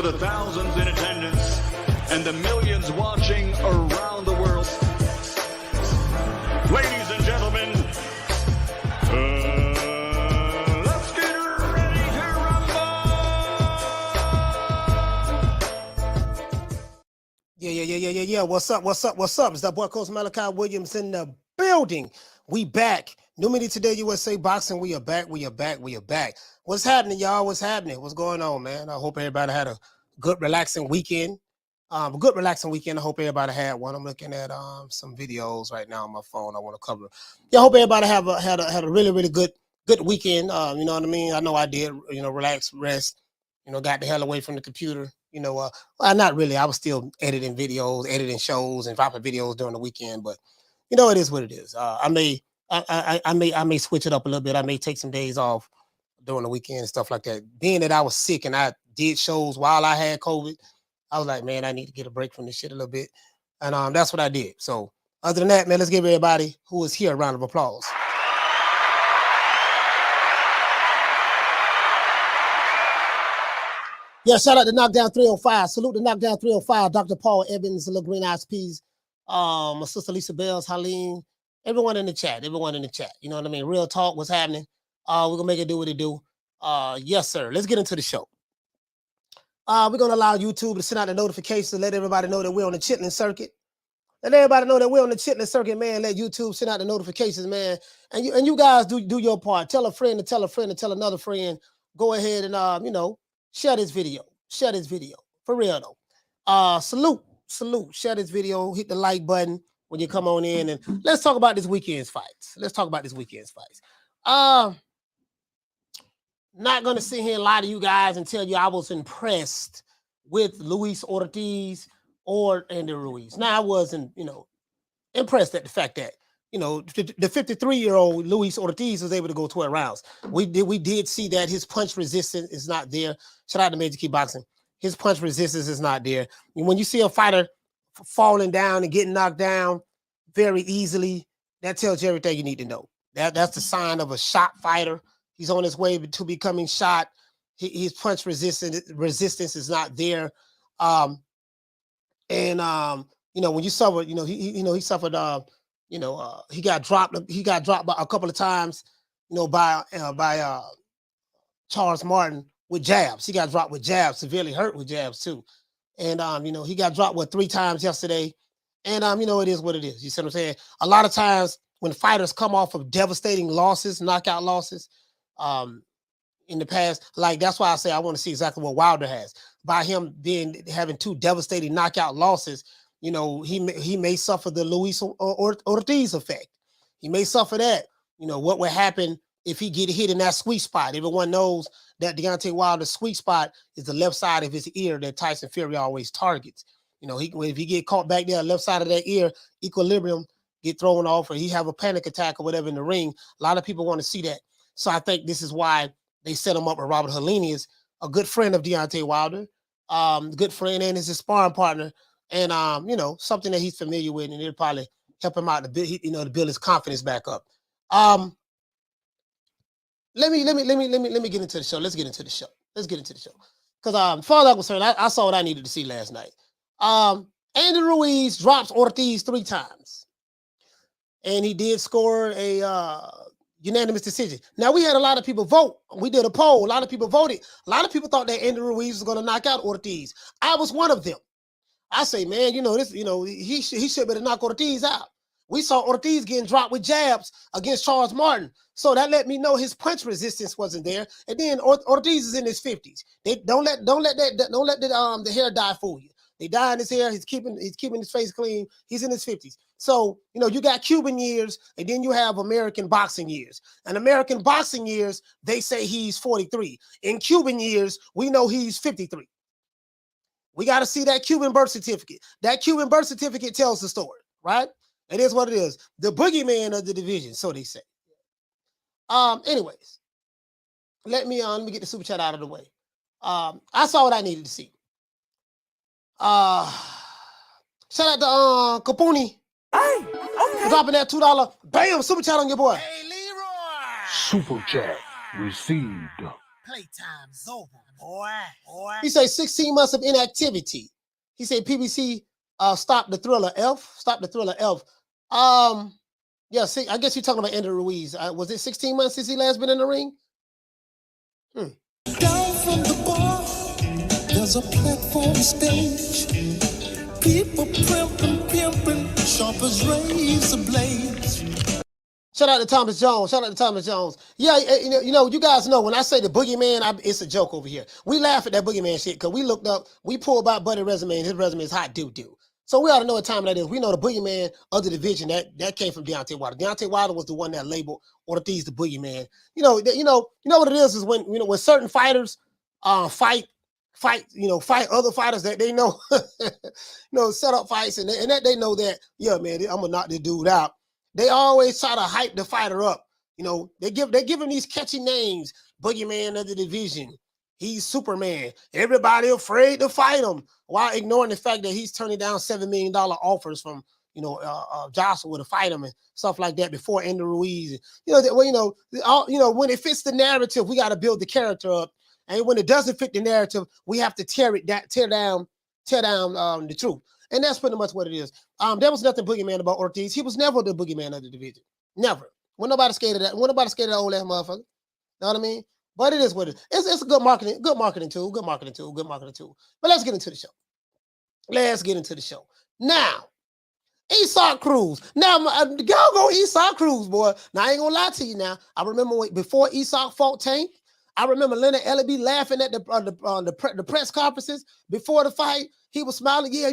for the thousands in attendance and the millions watching around the world. Ladies and gentlemen, let's get ready to rumble! Yeah. What's up? It's that boy Coach Malachi Williams in the building. We back. New Media Today USA Boxing. We are back. What's happening, y'all? What's happening? What's going on, man? I hope everybody had a good, relaxing weekend. I hope everybody had one. I'm looking at some videos right now on my phone. I want to cover. Yeah, I hope everybody had a really good weekend. You know what I mean? I know I did. You know, relax, rest. You know, got the hell away from the computer. You know, well, not really. I was still editing videos, editing shows, and dropping videos during the weekend. But you know, it is what it is. I may switch it up a little bit. I may take some days off during the weekend and stuff like that. Being that I was sick and I did shows while I had COVID, I was like, man, I need to get a break from this shit a little bit. And that's what I did. So other than that, man, let's give everybody who is here a round of applause. Yeah, shout out to Knockdown 305. Salute to Knockdown 305. Dr. Paul Evans, Little Green Eyes Peas, my sister Lisa Bells, Haleen, everyone in the chat. You know what I mean? Real talk, what's happening? We're going to make it do what it do. Yes, sir. Let's get into the show. We're going to allow YouTube to send out the notifications to let everybody know that we're on the chitlin circuit. Let everybody know that we're on the chitlin circuit, man. Let YouTube send out the notifications, man. And you guys do your part. Tell a friend to tell a friend to tell another friend. Go ahead and, share this video. For real, though. Salute. Share this video. Hit the like button when you come on in. And let's talk about this weekend's fights. Not going to sit here and lie to you guys and tell you I was impressed with Luis Ortiz or Andy Ruiz. Now, I wasn't, impressed at the fact that, the 53-year-old Luis Ortiz was able to go 12 rounds. We did see that his punch resistance is not there. Shout out to Major Key Boxing. His punch resistance is not there. And when you see a fighter falling down and getting knocked down very easily, that tells you everything you need to know. That's the sign of a shot fighter. He's on his way to becoming shot. His punch resistance is not there. When you suffer, he suffered. He got dropped. He got dropped a couple of times, by Charles Martin with jabs. He got dropped with jabs, severely hurt with jabs too. And he got dropped 3 times yesterday. And it is what it is. You see what I'm saying? A lot of times when fighters come off of devastating losses, knockout losses, in the past, like that's why I say I want to see exactly what Wilder has. By him having 2 devastating knockout losses, he may suffer the Luis Ortiz effect. He may suffer that. What would happen if he get hit in that sweet spot? Everyone knows that Deontay Wilder's sweet spot is the left side of his ear that Tyson Fury always targets. If he get caught back there, left side of that ear, equilibrium get thrown off, or he have a panic attack or whatever in the ring. A lot of people want to see that. So I think this is why they set him up with Robert Helenius, a good friend of Deontay Wilder, good friend and is his sparring partner. And, something that he's familiar with, and it'll probably help him out to build, to build his confidence back up. Let me get into the show. Let's get into the show. Because as far as I'm concerned, I saw what I needed to see last night. Andy Ruiz drops Ortiz 3 times. And he did score a unanimous decision. Now, we had a lot of people vote. We did a poll. A lot of people voted. A lot of people thought that Andy Ruiz was going to knock out Ortiz. I was one of them. I say, man, he should better knock Ortiz out. We saw Ortiz getting dropped with jabs against Charles Martin. So that let me know his punch resistance wasn't there. And then Ortiz is in his 50s. They don't let the hair dye fool you. They dye in his hair. He's keeping his face clean. He's in his 50s. So, you got Cuban years, and then you have American boxing years. And American boxing years, they say he's 43. In Cuban years, we know he's 53. We got to see that Cuban birth certificate. That Cuban birth certificate tells the story, right? It is what it is. The boogeyman of the division, so they say. Anyways, let me get the super chat out of the way. I saw what I needed to see. Shout out to Capone. Hey, okay. Dropping that $2. Bam, super chat on your boy. Hey, Leroy. Super chat received. Playtime's over, boy. He said 16 months of inactivity. He said PBC stopped the Thriller F. Stop the Thriller F. Yeah, see, I guess you're talking about Andrew Ruiz. Was it 16 months since he last been in the ring? Down from the bar, there's a platform stage. People pimping, sharp as razor blades. Shout out to Thomas Jones. Shout out to Thomas Jones. Yeah, you guys know when I say the boogeyman, it's a joke over here. We laugh at that boogeyman shit because we looked up, we pulled out Buddy's resume, and his resume is hot doo-doo. So we ought to know what time that is. We know the boogeyman of the division that came from Deontay Wilder. Deontay Wilder was the one that labeled Ortiz the boogeyman. You know what it is when when certain fighters fight other fighters that they know, set up fights and that they know that, yeah, man, I'm gonna knock this dude out. They always try to hype the fighter up. They give him these catchy names. Boogeyman of the division. He's Superman. Everybody afraid to fight him while ignoring the fact that he's turning down $7 million offers from, Joshua to fight him and stuff like that before Andrew Ruiz. When it fits the narrative, we got to build the character up. And when it doesn't fit the narrative, we have to tear down the truth. And that's pretty much what it is. There was nothing boogeyman about Ortiz. He was never the boogeyman of the division. Never. When nobody scared of that. When nobody scared of that old ass motherfucker. Know what I mean? But it is what it is. It's a good marketing tool. But let's get into the show. Now, Esau Cruz. Now, go Esau Cruz, boy. Now, I ain't gonna lie to you now. I remember before Esau fought Tank, I remember Leonard Ellaby laughing at the press conferences before the fight. He was smiling. Yeah,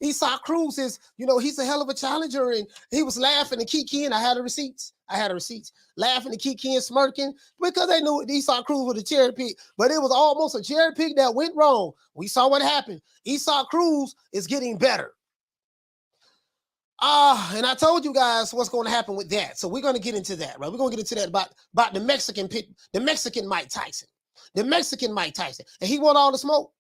Esau Cruz is, he's a hell of a challenger. And he was laughing and kikiing. I had the receipts. Laughing and kikiing, smirking, because they knew Esau Cruz was a cherry pick. But it was almost a cherry pick that went wrong. We saw what happened. Esau Cruz is getting better. And I told you guys what's going to happen with that. So we're going to get into that, right? We're going to get into that about the Mexican Mike Tyson. And he want all the smoke.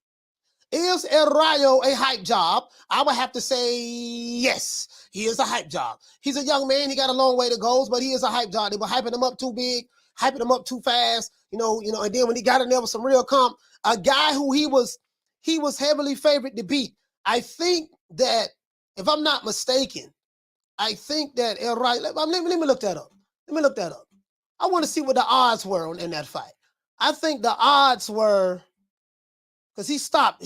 Is El Rayo a hype job? I would have to say yes. He is a hype job. He's a young man. He got a long way to go, but he is a hype job. They were hyping him up too big, hyping him up too fast, and then when he got in there with some real comp, a guy who he was heavily favored to beat. I think that, if I'm not mistaken, I think that El Rayo, let me look that up. I want to see what the odds were in that fight. I think the odds were, because he stopped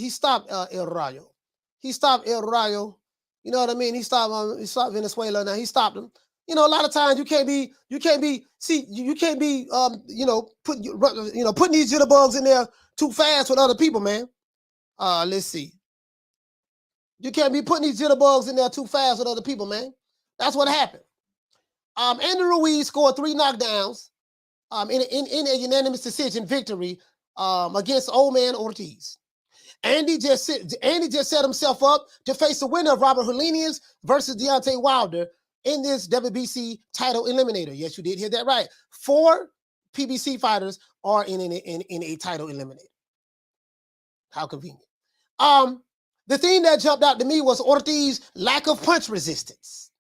El Rayo. He stopped El Rayo. You know what I mean? He stopped Venezuela. Now he stopped him. A lot of times you can't be putting these jitterbugs in there too fast with other people, man. Let's see. You can't be putting these jitterbugs in there too fast with other people, man. That's what happened. Andrew Ruiz scored 3 knockdowns in a unanimous decision victory against old man Ortiz. Andy just set himself up to face the winner of Robert Helenius versus Deontay Wilder in this WBC title eliminator. Yes, you did hear that right. 4 PBC fighters are in a title eliminator. How convenient. The thing that jumped out to me was Ortiz's lack of punch resistance.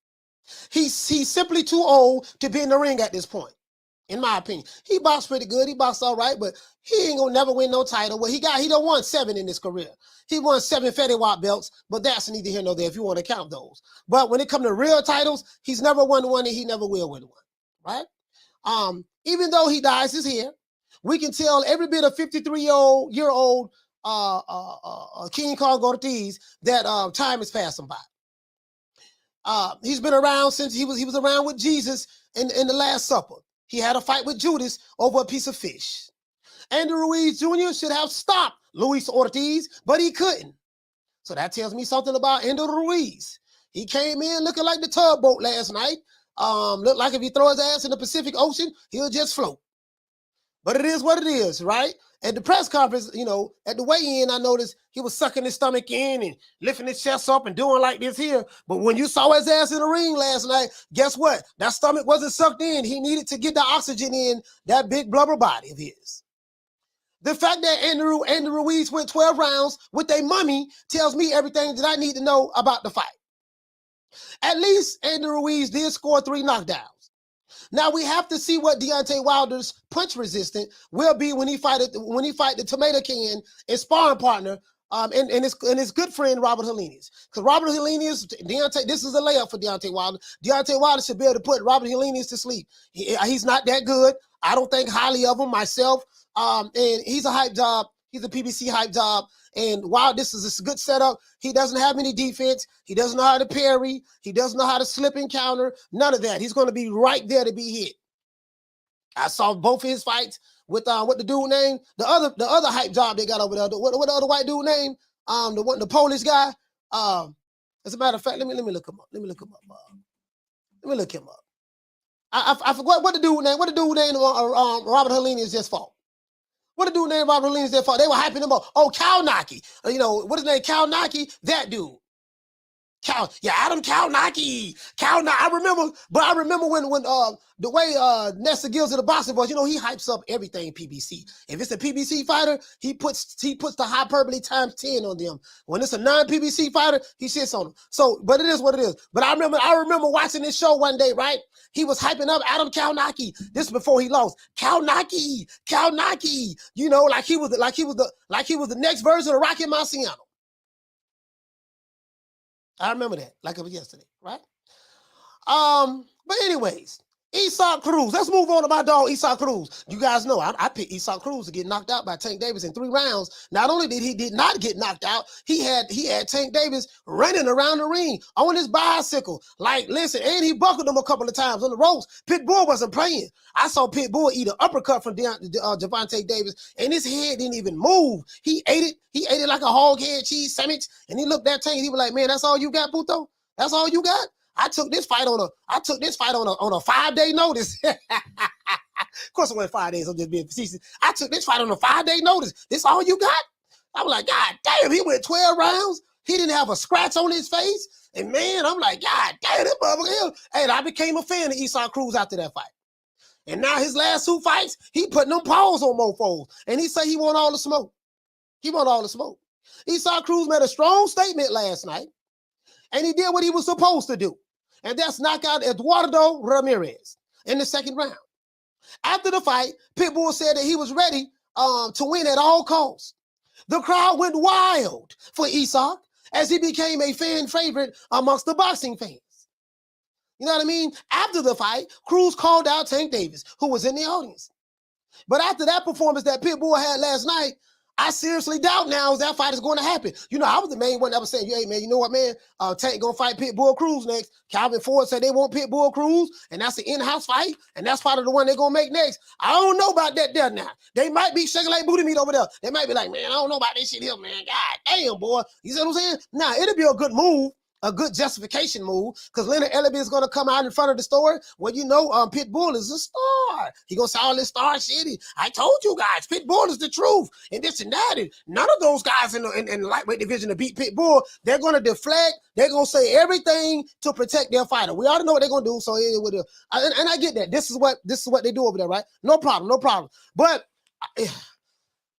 He's simply too old to be in the ring at this point, in my opinion. He boxed pretty good. He boxed all right, but he ain't gonna never win no title. Well, he done won 7 in his career. He won 7 featherweight belts, but that's neither here nor there if you want to count those. But when it comes to real titles, he's never won one and he never will win one, right? Even though he dyes his hair, we can tell every bit of 53-year-old King Kong Ortiz that time has passed him by. He's been around since he was around with Jesus in the Last Supper. He had a fight with Judas over a piece of fish. Andrew Ruiz Jr. should have stopped Luis Ortiz, but he couldn't. So that tells me something about Andrew Ruiz. He came in looking like the tugboat last night. Looked like if he throw his ass in the Pacific Ocean, he'll just float. But it is what it is, right? At the press conference, at the weigh-in, I noticed he was sucking his stomach in and lifting his chest up and doing like this here. But when you saw his ass in the ring last night, guess what? That stomach wasn't sucked in. He needed to get the oxygen in that big blubber body of his. The fact that Andrew Ruiz went 12 rounds with a mummy tells me everything that I need to know about the fight. At least Andrew Ruiz did score 3 knockdowns. Now we have to see what Deontay Wilder's punch resistant will be when he fight the tomato can and sparring partner, and his good friend Robert Helenius. Because Robert Helenius, this is a layup for Deontay Wilder. Deontay Wilder should be able to put Robert Helenius to sleep. He's not that good. I don't think highly of him myself. And he's a hype job. He's a PBC hype job. And while this is a good setup, he doesn't have any defense. He doesn't know how to parry. He doesn't know how to slip and counter. None of that. He's going to be right there to be hit. I saw both of his fights with what the dude named the other hype job they got over there. What the other white dude named? The Polish guy. As a matter of fact, let me look him up. Let me look him up. I forgot what the dude named. What the dude named Robert Helenius just fought. What the dude named Robert Helenius just fought? They were hyping him up. Oh, Kalnaki. What is his name? Kalnaki. That dude. Adam Kalnaki. I remember when the way Nessa Gills of the boxing boys, he hypes up everything PBC. If it's a PBC fighter, he puts the hyperbole times 10 on them. When it's a non-PBC fighter, he shits on them. So, but it is what it is. But I remember watching this show one day, right? He was hyping up Adam Kalnaki. This before he lost. Kalnaki. Like he was the next version of Rocky Marciano. I remember that like it was yesterday, right? But anyways, Isak Cruz. Let's move on to my dog, Isak Cruz. You guys know I picked Isak Cruz to get knocked out by Tank Davis in 3 rounds. Not only did he not get knocked out, he had Tank Davis running around the ring on his bicycle. Like, listen, and he buckled him a couple of times on the ropes. Pitbull wasn't playing. I saw Pitbull eat an uppercut from Gervonta Davis, and his head didn't even move. He ate it. He ate it like a hog head cheese sandwich, and he looked at Tank, and he was like, "Man, that's all you got, Puto? That's all you got?" I took this fight on a 5-day notice. Of course, it wasn't 5 days. I'm just being facetious. I took this fight on a 5-day notice. This all you got? I was like, God damn, he went 12 rounds. He didn't have a scratch on his face. And man, I'm like, God damn, this motherfucker. And I became a fan of Isak Cruz after that fight. And now his last 2 fights, he putting them paws on mofos. And he say he want all the smoke. Isak Cruz made a strong statement last night. And he did what he was supposed to do. And that's knock out Eduardo Ramirez in the 2nd round. After the fight, Pitbull said that he was ready to win at all costs. The crowd went wild for Isak as he became a fan favorite amongst the boxing fans. You know what I mean? After the fight, Cruz called out Tank Davis, who was in the audience. But after that performance that Pitbull had last night, I seriously doubt now if that fight is going to happen. I was the main one that was saying, hey, man, you know what, man? Tank going to fight Pitbull Cruz next. Calvin Ford said they want Pitbull Cruz, and that's the in-house fight, and that's probably the one they're going to make next. I don't know about that there now. They might be shaking like booty meat over there. They might be like, man, I don't know about this shit here, man. God damn, boy. You see what I'm saying? Now, it'll be a good move. A good justification move, because Leonard Ellerby is going to come out in front of the store. Well, Pitbull is a star. He going to say all this star shit. I told you guys, Pitbull is the truth. And this and that. And none of those guys in the lightweight division to beat Pitbull, they're going to deflect. They're going to say everything to protect their fighter. We already know what they're going to do. So, and I get that. This is what they do over there, right? No problem. But, let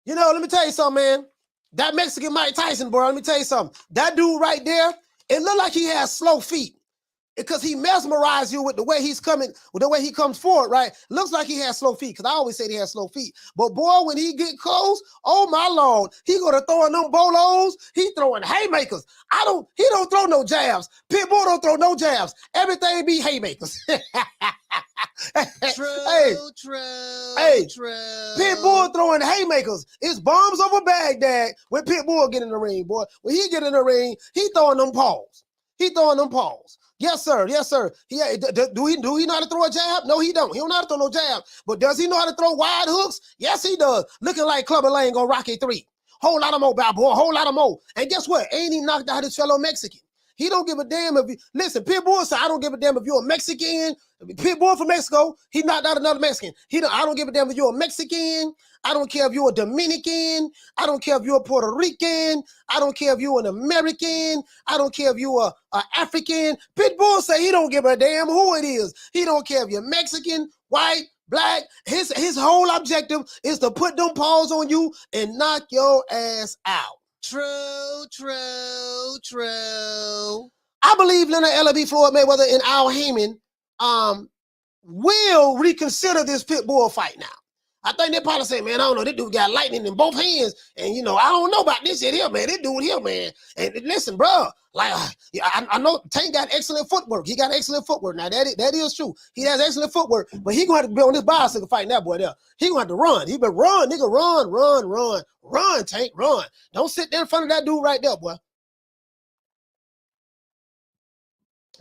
me tell you something, man. That Mexican Mike Tyson, bro, let me tell you something. That dude right there, it looked like he has slow feet because he mesmerized you with the way he's coming, with the way he comes forward, right? Looks like he has slow feet because I always say he has slow feet. But boy, when he get close, oh my Lord, he gonna throw in them bolos. He throwing haymakers. He don't throw no jabs. Pitbull don't throw no jabs. Everything be haymakers. True. Pitbull throwing haymakers. It's bombs over Baghdad when Pitbull get in the ring, boy. When he get in the ring, he throwing them paws. Yes, sir. Do he know how to throw a jab? No, he don't. He don't know how to throw no jab. But does he know how to throw wide hooks? Yes, he does. Looking like Clubber Lang on Rocky 3. Whole lot of more, bad boy. Whole lot of more. And guess what? Ain't he knocked out his fellow Mexican? He don't give a damn if you listen. Pitbull said, "I don't give a damn if you're a Mexican." Pitbull from Mexico, he knocked out another Mexican. I don't give a damn if you're a Mexican. I don't care if you're a Dominican. I don't care if you're a Puerto Rican. I don't care if you're an American. I don't care if you're a African. Pitbull say he don't give a damn who it is. He don't care if you're Mexican, white, black. His whole objective is to put them paws on you and knock your ass out. True. I believe Leonard Ellerby, Floyd Mayweather, and Al Heyman will reconsider this pit bull fight now. I think they probably say, man, I don't know, this dude got lightning in both hands, and, you know, I don't know about this shit here, man. This dude here, man. And listen, bro, like, I know Tank got excellent footwork. He got excellent footwork. Now, that is true. He has excellent footwork, but he going to have to be on this bicycle fighting that boy there. He going to have to run. He been run, nigga, run, Tank, run. Don't sit there in front of that dude right there, boy.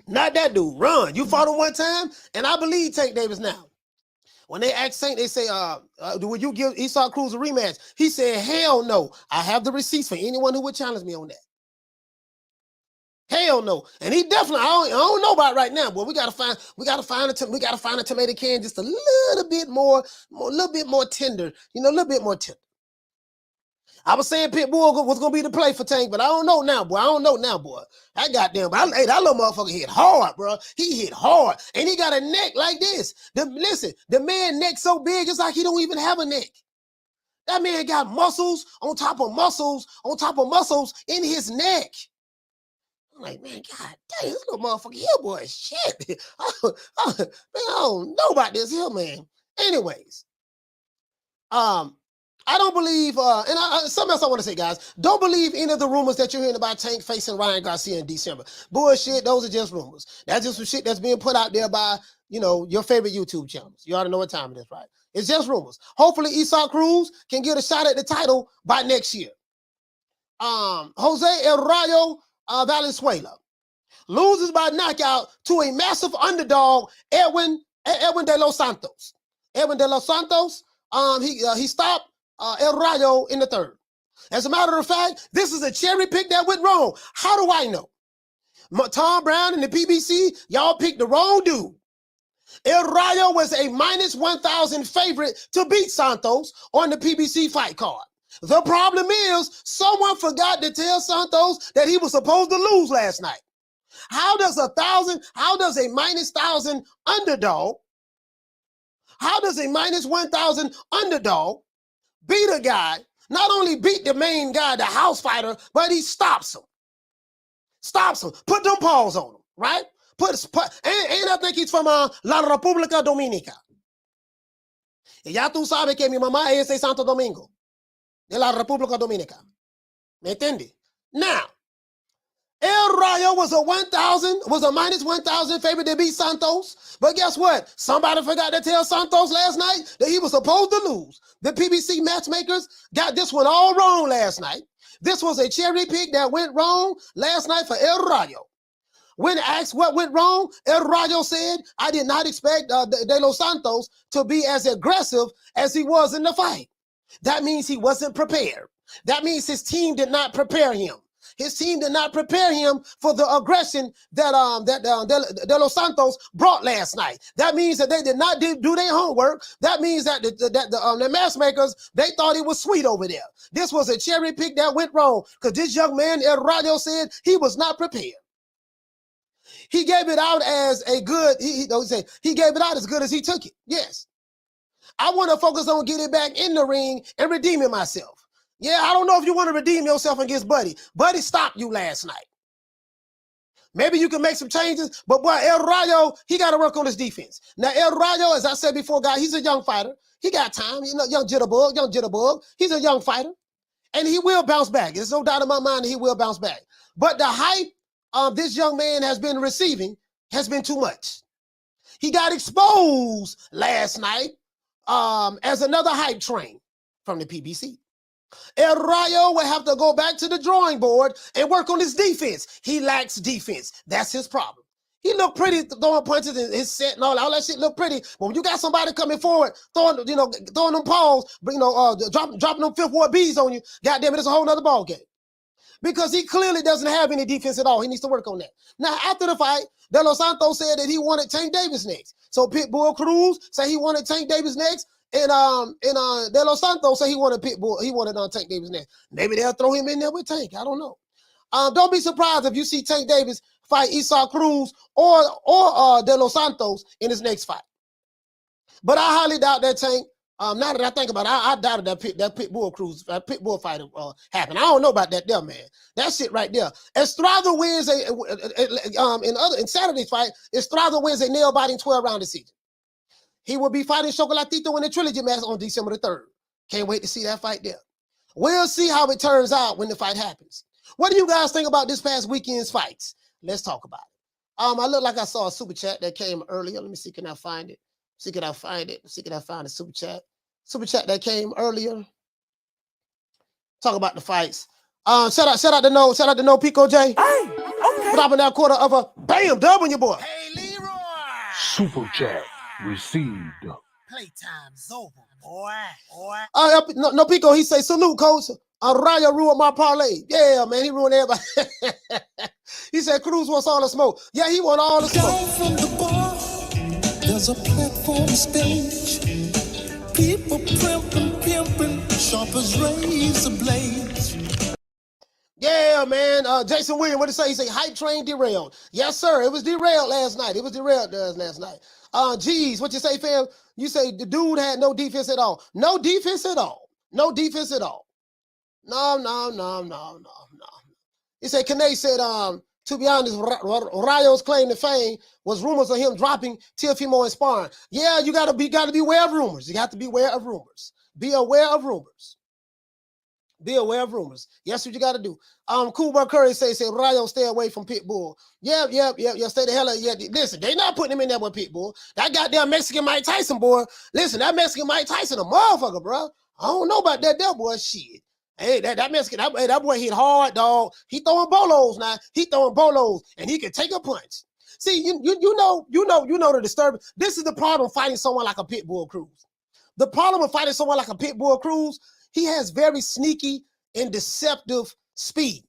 Not that dude, run. You fought him one time, and I believe Tank Davis now. When they ask Saint, they say, will you give Esau Cruz a rematch? He said, hell no. I have the receipts for anyone who would challenge me on that. Hell no. And he definitely, I don't know about it right now, but we gotta find a tomato can just a little bit more tender, you know, a little bit more tender. I was saying Pitbull was gonna be the play for Tank, but I don't know now, boy. That goddamn, hey, that little motherfucker hit hard, bro. He hit hard, and he got a neck like this. Listen, the man neck so big, it's like he don't even have a neck. That man got muscles on top of muscles on top of muscles in his neck. I'm like, man, god damn, this little motherfucker here, boy, shit. Man, I don't know about this here, man. Anyways, I don't believe, something else I want to say, guys. Don't believe any of the rumors that you're hearing about Tank facing Ryan Garcia in December. Bullshit, those are just rumors. That's just some shit that's being put out there by, you know, your favorite YouTube channels. You ought to know what time it is, right? It's just rumors. Hopefully, Esau Cruz can get a shot at the title by next year. Jose El Rayo Valenzuela loses by knockout to a massive underdog, Edwin de los Santos. Edwin de los Santos, he stopped El Rayo in the third. As a matter of fact, this is a cherry pick that went wrong. How do I know? Tom Brown and the PBC, y'all picked the wrong dude. El Rayo was a minus 1,000 favorite to beat Santos on the PBC fight card. The problem is someone forgot to tell Santos that he was supposed to lose last night. How does a minus 1,000 underdog, how does a minus 1,000 underdog beat a guy, not only beat the main guy, the house fighter, but he stops him. Put them paws on him, right? And I think he's from La República Dominicana. Ya tú sabes que mi mamá es de Santo Domingo, de la República Dominicana. ¿Me entiendes? Now, El Rayo was a minus 1,000 favorite to beat Santos. But guess what? Somebody forgot to tell Santos last night that he was supposed to lose. The PBC matchmakers got this one all wrong last night. This was a cherry pick that went wrong last night for El Rayo. When asked what went wrong, El Rayo said, I did not expect De Los Santos to be as aggressive as he was in the fight. That means he wasn't prepared. That means his team did not prepare him. His team did not prepare him for the aggression that De Los Santos brought last night. That means that they did not do their homework. That means that the matchmakers, they thought it was sweet over there. This was a cherry pick that went wrong because this young man, El Rayo, said he was not prepared. He gave it out as a good, he gave it out as good as he took it. Yes. I want to focus on getting back in the ring and redeeming myself. Yeah, I don't know if you want to redeem yourself against Buddy. Buddy stopped you last night. Maybe you can make some changes, but boy, El Rayo, he got to work on his defense. Now, El Rayo, as I said before, guys, he's a young fighter. He got time, you know, young jitterbug. He's a young fighter, and he will bounce back. There's no doubt in my mind that he will bounce back. But the hype this young man has been receiving has been too much. He got exposed last night as another hype train from the PBC. El Rayo will have to go back to the drawing board and work on his defense. He lacks defense. That's his problem. He looked pretty throwing punches and his set and all that shit looked pretty. But when you got somebody coming forward, throwing them paws, dropping them fifth ward bees on you, goddamn it, it's a whole nother ball game. Because he clearly doesn't have any defense at all. He needs to work on that. Now, after the fight, De Los Santos said that he wanted Tank Davis next. So Pitbull Cruz said he wanted Tank Davis next. And De Los Santos said he wanted Tank Davis next. Maybe they'll throw him in there with Tank. I don't know. Don't be surprised if you see Tank Davis fight Esau Cruz or De Los Santos in his next fight. But I highly doubt that Tank. Now that I think about it, I doubted that Pitbull fight happened. I don't know about that there, man. That shit right there. Estrada wins in Saturday's fight. Estrada wins a nail-biting 12-round decision. He will be fighting Chocolatito in the trilogy match on December the 3rd. Can't wait to see that fight there. We'll see how it turns out when the fight happens. What do you guys think about this past weekend's fights? Let's talk about it. I look like I saw a super chat that came earlier. Let me see, can I find it? See, can I find it? See, can I find a super chat? Super chat that came earlier. Talk about the fights. Shout out to No Pico J. Hey, okay. Dropping that quarter of a bam dub on your boy. Hey, Leroy! Super chat received. Playtime's over, boy. No Pico, he say, salute, coach. Rayo ruined my parlay. Yeah, man, he ruined everybody. He said Cruz wants all the smoke. Yeah, he want all the smoke. Down from the bar, there's a platform stage. People pimping, sharp as razor blades. Yeah, man. Jason Williams, what did he say? He say, hype train derailed. Yes, sir. It was derailed last night. Last night. Geez, what you say, fam? You say the dude had no defense at all. No defense at all. No defense at all. No. He said, Kane said, to be honest, Rayo's claim to fame was rumors of him dropping Teofimo in sparring. Yeah, you gotta be aware of rumors. You have to be aware of rumors. Be aware of rumors. Be aware of rumors. That's what you gotta do. Cool Boy Curry say Rayo stay away from Pitbull. Yeah. Stay the hell out. Yeah, listen, they not putting him in there with Pitbull. That goddamn Mexican Mike Tyson boy. Listen, that Mexican Mike Tyson a motherfucker, bro. I don't know about that boy. Shit. Hey, that Mexican, that boy hit hard, dog. He throwing bolos now. He throwing bolos, and he can take a punch. See, you know the disturbance. This is the problem fighting someone like a Pitbull Cruz. The problem with fighting someone like a Pitbull Cruz, he has very sneaky and deceptive speed.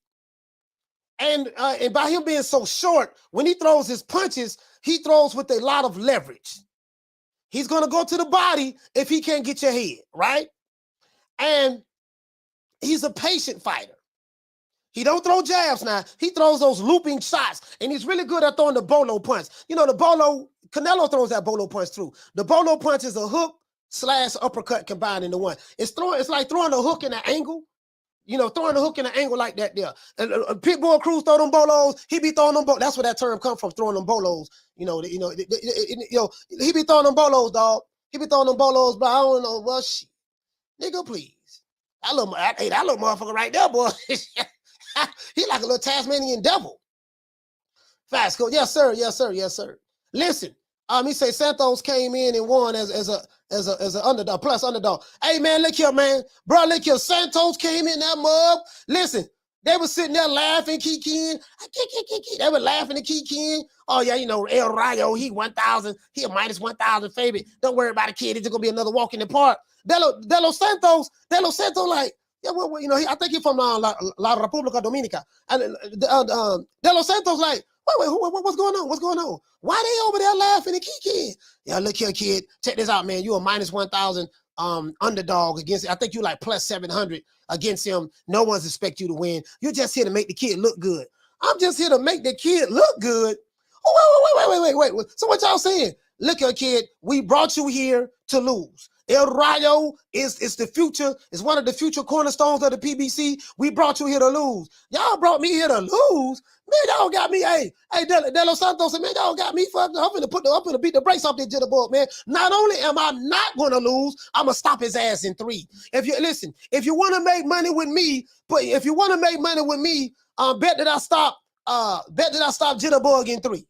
And by him being so short, when he throws his punches, he throws with a lot of leverage. He's gonna go to the body if he can't get your head, right? And he's a patient fighter. He don't throw jabs now. He throws those looping shots, and he's really good at throwing the bolo punch. You know, Canelo throws that bolo punch through. The bolo punch is a hook / uppercut combined into one. It's like throwing a hook in an angle. You know, throwing a hook in an angle like that there. And Pitbull Cruz throw them bolos. He be throwing them bolos. That's where that term comes from, throwing them bolos. He be throwing them bolos, dog. He be throwing them bolos, but I don't know. Well, shit. Nigga, please. That little motherfucker right there, boy. He like a little Tasmanian devil. Fast go. Yes, sir. Listen, he say Santos came in and won as an underdog, plus underdog. Hey, man, look here, man. Bro, look here. Santos came in that mug. Listen, they were sitting there laughing, kikiing. They were laughing and kikiing. Oh, yeah, you know, El Rayo, he 1,000. He a minus 1,000 favorite. Don't worry about it, kid. It's just going to be another walk in the park. De Los Santos, like, yeah, well, you know, I think he's from La República Dominicana. And De Los Santos, like, wait, what's going on? What's going on? Why they over there laughing and kikiing? Yeah, look here, kid. Check this out, man. You a minus 1,000 underdog against, I think you like plus 700 against him. No one's expect you to win. You're just here to make the kid look good. I'm just here to make the kid look good. Oh, wait. So what y'all saying? Look here, kid. We brought you here to lose. El Rayo is the future, is one of the future cornerstones of the PBC. We brought you here to lose. Y'all brought me here to lose? Man, y'all got me, hey, De Los Santos, man, y'all got me fucked up. I'm gonna beat the brakes off this jitterbug, man. Not only am I not gonna lose, I'm gonna stop his ass in 3. If you want to make money with me, bet that I stop jitterbug in 3.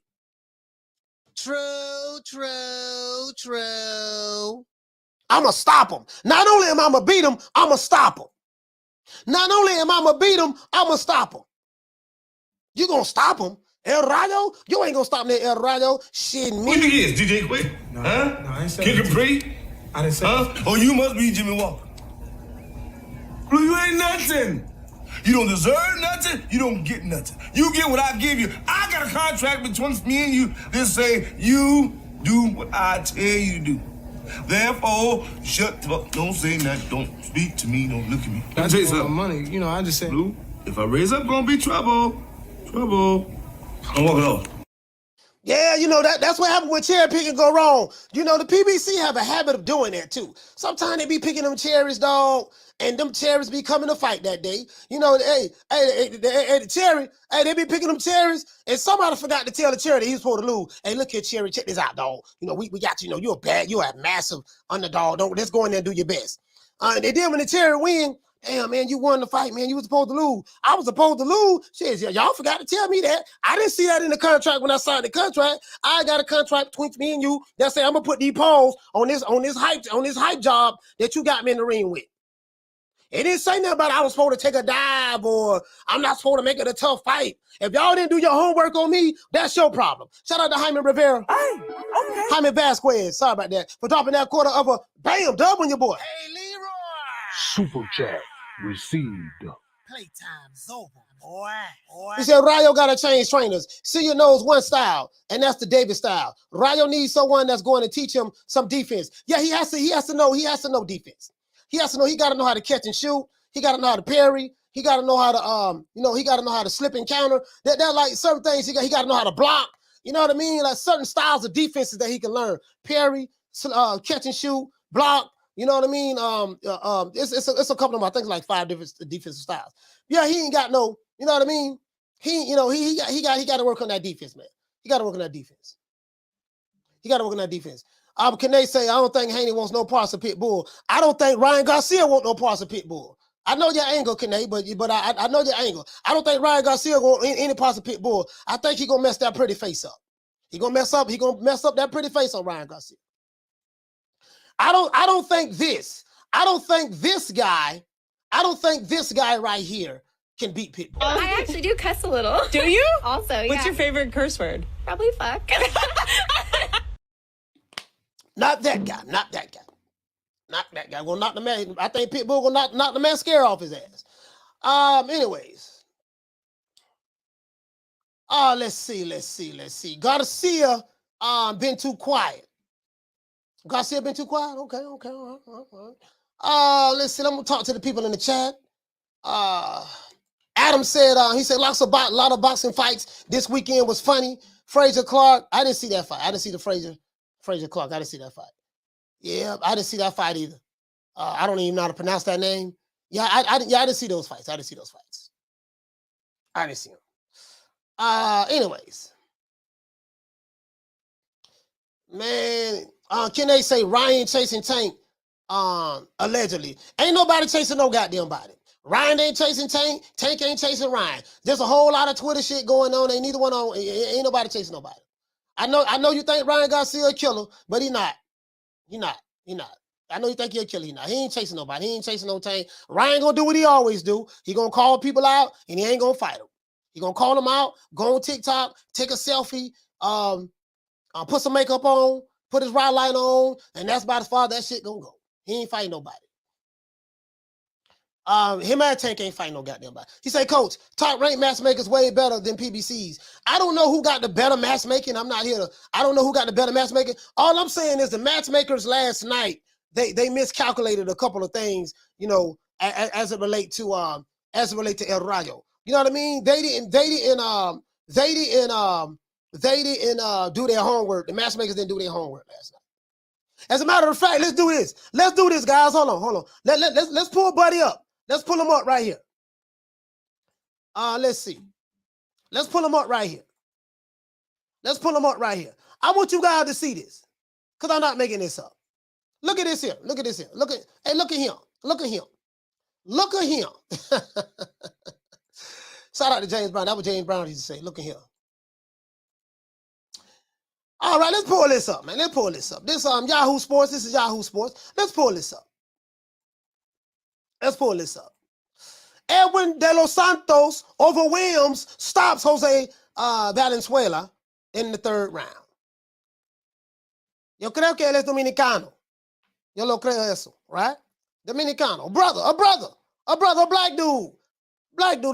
True. I'm going to stop him. Not only am I going to beat him, I'm going to stop him. Not only am I going to beat him, I'm going to stop him. You going to stop him? El Rayo? You ain't going to stop me, El Rayo. Shit, me. Who you think he is, DJ Quick? No, huh? No, I ain't saying Kid Capri? I didn't say that. Oh, you must be Jimmy Walker. Blue, you ain't nothing. You don't deserve nothing. You don't get nothing. You get what I give you. I got a contract between me and you that say you do what I tell you to do. Therefore, shut the fuck. Don't say nothing. Don't speak to me. Don't look at me. I just want money. You know, I just said. Blue, if I raise up, gonna be trouble. Don't walk it off. Yeah, you know, that's what happened when cherry picking go wrong. You know, the PBC have a habit of doing that too. Sometimes they be picking them cherries, dog, and them cherries be coming to fight that day. You know, the cherry, they be picking them cherries, and somebody forgot to tell the cherry that he was supposed to lose. Hey, look here, cherry, check this out, dog. You know, we got you. You know, you're a massive underdog. Let's go in there and do your best. And then when the cherry win, damn, man, you won the fight, man. You was supposed to lose. I was supposed to lose. Shit, y'all forgot to tell me that. I didn't see that in the contract when I signed the contract. I got a contract between me and you that say I'm gonna put these paws on this hype job that you got me in the ring with. It didn't say nothing about I was supposed to take a dive or I'm not supposed to make it a tough fight. If y'all didn't do your homework on me, that's your problem. Shout out to Jaime Rivera. Hey, okay. Jaime Vasquez, sorry about that, for dropping that quarter of a bam dub on your boy. Hey, Leroy. Super chat received. Playtime's over, boy. He said Rayo got to change trainers. Celia knows one style, and that's the David style. Rayo needs someone that's going to teach him some defense. Yeah, he has to know defense. He has to know, he got to know how to catch and shoot. He got to know how to parry. He got to know how to, he got to know how to slip and counter. They're like certain things. He got to know how to block. You know what I mean? Like certain styles of defenses that he can learn. Parry, catch and shoot, block. You know what I mean? It's a couple of them. I think like 5 different defensive styles. Yeah, he ain't got no. You know what I mean? He got to work on that defense, man. He got to work on that defense. Can they say I don't think Haney wants no parts of Pitbull? I don't think Ryan Garcia wants no parts of Pitbull. I know your angle, Kane, but I know your angle. I don't think Ryan Garcia want any parts of Pitbull. I think he gonna mess that pretty face up. He gonna mess up that pretty face on Ryan Garcia. I don't think this guy right here can beat Pitbull. I actually do cuss a little. Do you? Also, yeah. What's your favorite curse word? Probably fuck. Not that guy. Gonna knock the man. I think Pitbull gonna knock the mascara off his ass. Anyways. Let's see. Garcia been too quiet. Okay. All right. Let's see. I'm gonna talk to the people in the chat. Adam said he said a lot of boxing fights this weekend was funny. Frazier Clark, I didn't see that fight. I didn't see the Frazier Clark. I didn't see that fight. Yeah, I didn't see that fight either. I don't even know how to pronounce that name. Yeah, I didn't see those fights. I didn't see them. Anyways. Man, can they say Ryan chasing Tank? Allegedly. Ain't nobody chasing no goddamn body. Ryan ain't chasing Tank. Tank ain't chasing Ryan. There's a whole lot of Twitter shit going on. Ain't neither one on. Ain't nobody chasing nobody. I know you think Ryan Garcia a killer, but he not. He not. I know you think he a killer. He not. He ain't chasing nobody. He ain't chasing no Tank. Ryan gonna do what he always do. He gonna call people out, and he ain't gonna fight them. He gonna call them out, go on TikTok, take a selfie, put some makeup on, put his ride light on, and that's about as far as that shit gonna go. He ain't fighting nobody. Him and Tank ain't fighting no goddamn body. He say, Coach, top ranked matchmakers way better than PBCs. I don't know who got the better matchmaking. I don't know who got the better matchmaking. All I'm saying is the matchmakers last night, they miscalculated a couple of things, you know, as it relate to El Rayo. You know what I mean? They didn't do their homework. The matchmakers didn't do their homework last night. As a matter of fact, let's do this. Let's do this, guys. Hold on. Let's pull Buddy up. Let's pull him up right here. Let's see. Let's pull him up right here. I want you guys to see this, because I'm not making this up. Look at this here. Look at him. Shout out to James Brown. That's what James Brown used to say. Look at him. All right, let's pull this up, man. This Yahoo Sports. This is Yahoo Sports. Let's pull this up. Edwin De Los Santos stops Jose Valenzuela in the 3rd round. Yo creo que él es dominicano. Yo lo creo eso, right? Dominicano. A black dude,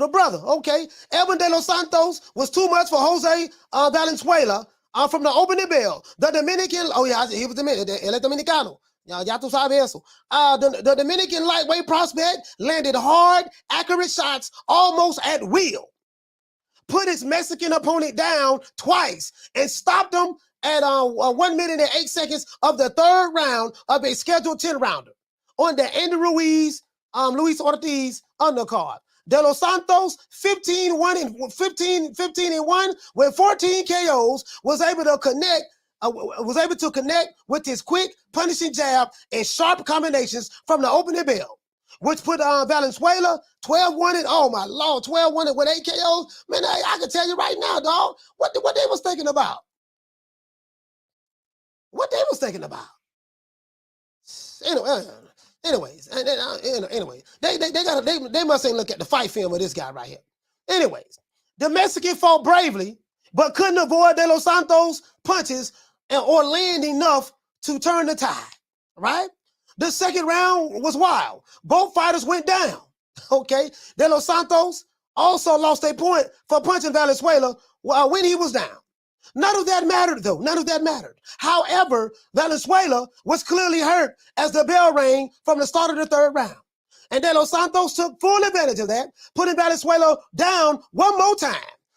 a brother. Okay. Edwin De Los Santos was too much for Jose Valenzuela from the opening bell. The Dominican, he was Dominican. Él es dominicano. Ya tú sabes eso. The Dominican lightweight prospect landed hard, accurate shots almost at will. put his Mexican opponent down twice and stopped him at 1 minute and 8 seconds of the third round of a scheduled 10-rounder on the Andy Ruiz, Luis Ortiz undercard. De Los Santos, 15-1 and 15-1 with 14 KOs, was able to connect with his quick, punishing jab and sharp combinations from the opening bell, which put Valenzuela 12-1 and, oh my Lord, 12-1 and with 8 KOs. Man, I can tell you right now, dog, what they was thinking about. What they was thinking about. Anyways, they must ain't look at the fight film of this guy right here. Anyways, the Mexican fought bravely, but couldn't avoid De Los Santos' punches or land enough to turn the tide, right? The second round was wild. Both fighters went down, okay? De Los Santos also lost a point for punching Valenzuela when he was down. None of that mattered, though. None of that mattered. However, Valenzuela was clearly hurt as the bell rang from the start of the third round. And De Los Santos took full advantage of that, putting Valenzuela down one more time.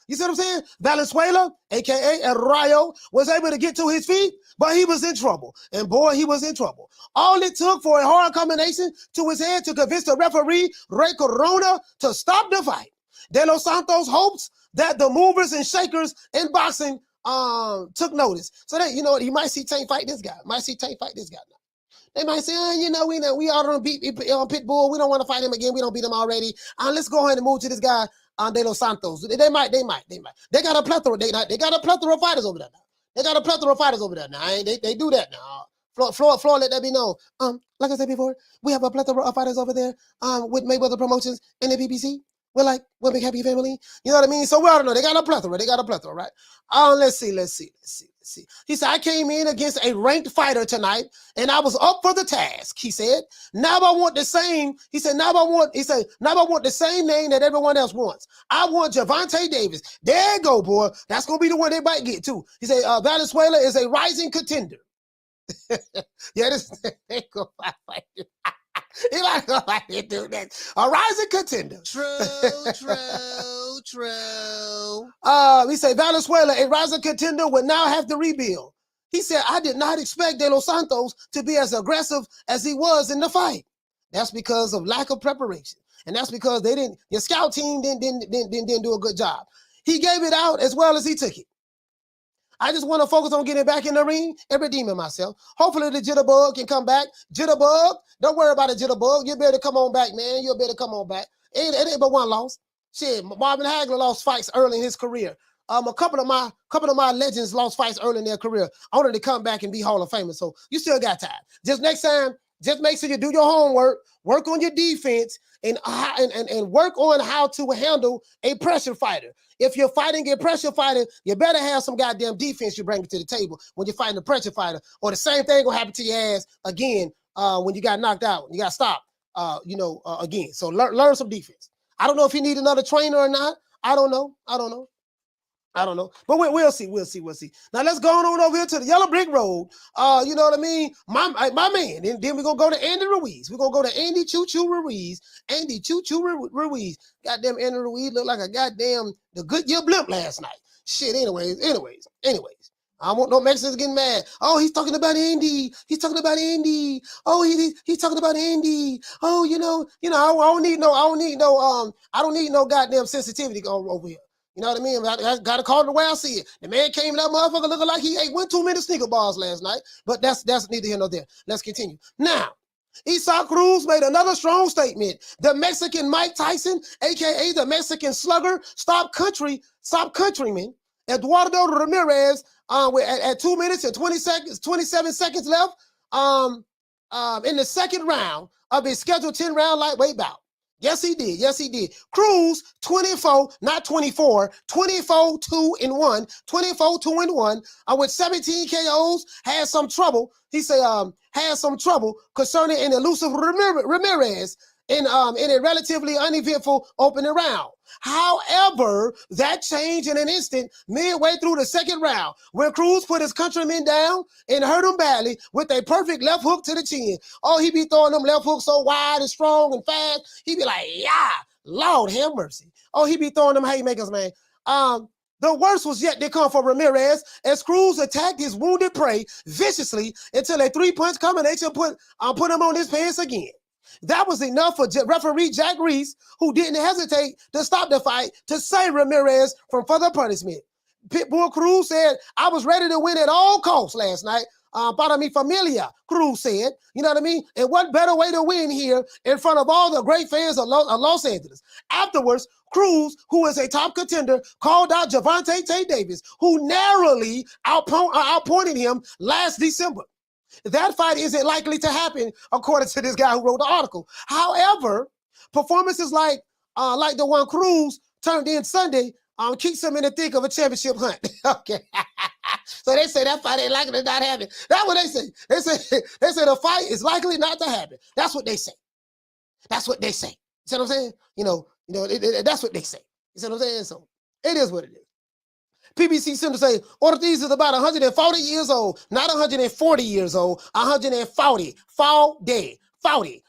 You see what I'm saying? Valenzuela, a.k.a. Rayo, was able to get to his feet, but he was in trouble. And boy, he was in trouble. All it took for a hard combination to his head to convince the referee, Ray Corona, to stop the fight. De Los Santos hopes that the movers and shakers in boxing took notice. So that, you know, you might see Tank fight this guy. Might see Tank fight this guy now. They might say, we ought to beat Pitbull. We don't want to fight him again. We don't beat him already. Let's go ahead and move to this guy, De Los Santos. They might. They got a plethora. They got a plethora of fighters over there now. They got a plethora of fighters over there now. They do that now. Floor, let that be known. Like I said before, we have a plethora of fighters over there with Mayweather Promotions and the PPC. We're big happy family. You know what I mean? So we ought to know. They got a plethora, right? Let's see. He said, I came in against a ranked fighter tonight, and I was up for the task, he said. Now I want the same, now I want the same name that everyone else wants. I want Gervonta Davis. There you go, boy. That's going to be the one they might get, too. He said, Valenzuela is a rising contender. Yeah, they go fight you. He might go like they do that. A rising contender. True. He said, Valenzuela, a rising contender, would now have to rebuild. He said, I did not expect De Los Santos to be as aggressive as he was in the fight. That's because of lack of preparation. And that's because your scout team didn't do a good job. He gave it out as well as he took it. I just want to focus on getting back in the ring and redeeming myself. Hopefully the jitterbug can come back. Jitterbug, don't worry about the jitterbug. You better come on back, man. You better come on back. It ain't but one loss. Shit, Marvin Hagler lost fights early in his career. A couple of my legends lost fights early in their career, only to come back and be Hall of Famers. So you still got time. Just next time, just make sure you do your homework, work on your defense, and work on how to handle a pressure fighter. If you're fighting a pressure fighter, you better have some goddamn defense you bring to the table when you're fighting a pressure fighter, or the same thing will happen to your ass again when you got knocked out, you got stopped, again. So learn some defense. I don't know if you need another trainer or not. I don't know. But we'll see. Now let's go on over here to the Yellow Brick Road. You know what I mean? My man. Then we're going to go to Andy Ruiz. We're going to go to Andy Choo-Choo Ruiz. Andy Choo-Choo Ruiz. Goddamn Andy Ruiz looked like a goddamn the Goodyear blimp last night. Shit, anyways. I want no Mexicans getting mad. Oh, he's talking about Andy. Oh, he's talking about Andy. Oh, I don't need no goddamn sensitivity over here. You know what I mean? I got to call it the way I see it. The man came in that motherfucker looking like he ate 1 too many sneaker bars last night. But that's neither here nor there. Let's continue. Now, Cruz made another strong statement. The Mexican Mike Tyson, a.k.a. the Mexican slugger, stop countryman, Eduardo Ramirez, at 2 minutes and 27 seconds left in the second round of his scheduled 10-round lightweight bout. Yes, he did. Cruz, 24, not 24, 24, 2-1, 24, 2-1, with 17 KOs, had some trouble. He said, had some trouble concerning an elusive Ramirez in a relatively uneventful opening round. However, that changed in an instant midway through the second round when Cruz put his countryman down and hurt him badly with a perfect left hook to the chin. Oh, he be throwing them left hooks so wide and strong and fast. He be like, yeah, Lord have mercy. Oh, he be throwing them haymakers, man. The worst was yet to come for Ramirez as Cruz attacked his wounded prey viciously until a 3-punch combination put him on his pants again. That was enough for referee Jack Reese, who didn't hesitate to stop the fight to save Ramirez from further punishment. Pitbull Cruz said, "I was ready to win at all costs last night. Para mi familia," Cruz said. You know what I mean? And what better way to win here in front of all the great fans of Los Angeles? Afterwards, Cruz, who is a top contender, called out Gervonta Tate Davis, who narrowly outpointed him last December. That fight isn't likely to happen, according to this guy who wrote the article. However, performances like the one Cruz turned in Sunday keeps him in the thick of a championship hunt. Okay. So they say that fight ain't likely to not happen. That's what they say. They say the fight is likely not to happen. That's what they say. That's what they say. You see what I'm saying? That's what they say. You see what I'm saying? So it is what it is. PBC Center say Ortiz is about 140 years old, not 140 years old, 140. 40.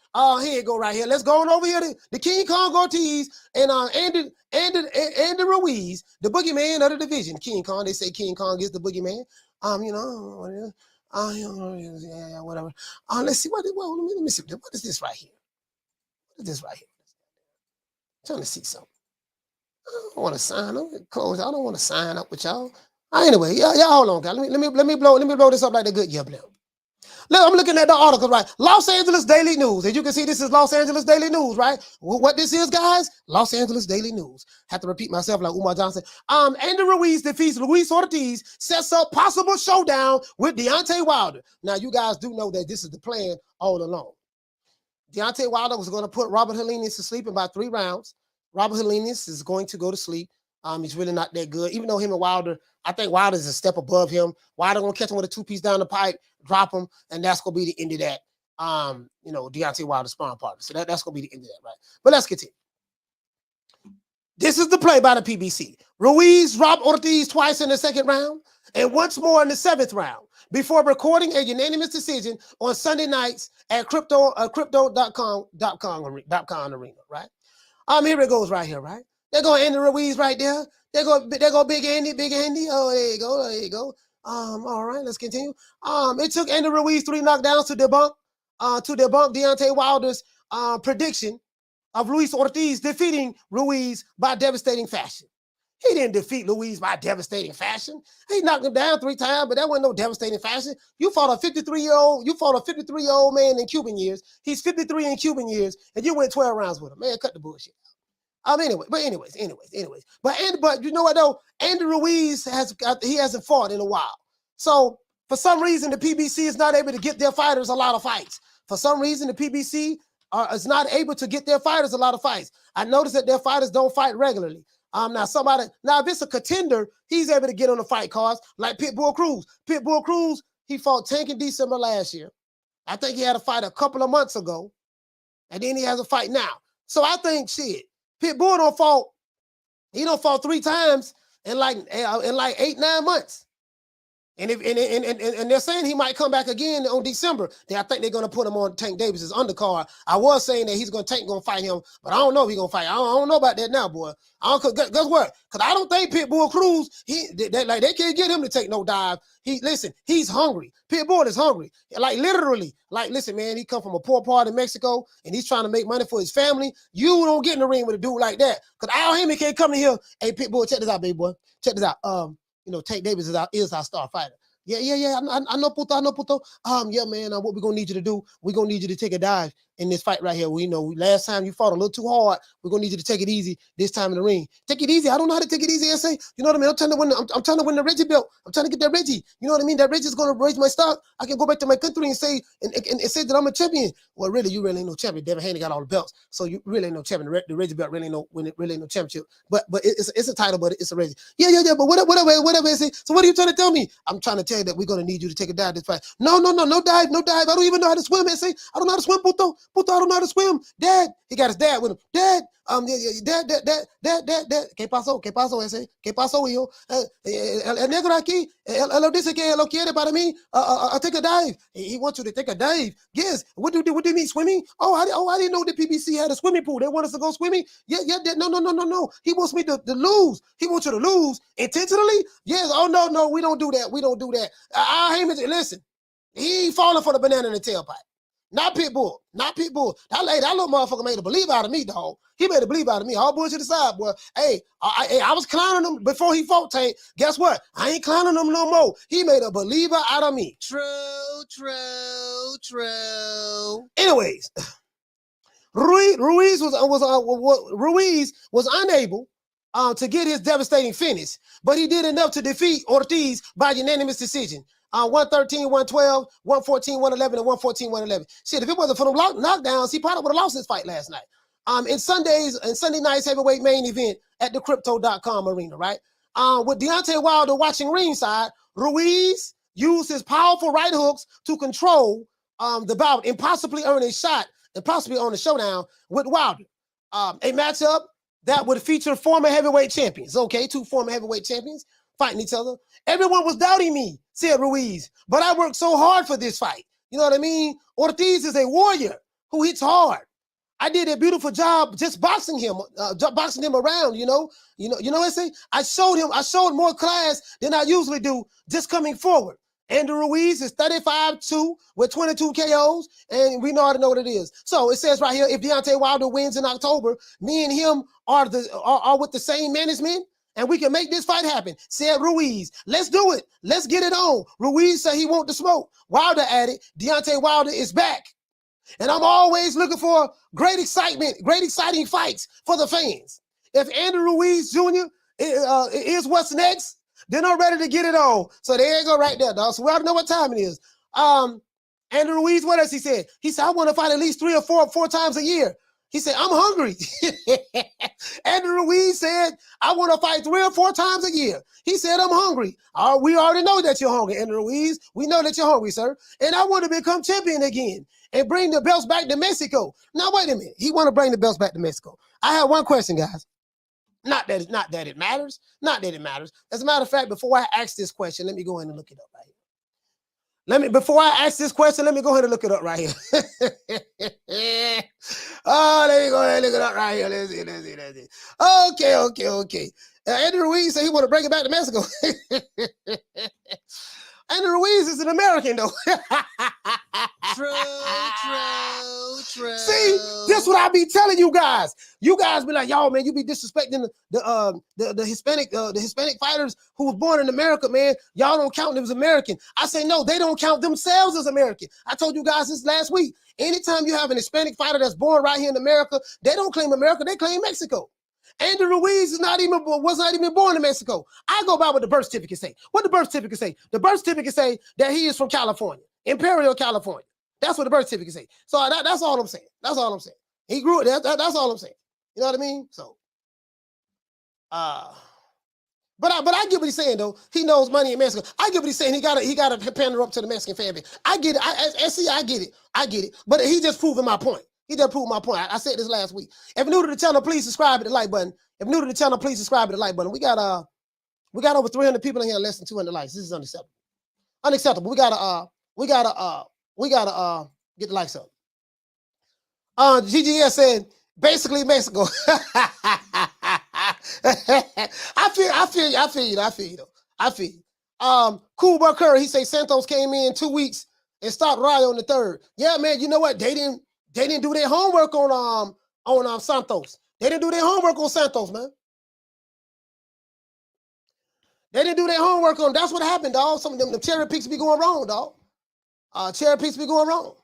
Here you go right here. Let's go on over here to the King Kong Ortiz and Andy Ruiz, the boogeyman of the division. King Kong, they say King Kong is the boogeyman. Whatever. Let's see let me see. What is this right here? What is this right here? I'm trying to see something. I don't want to sign up. Close. I don't want to sign up with y'all. Anyway, y'all hold on, guys. Let me blow this up like the good year blow. Look, I'm looking at the article, right? Los Angeles Daily News. As you can see, this is Los Angeles Daily News, right? What this is, guys? Los Angeles Daily News. Have to repeat myself like Umar Johnson. Andy Ruiz defeats Luis Ortiz, sets up possible showdown with Deontay Wilder. Now, you guys do know that this is the plan all along. Deontay Wilder was going to put Robert Helenius to sleep in about 3 rounds. Robert Helenius is going to go to sleep. He's really not that good. Even though him and Wilder, I think Wilder is a step above him. Wilder going to catch him with a 2-piece down the pipe, drop him, and that's going to be the end of that. Deontay Wilder sparring partner. So that's going to be the end of that, right? But let's continue. This is the play by the PBC. Ruiz dropped Ortiz twice in the 2nd round and once more in the 7th round before recording a unanimous decision on Sunday nights at crypto.com arena, right? Here it goes right here, right? They're going to Andy Ruiz right there. They're going Big Andy. Oh, there you go. All right, let's continue. It took Andy Ruiz 3 knockdowns to debunk Deontay Wilder's prediction of Luis Ortiz defeating Ruiz by devastating fashion. He didn't defeat Ruiz by devastating fashion. He knocked him down 3 times, but that wasn't no devastating fashion. You fought a 53-year-old man in Cuban years. He's 53 in Cuban years, and you went 12 rounds with him. Man, cut the bullshit. Anyways. But you know what though? Andy Ruiz hasn't fought in a while. So for some reason, the PBC is not able to get their fighters a lot of fights. For some reason, the PBC is not able to get their fighters a lot of fights. I noticed that their fighters don't fight regularly. Now if it's a contender, he's able to get on the fight cards like Pitbull Cruz. Pitbull Cruz, he fought Tank in December last year. I think he had a fight a couple of months ago, and then he has a fight now. So I think Pitbull don't fought 3 times in like 8-9 months. And they're saying he might come back again on December. I think they're going to put him on Tank Davis's undercard. I was saying that Tank going to fight him, but I don't know if he's going to fight. I don't know about that now, boy. Guess what? Because I don't think Pitbull Cruz, they can't get him to take no dive. He's hungry. Pitbull is hungry. Literally. Listen, man, he come from a poor part of Mexico, and he's trying to make money for his family. You don't get in the ring with a dude like that. Because Al Heyman can't come in here. Hey, Pitbull, check this out, baby boy. Check this out. Tank Davis is our star fighter. Yeah. I know, puto. Yeah, man. What we're gonna need you to do? We're gonna need you to take a dive in this fight right here. Last time you fought a little too hard. We're gonna need you to take it easy this time in the ring. Take it easy. I don't know how to take it easy. SA. You know what I mean? I'm trying to win the Reggie belt. I'm trying to get that Reggie. You know what I mean? That Reggie's gonna raise my stock. I can go back to my country and say that I'm a champion. Well, really, you really ain't no champion. Devin Haney got all the belts, so you really ain't no champion. The Reggie belt really ain't no championship. But it's a title, but it's a Reggie. Yeah. But whatever. So what are you trying to tell me? I'm trying to tell you that we're gonna need you to take a dive this fight. No dive. I don't even know how to swim. SA. I don't know how to swim, puto. Puto, I don't know how to swim. Dad, he got his dad with him. Dad, dad. ¿Qué pasó ese? ¿Qué pasó, hijo? El negro aquí, él dice que lo quiere para mí. Take a dive. He wants you to take a dive. Yes. What do you mean, swimming? I didn't know the PBC had a swimming pool. They want us to go swimming? Yeah. No. He wants me to lose. He wants you to lose intentionally? Yes. Oh, no, we don't do that. We don't do that. Listen, he ain't falling for the banana in the tailpipe. Not Pitbull. That little motherfucker made a believe out of me, dog. He made a believe out of me. All bullshit aside, boy. Hey, I was clowning him before he fought Tank. Guess what? I ain't clowning him no more. He made a believer out of me. True. Anyways, Ruiz was unable to get his devastating finish, but he did enough to defeat Ortiz by unanimous decision. 113, 112, 114, 111, and 114, 111. Shit, if it wasn't for them knockdowns, he probably would have lost his fight last night. In Sunday night's heavyweight main event at the Crypto.com arena, right? With Deontay Wilder watching ringside, Ruiz used his powerful right hooks to control the bout and possibly earn a shot and possibly on the showdown with Wilder. A matchup that would feature former heavyweight champions. Okay, two former heavyweight champions fighting each other. Everyone was doubting me, said Ruiz, but I worked so hard for this fight. You know what I mean? Ortiz is a warrior who hits hard. I did a beautiful job just boxing him around, you know what I say? I showed more class than I usually do just coming forward. Andrew Ruiz is 35-2 with 22 KOs, and we already know what it is. So it says right here, if Deontay Wilder wins in October, me and him are with the same management, and we can make this fight happen, said Ruiz. Let's do it. Let's get it on. Ruiz said he want the smoke. Wilder added, Deontay Wilder is back. And I'm always looking for great exciting fights for the fans. If Andrew Ruiz Jr. is what's next, then I'm ready to get it on. So there you go right there, dog. So we already know what time it is. Andrew Ruiz, what else he said? He said, I want to fight at least 3 or 4 times a year. He said, I'm hungry. Andrew Ruiz said, I want to fight 3 or 4 times a year. He said, I'm hungry. We already know that you're hungry, Andrew Ruiz. We know that you're hungry, sir. And I want to become champion again and bring the belts back to Mexico. Now, wait a minute. He want to bring the belts back to Mexico. I have one question, guys. Not that it matters. As a matter of fact, before I ask this question, let me go ahead and look it up right here. Before I ask this question, let me go ahead and look it up right here. Let me go ahead and look it up right here. Let's see. Okay. Andrew Ruiz said he want to bring it back to Mexico. Andrew Ruiz is an American, though. True. See, this what I be telling you guys. You guys be like, y'all, man, you be disrespecting the Hispanic fighters who was born in America, man. Y'all don't count them as American. I say, no, they don't count themselves as American. I told you guys this last week. Anytime you have an Hispanic fighter that's born right here in America, they don't claim America, they claim Mexico. Andrew Ruiz was not even born in Mexico. I go by what the birth certificate say. What the birth certificate say? The birth certificate say that he is from California, Imperial, California. That's what the birth certificate say. So that's all I'm saying. That's all I'm saying. He grew it. That's all I'm saying. You know what I mean? So, but I get what he's saying though. He knows money in Mexico. I get what he's saying. He gotta pander up to the Mexican fan base. I get it. I get it. But he just proving my point. He just proved my point. I said this last week. If you're new to the channel, please subscribe to the like button. We got over 300 people in here, less than 200 likes. This is unacceptable. We gotta get the likes up. GGS said basically Mexico. I feel you. Cool Buck Curry, he say Santos came in 2 weeks and stopped Rayo on the 3rd. Yeah, man, you know what? They didn't do their homework on Santos. They didn't do their homework on Santos, man. They didn't do their homework on. That's what happened, dog. Some of them cherry picks be going wrong, dog. Cherry picks be going wrong.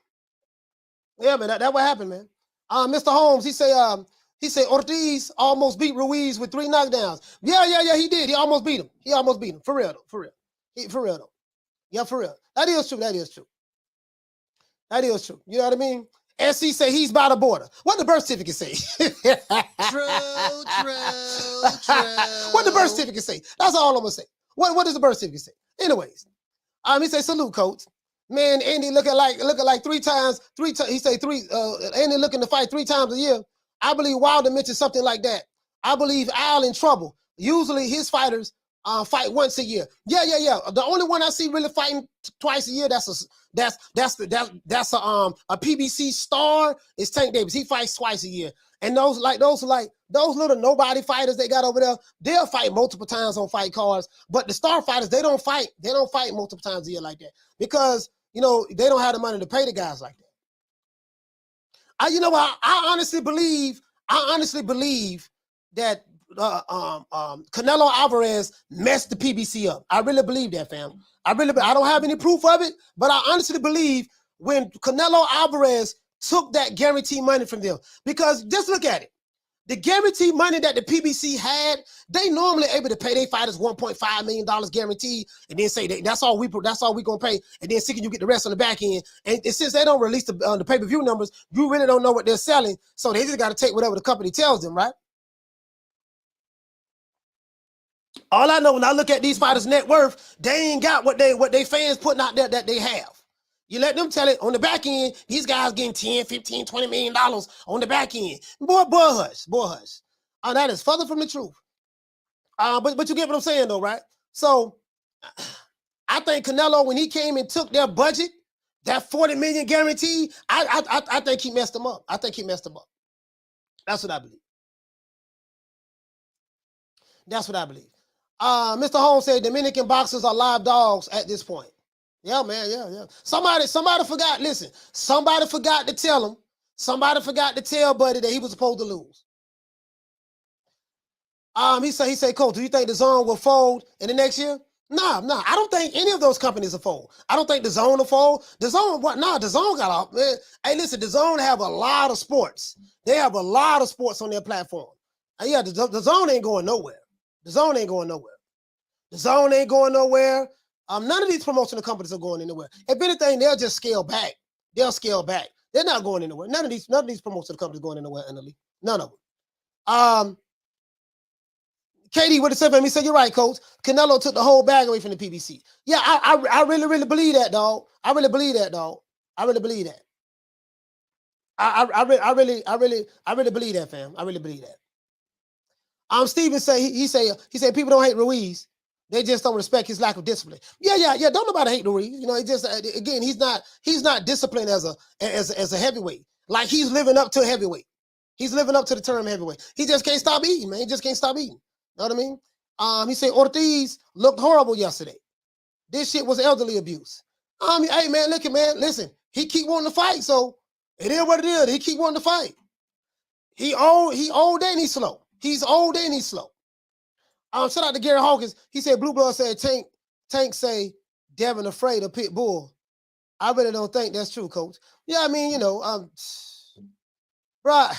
Yeah, man, that what happened, man. Mr. Holmes, he say Ortiz almost beat Ruiz with 3 knockdowns. Yeah, he did. He almost beat him. For real, though. Yeah, for real. That is true. You know what I mean? SC say he's by the border. What the birth certificate say? True. What the birth certificate say? That's all I'm gonna say. What does the birth certificate say? Anyways, he say salute, coach. Man, Andy looking like three times. He say three. Andy looking to fight 3 times a year. I believe Wilder mentioned something like that. I believe Al in trouble. Usually his fighters fight once a year. Yeah. The only one I see really fighting twice a year. That's a PBC star is Tank Davis. He fights twice a year. And those little nobody fighters they got over there, they'll fight multiple times on fight cards. But the star fighters, they don't fight multiple times a year like that because they don't have the money to pay the guys like that. I honestly believe that Canelo Alvarez messed the PBC up. I really believe that, fam. I don't have any proof of it, but I honestly believe when Canelo Alvarez took that guarantee money from them, because just look at it. The guarantee money that the PBC had, they normally able to pay their fighters $1.5 million guaranteed, and then say that's all we gonna pay, and then see can you get the rest on the back end. And since they don't release the pay-per-view numbers, you really don't know what they're selling, so they just got to take whatever the company tells them, right? All I know when I look at these fighters' net worth, they ain't got what they fans putting out there that they have. You let them tell it on the back end, these guys getting 10, 15, $20 million on the back end. Boy hush. Oh, that is further from the truth. But you get what I'm saying though, right? So I think Canelo, when he came and took their budget, that $40 million guarantee, I think he messed them up. That's what I believe. Mr. Holmes said Dominican boxers are live dogs at this point. Yeah, man, yeah. Somebody forgot, listen, somebody forgot to tell him, Buddy that he was supposed to lose. He said, Coach, do you think the Zone will fold in the next year? Nah, I don't think any of those companies will fold. I don't think the Zone will fold. The Zone got off, man. Hey, listen, the Zone have a lot of sports. They have a lot of sports on their platform. Yeah, the Zone ain't going nowhere. None of these promotional companies are going anywhere. If anything, they'll just scale back. They're not going anywhere. None of these promotional companies going anywhere, Annalie. None of them. Katie with the 7, he said, you're right, Coach. Canelo took the whole bag away from the PBC. Yeah, I really believe that, dog. I really believe that. I really believe that, fam. I really believe that. Steven say he said people don't hate Ruiz. They just don't respect his lack of discipline. Yeah. Don't nobody hate Ruiz. It just again he's not disciplined as a heavyweight. Like he's living up to a heavyweight. He's living up to the term heavyweight. He just can't stop eating, man. He just can't stop eating. Know what I mean? He said Ortiz looked horrible yesterday. This shit was elderly abuse. Hey man, listen. He keep wanting to fight, so it is what it is. He keep wanting to fight. He old and he's slow. Shout out to Gary Hawkins. He said Blue Blood said Tank say Devin afraid of Pit Bull. I really don't think that's true, Coach. Yeah, I mean, right.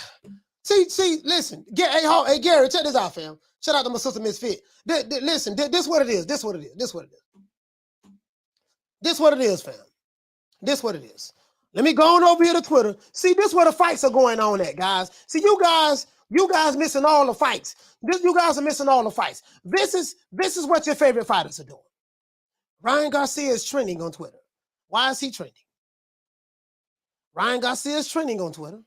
See, listen. Hey, Gary, check this out, fam. Shout out to my sister Misfit. Listen, this what it is. This what it is, fam. This what it is. Let me go on over here to Twitter. See, this where the fights are going on at, guys. See, you guys missing all the fights. You guys are missing all the fights. This is what your favorite fighters are doing. Ryan Garcia is trending on Twitter. Why is he trending? Ryan Garcia is trending on Twitter.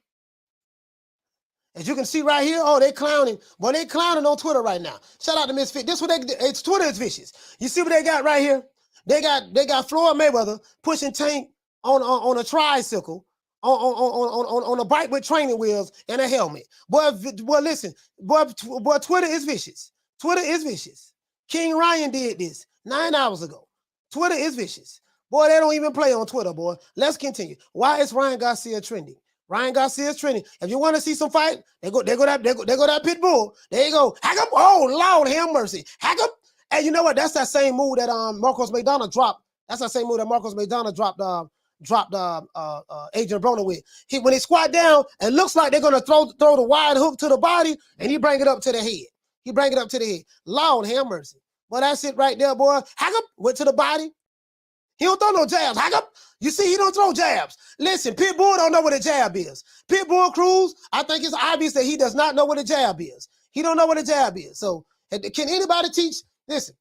As you can see right here, they clowning. Boy, they clowning on Twitter right now. Shout out to Misfit. This what it's Twitter is vicious. You see what they got right here? They got Floyd Mayweather pushing Tank on a tricycle, on a bike with training wheels and a helmet. Boy, listen. Boy, Twitter is vicious. King Ryan did this 9 hours ago. Twitter is vicious. Boy, they don't even play on Twitter, boy. Let's continue. Why is Ryan Garcia trending? Ryan Garcia is trending. If you want to see some fight, they go that Pit Bull. There you go. Hack up. Oh, Lord, have mercy. Hack up. And you know what? That's that same move that Marcos Maidana dropped. That's that same move that Marcos Maidana dropped Adrian Broner with. When he squat down, it looks like they're gonna throw the wide hook to the body, and he bring it up to the head. Lord, have mercy. Well, that's it right there, boy. Hack up. Went to the body. He don't throw no jabs. Hack up. You see, he don't throw jabs. Listen, Pit Bull don't know what a jab is. Pit Bull Cruz, I think it's obvious that he does not know what a jab is. He don't know what a jab is. So can anybody teach? Listen,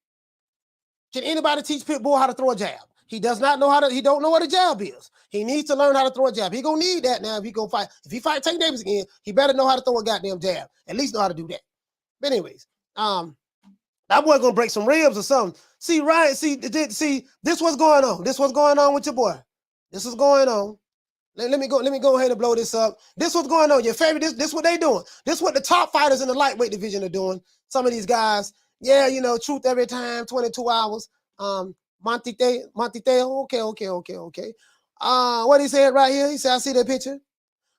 can anybody teach Pit Bull how to throw a jab? He does not know how to. He don't know what a jab is. He needs to learn how to throw a jab. He gonna need that now if he go fight. If he fight Tank Davis again, he better know how to throw a goddamn jab. At least know how to do that. But anyways, that boy gonna break some ribs or something. See, Ryan. See, this what's going on. This what's going on with your boy. This is going on. Let me go ahead and blow this up. This what's going on. Your favorite. This what they doing. This what the top fighters in the lightweight division are doing. Some of these guys. Yeah, you know, truth every time. 22 hours. Montiteo. Okay. What he said right here. He said, I see that picture.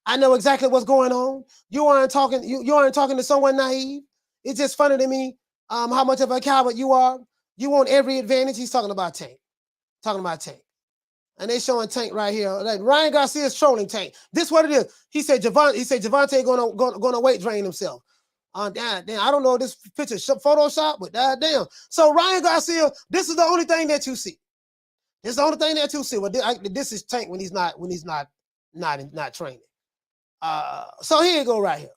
I know exactly what's going on. You aren't talking to someone naive. It's just funny to me how much of a coward you are. You want every advantage. He's talking about Tank. And they showing Tank right here. Like Ryan Garcia's trolling Tank. This what it is. He said Javante gonna weight drain himself. Damn, I don't know if this picture Photoshop, but damn. So Ryan Garcia, this is the only thing that you see. This is the only thing that you see. Well, this is Tank when he's not training. So here you go right here.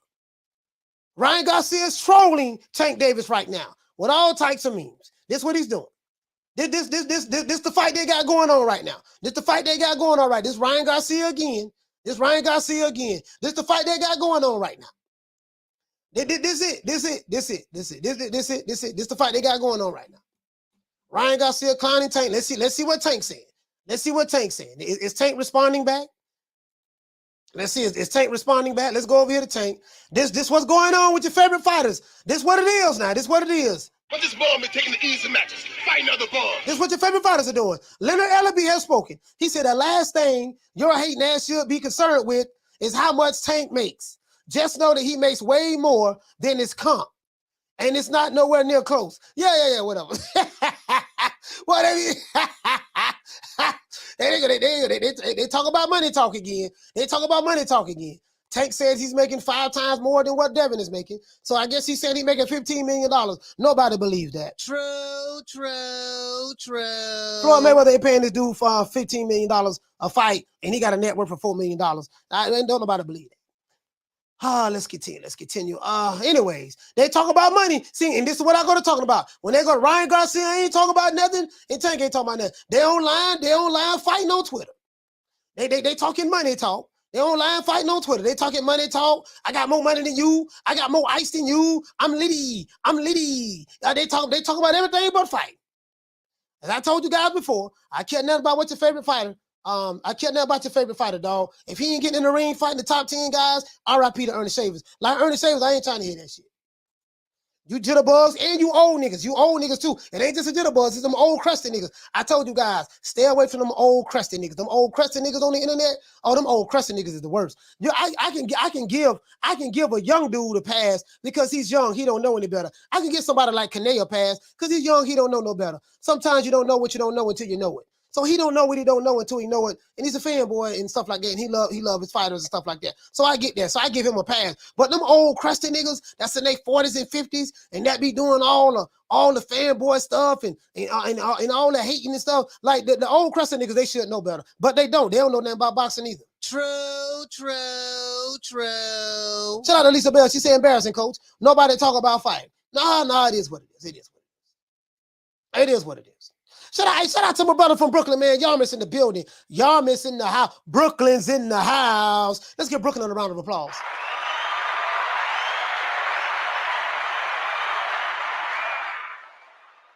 Ryan Garcia is trolling Tank Davis right now with all types of memes. This what he's doing. This the fight they got going on right now. This the fight they got going on right. This Ryan Garcia again. This the fight they got going on right now. This the fight they got going on right now. Ryan Garcia clowning Tank. Let's see what Tank's saying. Is Tank responding back? Let's see. Is Tank responding back? Let's go over here to Tank. This what's going on with your favorite fighters. This what it is now. This what it is. But this ball been taking the easy matches, fighting other balls. This is what your favorite fighters are doing. Leonard Ellaby has spoken. He said the last thing your hating ass should be concerned with is how much Tank makes. Just know that he makes way more than his comp. And it's not nowhere near close. Yeah, whatever. Whatever. They talk about money talk again. Tank says he's making 5 times more than what Devin is making. So I guess he said he's making $15 million. Nobody believes that. True. Floyd Mayweather, they paying this dude for $15 million a fight, and he got a net worth of $4 million. Don't nobody believe that. Let's continue. Anyways, they talk about money. See, and this is what I'm going to talk about. When they go, Ryan Garcia ain't talking about nothing, and Tank ain't talking about nothing. They online fighting on Twitter. They talking money talk. They online fighting on Twitter. They talking money talk. I got more money than you. I got more ice than you. I'm litty. They talk about everything but fight. As I told you guys before, I care nothing about what your favorite fighter. I care nothing about your favorite fighter, dog. If he ain't getting in the ring fighting the top 10 guys, RIP to Ernie Shavers. Like Ernie Shavers, I ain't trying to hear that shit. You jitterbugs and you old niggas. You old niggas too. It ain't just a jitterbugs. It's them old crusty niggas. I told you guys, stay away from them old crusty niggas. Them old crusty niggas on the internet. Oh, them old crusty niggas is the worst. I can give a young dude a pass because he's young. He don't know any better. I can give somebody like Kane a pass because he's young. He don't know no better. Sometimes you don't know what you don't know until you know it. So he don't know what he don't know until he know it. And he's a fanboy and stuff like that. And he love his fighters and stuff like that. So I get that. So I give him a pass. But them old crusty niggas that's in their 40s and 50s and that be doing all the fanboy stuff and all the hating and stuff. Like the old crusty niggas, they should know better. But they don't. They don't know nothing about boxing either. True. Shout out to Lisa Bell. She said embarrassing, coach. Nobody talk about fighting. No, it is what it is. It is what it is. Shout out to my brother from Brooklyn, man. Y'all missing the building. Y'all missing the house. Brooklyn's in the house. Let's give Brooklyn a round of applause.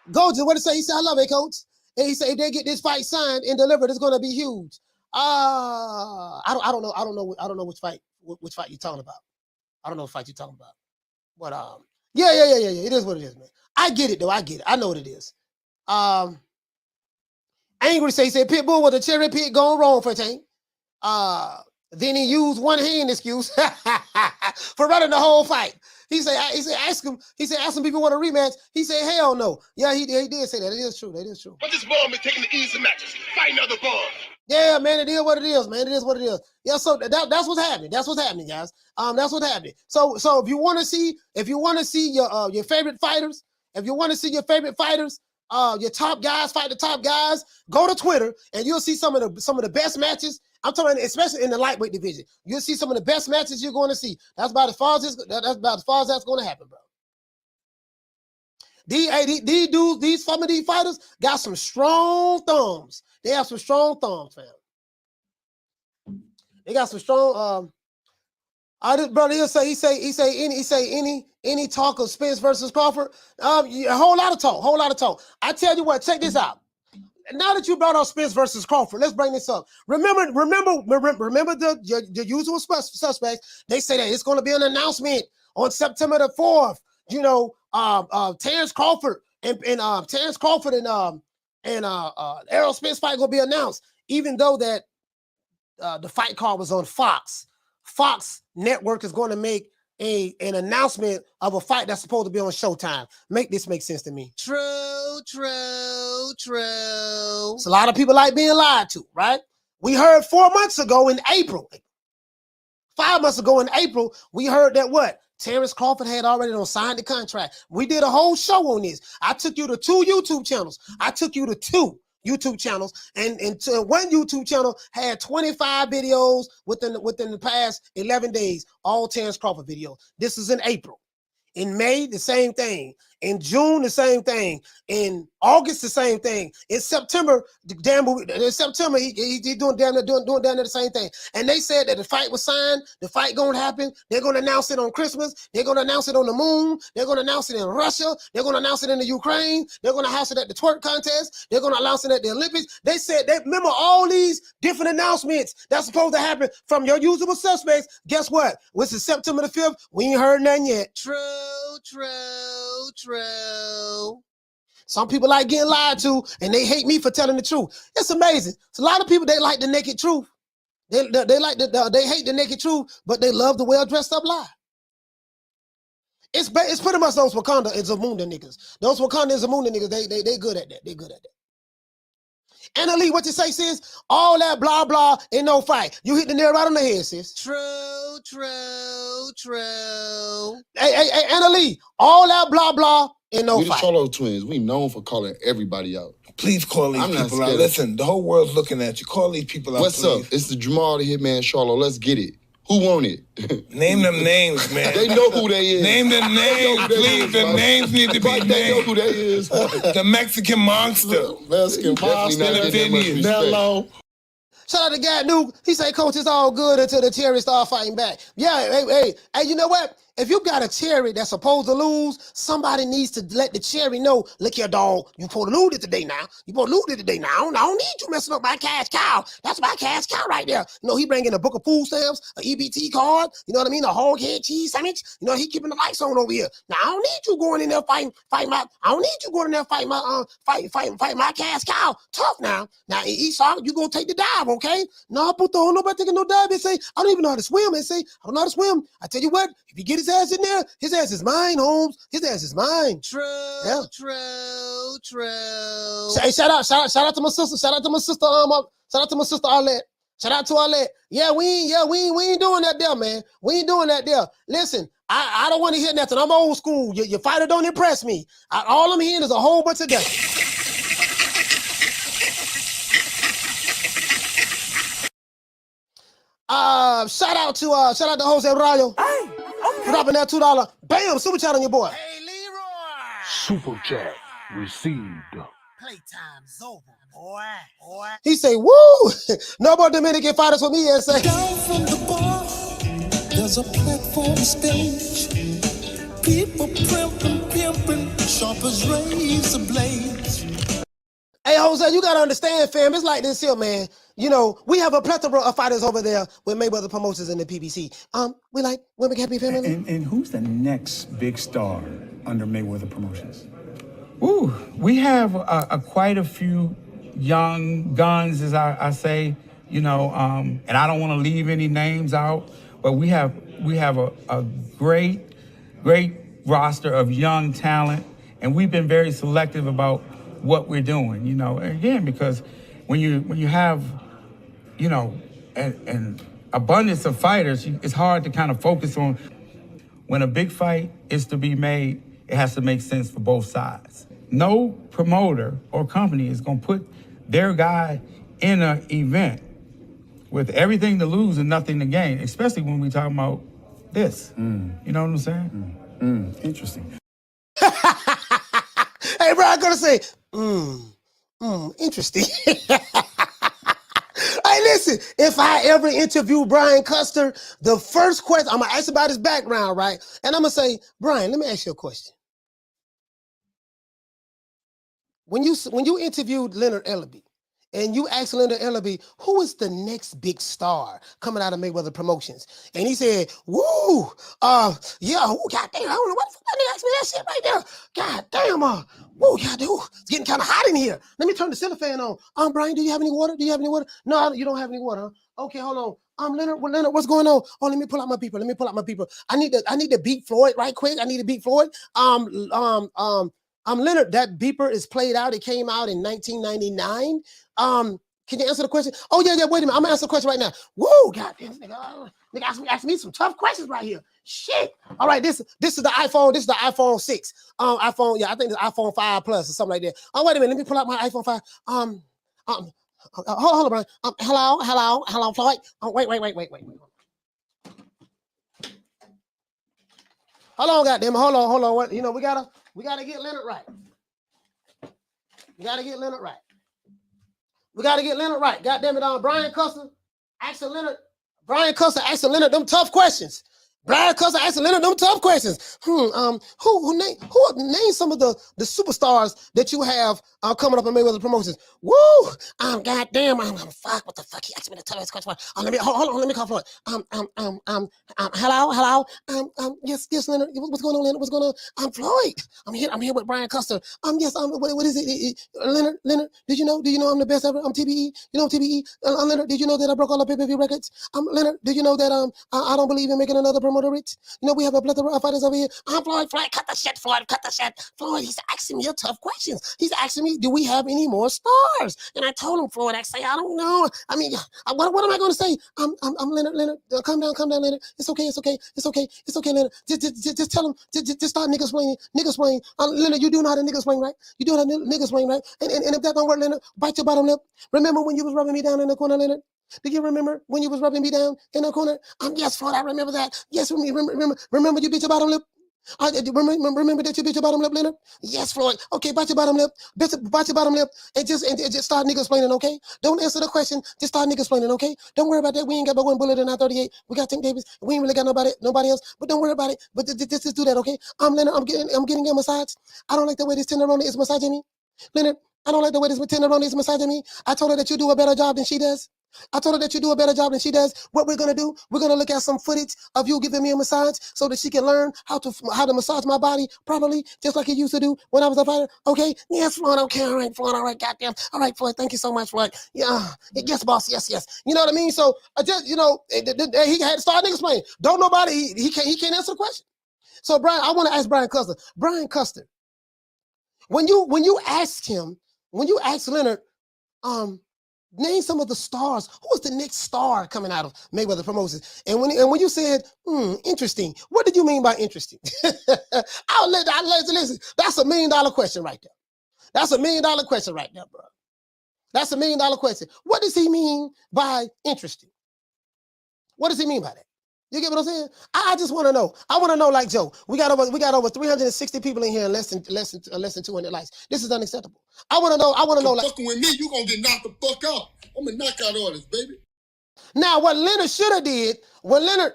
Gojo, what did he say? He said, I love it, coach. And he said, if they get this fight signed and delivered, it's gonna be huge. I don't know which fight you're talking about. I don't know what fight you're talking about. But yeah. It is what it is, man. I get it though. I get it. I know what it is. Angry he said Pitbull was a cherry pick going wrong for Tank. Then he used one hand excuse for running the whole fight. He said ask him people want a rematch. He said hell no. Yeah, he did say that. It is true. But this ball been taking the easy matches, fighting other balls. Yeah, man, it is what it is, man. It is what it is. Yeah, so that's what's happening. That's what's happening, guys. That's what's happening. So if you want to see your favorite fighters, your top guys fight the top guys, go to Twitter and you'll see some of the best matches. I'm talking, especially in the lightweight division. You'll see some of the best matches you're going to see. That's about as far as that's going to happen, bro. These dudes, some of these fighters got some strong thumbs. They have some strong thumbs, fam. They got some strong. This brother, he say any talk of Spence versus Crawford. A whole lot of talk. I tell you what, check this out. Now that you brought up Spence versus Crawford, let's bring this up. Remember the usual suspects. They say that it's going to be an announcement on September the 4th. You know, Terrence Crawford and Errol Spence fight going to be announced, even though that the fight card was on Fox. Fox Network is going to make an announcement of a fight that's supposed to be on Showtime. Make this make sense to me. True. It's a lot of people like being lied to, right? We heard 4 months ago in April, 5 months ago in April, we heard that what? Terrence Crawford had already signed the contract. We did a whole show on this. I took you to 2 YouTube channels. And one YouTube channel had 25 videos within the past 11 days, all Terrence Crawford videos. This is in April. In May, the same thing. In June, the same thing. In August, the same thing. In September, he doing damn near the same thing. And they said that the fight was signed, the fight gonna happen. They're gonna announce it on Christmas. They're gonna announce it on the moon. They're gonna announce it in Russia. They're gonna announce it in the Ukraine. They're gonna announce it at the twerk contest. They're gonna announce it at the Olympics. They said that. Remember all these different announcements that's supposed to happen from your usual suspects. Guess what? This is September the 5th. We ain't heard nothing yet. True. Some people like getting lied to, and they hate me for telling the truth. It's amazing. It's a lot of people, they like the naked truth. They hate the naked truth, but they love the well dressed up lie. It's pretty much those Wakanda and Zamunda niggas. Those Wakanda and Zamunda niggas, they good at that. They good at that. Anna Lee, what you say, sis? All that blah blah in no fight. You hit the nail right on the head, sis. True. Hey, Anna Lee, all that blah blah in no We the fight. Cholo twins. We known for calling everybody out. Please call these I'm not people out. scared. Listen, the whole world's looking at you. Call these people out, What's please. up? It's the Jamal the Hitman Charlo. Let's get it. Who won it? Name them names, man. They know who they is. Name them names, They know who they please. is, The bro. names need to be But they know named. who they is. The Mexican monster. Mexican Definitely not monster. getting that much respect. Nello. Shout out to Guy Nuke. He say, Coach, it's all good until the Terry start fighting back. Yeah, hey, you know what? If you got a cherry that's supposed to lose, somebody needs to let the cherry know, look here, dog, you supposed to lose it today now. You supposed to lose it today now. I don't need you messing up my cash cow. That's my cash cow right there. You know, he bringing a book of food stamps, an EBT card, you know what I mean, a hog head cheese sandwich. You know, he keeping the lights on over here. Now, I don't need you going in there fighting my cash cow. Tough now. Now, Esau, you gonna take the dive, okay? No, puto, nobody taking no dive. They say, I don't even know how to swim. They say, I don't know how to swim. I tell you what, if you get his ass in there, his ass is mine, Holmes. His ass is mine. True. Hey, shout out to my sister. Shout out to my sister. Shout out to my sister Arlette. Shout out to Arlette. Yeah, we ain't doing that there, man. We ain't doing that there. Listen, I don't want to hear nothing. I'm old school. Your fighter don't impress me. All I'm hearing is a whole bunch of death. Shout out to Jose Rayo. Dropping that $2. Bam, super chat on your boy. Hey, Leroy. Super chat received. Playtime's over, boy. He say, woo! No more Dominican fighters for me, and say. Down from the bar, there's a platform stage. People pimping, sharp as razor blades. Hey, Jose, you gotta understand, fam. It's like this here, man. You know, we have a plethora of fighters over there with Mayweather Promotions in the PBC. We like women happy family. And who's the next big star under Mayweather Promotions? Ooh, we have quite a few young guns, as I say, you know, and I don't want to leave any names out, but we have a great roster of young talent, and we've been very selective about what we're doing, you know, again, because when you have, you know, an abundance of fighters, it's hard to kind of focus on. When a big fight is to be made, it has to make sense for both sides. No promoter or company is going to put their guy in an event with everything to lose and nothing to gain, especially when we're talking about this. You know what I'm saying? Interesting. Hey, Brian gonna say, interesting. Hey, listen, if I ever interview Brian Custer, the first question, I'm gonna ask about his background, right? And I'm gonna say, Brian, let me ask you a question. When you interviewed Leonard Ellaby, and you asked Leonard Ellaby, who is the next big star coming out of Mayweather Promotions? And he said, woo, yeah, oh, goddamn, I don't know what the fuck that nigga asked me that shit right there. God damn, woo, yeah, dude, it's getting kind of hot in here. Let me turn the ceiling fan on. Brian, do you have any water? Do you have any water? No, you don't have any water, huh? Okay, hold on. Leonard, what's going on? Oh, let me pull out my people. I need to beat Floyd right quick. I need to beat Floyd. Leonard, that beeper is played out. It came out in 1999. Can you answer the question? Oh, yeah, wait a minute. I'm gonna answer the question right now. Woo, goddamn, nigga ask me some tough questions right here. Shit. All right, this is the iPhone. This is the iPhone 6. iPhone, yeah, I think it's iPhone 5 Plus or something like that. Oh, wait a minute. Let me pull out my iPhone 5. Hold on, Brian. Hello, Floyd. Oh, wait. Hold on, goddamn. Hold on. What, we gotta get Leonard right. We gotta get Leonard right. Goddamn it, Brian Custer asking Leonard them tough questions. Name some of the superstars that you have coming up in Mayweather Promotions. Woo! Goddamn, fuck, what the fuck? He asked me to tell this question. Hold on, let me call Floyd. Hello. Yes, Leonard. What's going on, Leonard? What's going on? I'm Floyd. I'm here with Brian Custer. Yes, what is it? Leonard, did you know I'm the best ever? I'm TBE. You know I'm TBE. Leonard, did you know that I broke all the pay-per-view records? Leonard, did you know that I don't believe in making another promoter rich? We have a plethora of fighters over here. Floyd, cut the shit, Floyd. Floyd, he's asking me tough questions. He's asking me, do we have any more stars? And I told him, Floyd, I say, I don't know. I mean, what am I going to say? I'm Leonard. Calm down, Leonard. It's okay, Leonard. Just tell him, just start nigga explaining. Leonard, you do know how to nigga explain, right? You do know how to nigga explain, right? And if that don't work, Leonard, bite your bottom lip. Remember when you was rubbing me down in the corner, Leonard? Do you remember when you was rubbing me down in the corner? Yes, Floyd, I remember that. Yes, remember you bit your bottom lip? Remember that you bit your bottom lip, Leonard? Yes, Floyd. Okay, bite your bottom lip. Bite your bottom lip and just start nigga explaining, okay? Don't answer the question. Just start nigga explaining, okay? Don't worry about that. We ain't got but one bullet in our 38. We got Tank Davis. We ain't really got nobody else. But don't worry about it. But just do that, okay? Leonard, I'm getting a massage. I don't like the way this tenderoni is massaging me. Leonard, I don't like the way this tenderoni is massaging me. I told her that you do a better job than she does. What we're gonna do, we're gonna look at some footage of you giving me a massage so that she can learn how to massage my body properly, just like you used to do when I was a fighter. Okay? Yes, Floyd. Okay, all right, Floyd. All right, goddamn. All right, Floyd. Thank you so much, Floyd. Yeah, yes, boss. Yes. You know what I mean? So he had to start niggas playing. Don't nobody. He can't answer the question. So Brian, I want to ask Brian Custer. Brian Custer, when you asked Leonard, name some of the stars. Who is the next star coming out of Mayweather Promotions? And when you said, interesting, what did you mean by interesting? Listen. That's $1 million question right there. That's $1 million question right there, bro. That's $1 million question. What does he mean by interesting? What does he mean by that? You get what I'm saying? I just want to know. I want to know, like Joe. We got over 360 people in here, and less than 200 likes. This is unacceptable. I want to know. Like, fucking with me, you gonna get knocked the fuck out. I'm a knockout artist, baby. Now, what Leonard should have did, when Leonard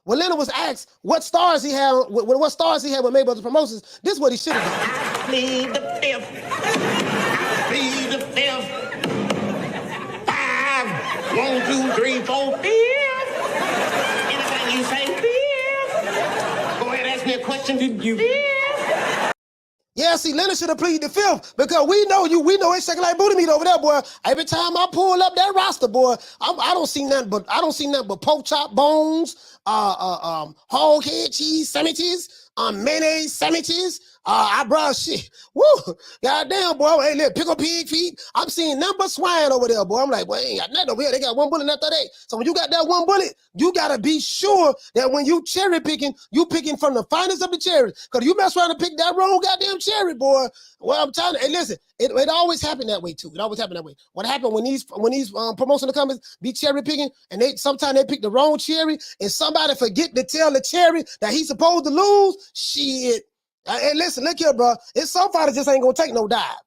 was asked what stars he had with Mayweather Promotions, this is what he should have done. I plead the fifth. 5, 1, 2, 3, 4, 5. Anything you say, 5. Go ahead, ask me a question. Did you? 5. Yeah, see, Leonard should have pleaded the fifth because we know it's shaking like booty meat over there, boy. Every time I pull up that roster, boy, I don't see nothing but pork chop bones, hog head cheese sandwiches, mayonnaise sandwiches. Shit. Woo. Goddamn, boy. Hey, look, pickle pig feet. I'm seeing nothing but swine over there, boy. I'm like, boy, ain't got nothing over here. They got one bullet in that 38. So when you got that one bullet, you got to be sure that when you cherry picking, you picking from the finest of the cherries. Because you mess around and pick that wrong goddamn cherry, boy. Well, I'm telling you, hey, listen, it always happened that way, too. It always happened that way. What happened when these promotional companies be cherry picking and sometimes they pick the wrong cherry and somebody forget to tell the cherry that he's supposed to lose? Shit. And listen, look here, bro. It's some fighters just ain't gonna take no dive.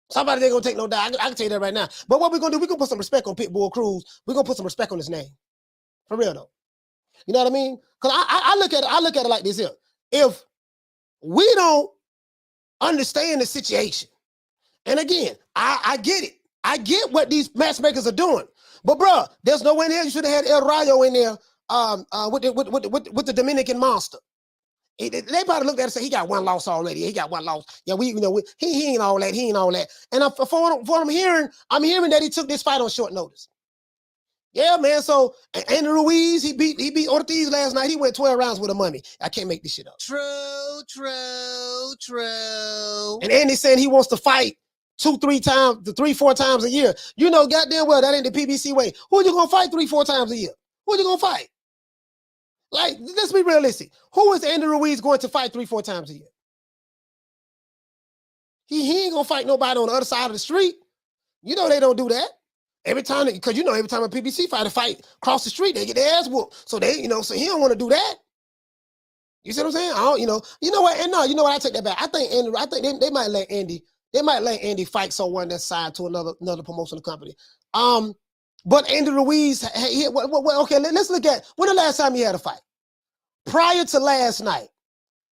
Somebody ain't gonna take no dive. I can tell you that right now. But what we're gonna do, we're gonna put some respect on Pitbull Cruz. We're gonna put some respect on his name. For real though. You know what I mean? Because I look at it like this here. If we don't understand the situation, and again, I get it. I get what these matchmakers are doing. But bro, there's no way in here you should have had El Rayo in there with the Dominican monster. They probably looked at it and said, he got one loss already. He got one loss. Yeah, he ain't all that. He ain't all that. And for what I'm hearing that he took this fight on short notice. Yeah, man. So Andy Ruiz, he beat Ortiz last night. He went 12 rounds with a mummy. I can't make this shit up. True. And Andy saying he wants to fight 3-4 times a year. You know goddamn well that ain't the PBC way. Who you gonna fight 3-4 times a year? Who you gonna fight? Like, let's be realistic. Who is Andy Ruiz going to fight 3-4 times a year? He ain't gonna fight nobody on the other side of the street. You know they don't do that. Every time a PBC fighter fight across the street, they get their ass whooped. So so he don't want to do that. You see what I'm saying? You know what? And no, you know what? I take that back. I think they might let Andy fight someone that's signed to another promotional company. But Andy Ruiz, okay, let's look at when the last time he had a fight. Prior to last night,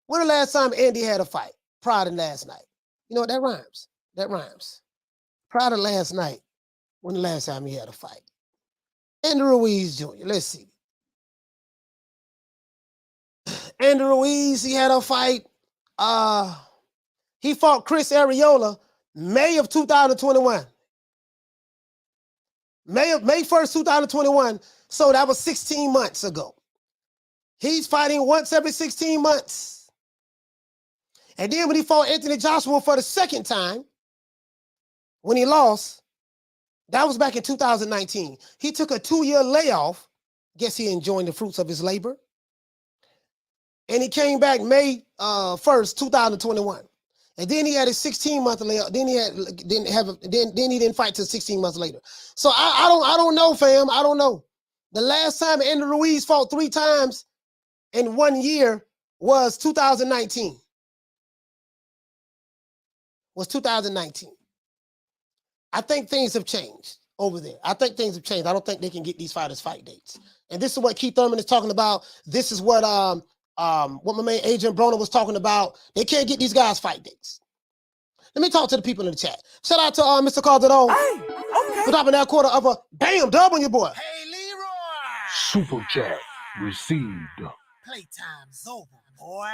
when the last time Andy had a fight? Prior to last night. You know what? That rhymes. That rhymes. Prior to last night, when the last time he had a fight? Andy Ruiz Jr. Let's see. Andy Ruiz, he had a fight. He fought Chris Arreola May of 2021. May 1st, 2021. So that was 16 months ago. He's fighting once every 16 months. And then when he fought Anthony Joshua for the second time, when he lost, that was back in 2019. He took a 2-year layoff. Guess he enjoying the fruits of his labor. And he came back May 1st, 2021. And then he had a 16-month layoff. Then he didn't fight till 16 months later. So I don't know, fam. I don't know. The last time Andy Ruiz fought 3 times in 1 year was 2019. Was 2019. I think things have changed over there. I think things have changed. I don't think they can get these fighters fight dates. And this is what Keith Thurman is talking about. This is what my man Adrian Broner was talking about. They can't get these guys fight dates. Let me talk to the people in the chat. Shout out to Mr. Calderon. Hey, okay. For dropping that quarter of a bam dub on your boy. Hey, Leroy. Super chat received. Playtime's over, boy.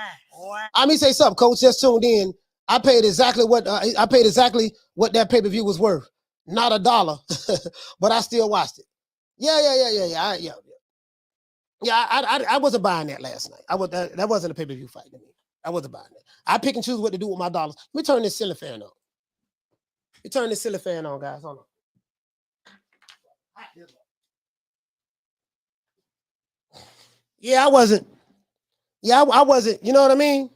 Let me say something, Coach. Just tuned in. I paid exactly what that pay-per-view was worth. Not $1, but I still watched it. Yeah. I wasn't buying that last night. That wasn't a pay-per-view fight to me. I wasn't buying that. I pick and choose what to do with my dollars. Let me turn this ceiling fan on. Let me turn this ceiling fan on, guys. Hold on. Yeah, I wasn't. I wasn't. You know what I mean?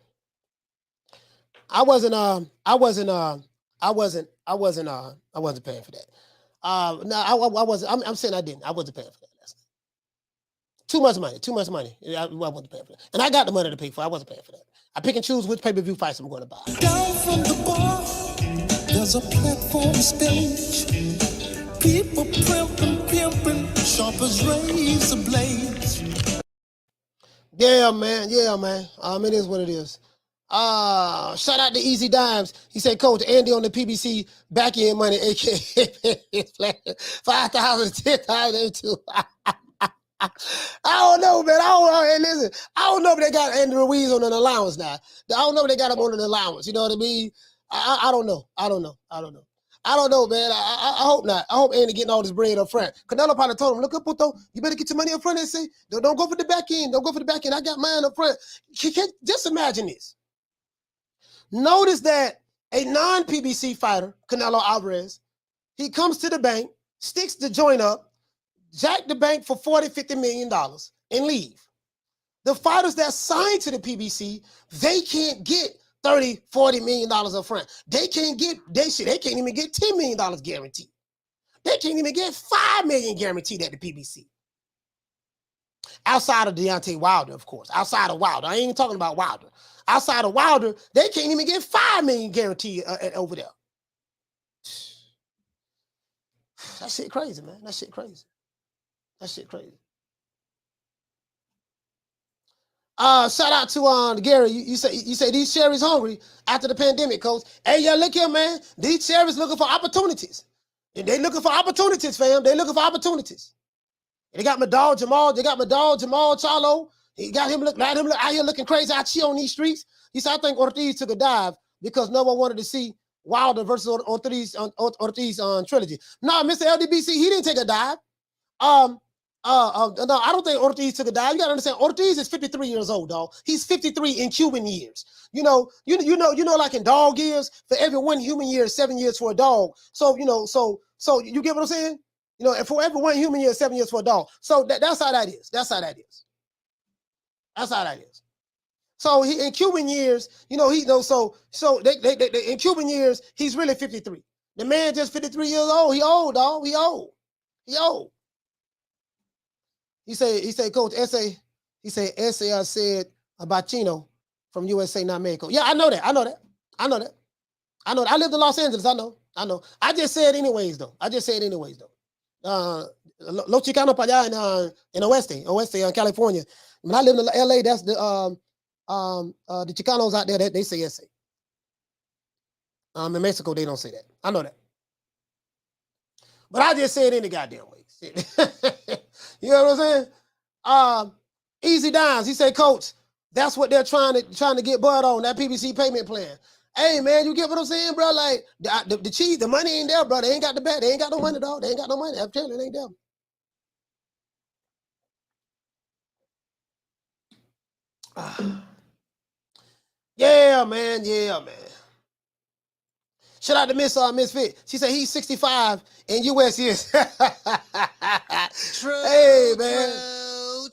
I wasn't paying for that. No, I wasn't. I'm saying I didn't. I wasn't paying for that last night. Too much money. I wasn't paying for that. And I got the money to pay for. I wasn't paying for that. I pick and choose which pay-per-view fights I'm going to buy. Down from the bar, there's a platform stage. People pimping, sharp as razor blades. Yeah, man. It is what it is. Shout out to Easy Dimes. He said, Coach, Andy on the PBC back end money, aka 5,000, 10,000 too. I don't know, man. I don't know if they got Andy Ruiz on an allowance now. I don't know if they got him on an allowance. You know what I mean? I don't know. I don't know, man. I hope not. I hope Andy getting all this bread up front. Canelo probably told him, look up, Puto, you better get your money up front and say, don't go for the back end. Don't go for the back end. I got mine up front. Just imagine this. Notice that a non-PBC fighter, Canelo Alvarez, he comes to the bank, sticks the joint up, jack the bank for $40, $50 million and leave. The fighters that signed to the PBC, they can't get $30, $40 million up front. They can't even get $10 million guaranteed. They can't even get $5 million guaranteed at the PBC. Outside of Deontay Wilder, of course. Outside of Wilder. I ain't even talking about Wilder. outside of Wilder, they can't even get $5 million guaranteed over there. That shit crazy, man. That shit crazy. That shit crazy. Shout out to Gary. You say these cherries hungry after the pandemic, coach. Hey, yeah, look here, man. These cherries looking for opportunities. And they looking for opportunities, fam. They looking for opportunities. And they got my dog Jamal. They got my dog Jamal Charlo. He got him look out here looking crazy out here on these streets. He said, I think Ortiz took a dive because no one wanted to see Wilder versus Ortiz trilogy. No, Mr. LDBC, he didn't take a dive. No, I don't think Ortiz took a dive. You gotta understand, Ortiz is 53 years old, dog. He's 53 in Cuban years. You know, like in dog years, for every 1 human year, 7 years for a dog. So, so you get what I'm saying? You know, and for every 1 human year, 7 years for a dog. So that's how that is. That's how that is. That's how that is. So he in Cuban years, they in Cuban years, he's really 53. The man just 53 years old. He old, dog. He old. He old. He said, Coach, S.A. said about Chino from USA, not Mexico. Yeah, I know that. I lived in Los Angeles. I know. I just said anyways, though. Los Chicanos para allá in Oeste, California. When I lived in LA, that's the Chicanos out there, they say S.A. In Mexico, they don't say that. I know that. But I just say it any goddamn way. You know what I'm saying? Easy Dimes. He said, Coach, that's what they're trying to get Bud on, that PBC payment plan. Hey, man, you get what I'm saying, bro? Like, the cheese, the money ain't there, bro. They ain't got the bet. They ain't got no money, dog. They ain't got no money. I'm telling you, it ain't there. Yeah, man. Shout out to Miss Fit. She said he's 65 and US is. True. Hey, man.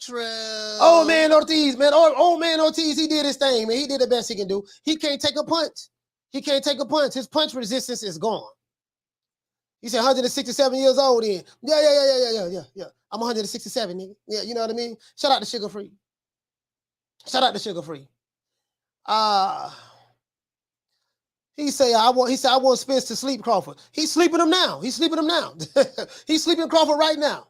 True. Old man Ortiz, man. Old man Ortiz, he did his thing, man. He did the best he can do. He can't take a punch. His punch resistance is gone. He said 167 years old then. Yeah. I'm 167, nigga. Yeah, you know what I mean? Shout out to Sugar Free. He said I want Spence to sleep Crawford. He's sleeping him now. He's sleeping Crawford right now.